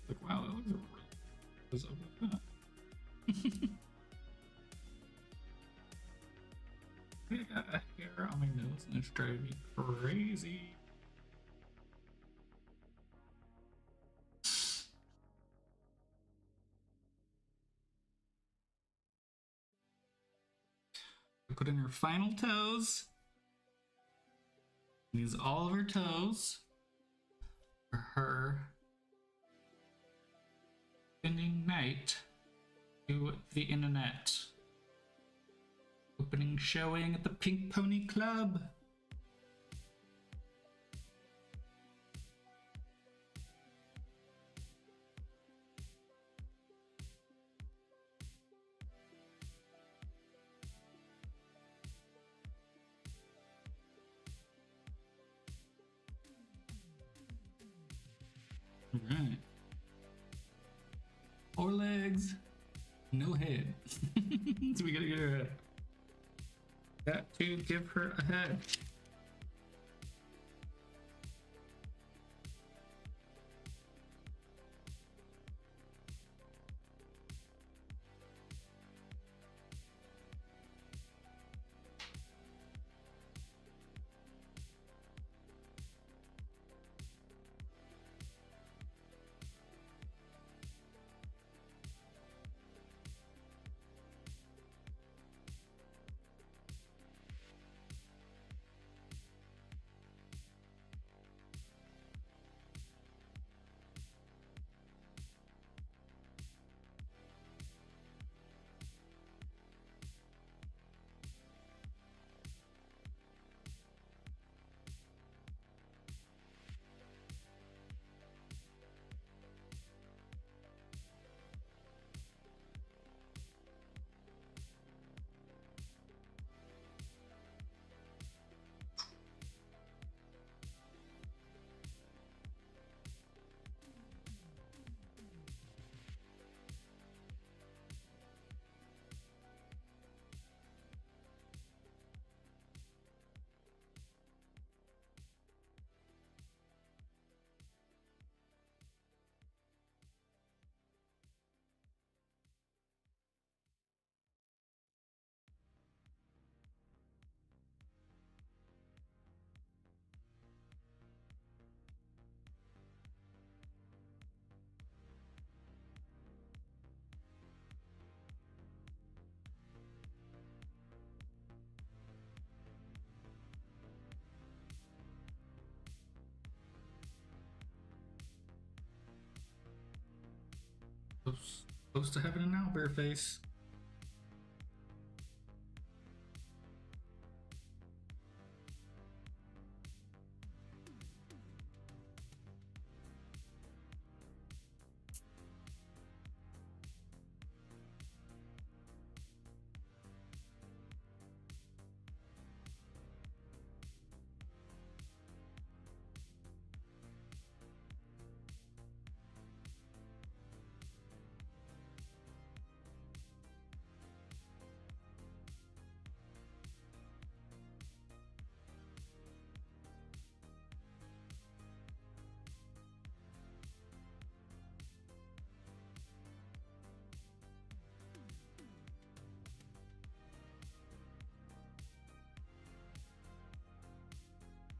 Like, wow, that looks really. What's up with that? I got a hair on my nose It's driving me crazy. Put in her final toes. Use all of her toes for her spending night to the internet. Opening showing at the Pink Pony Club. All right. 4 legs, no head. So we gotta get her a head. Got to give her a head. Close to having an owlbear face.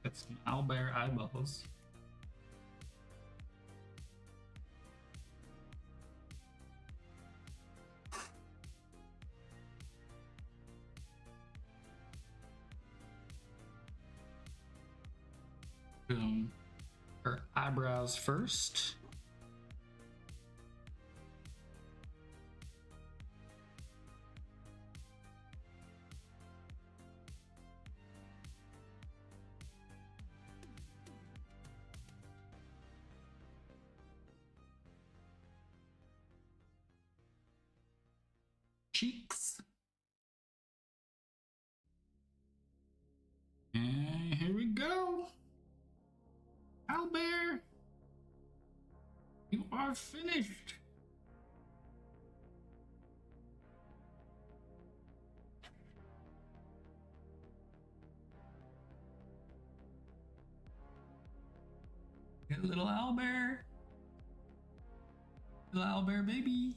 Got some owlbear eyeballs. Boom. Her eyebrows first. Cheeks. And here we go. Owlbear, you are finished. Get a little owlbear. Little owlbear baby.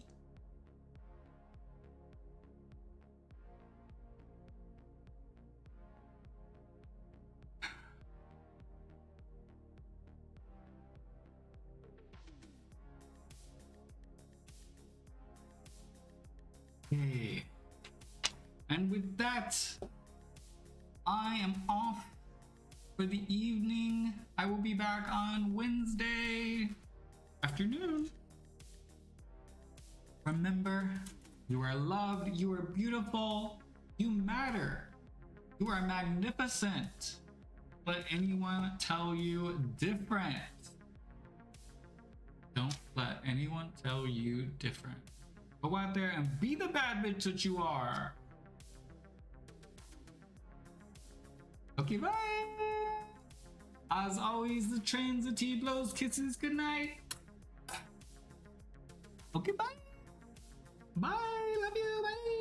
Okay. And with that, I am off for the evening. I will be back on Wednesday afternoon. Remember, you are loved, you are beautiful, you matter, you are magnificent. Let anyone tell you different. Don't let anyone tell you different. Go out there and be the bad bitch that you are. Okay, bye. As always, the trains, the tea blows, kisses, good night. Okay, bye. Bye, love you, bye.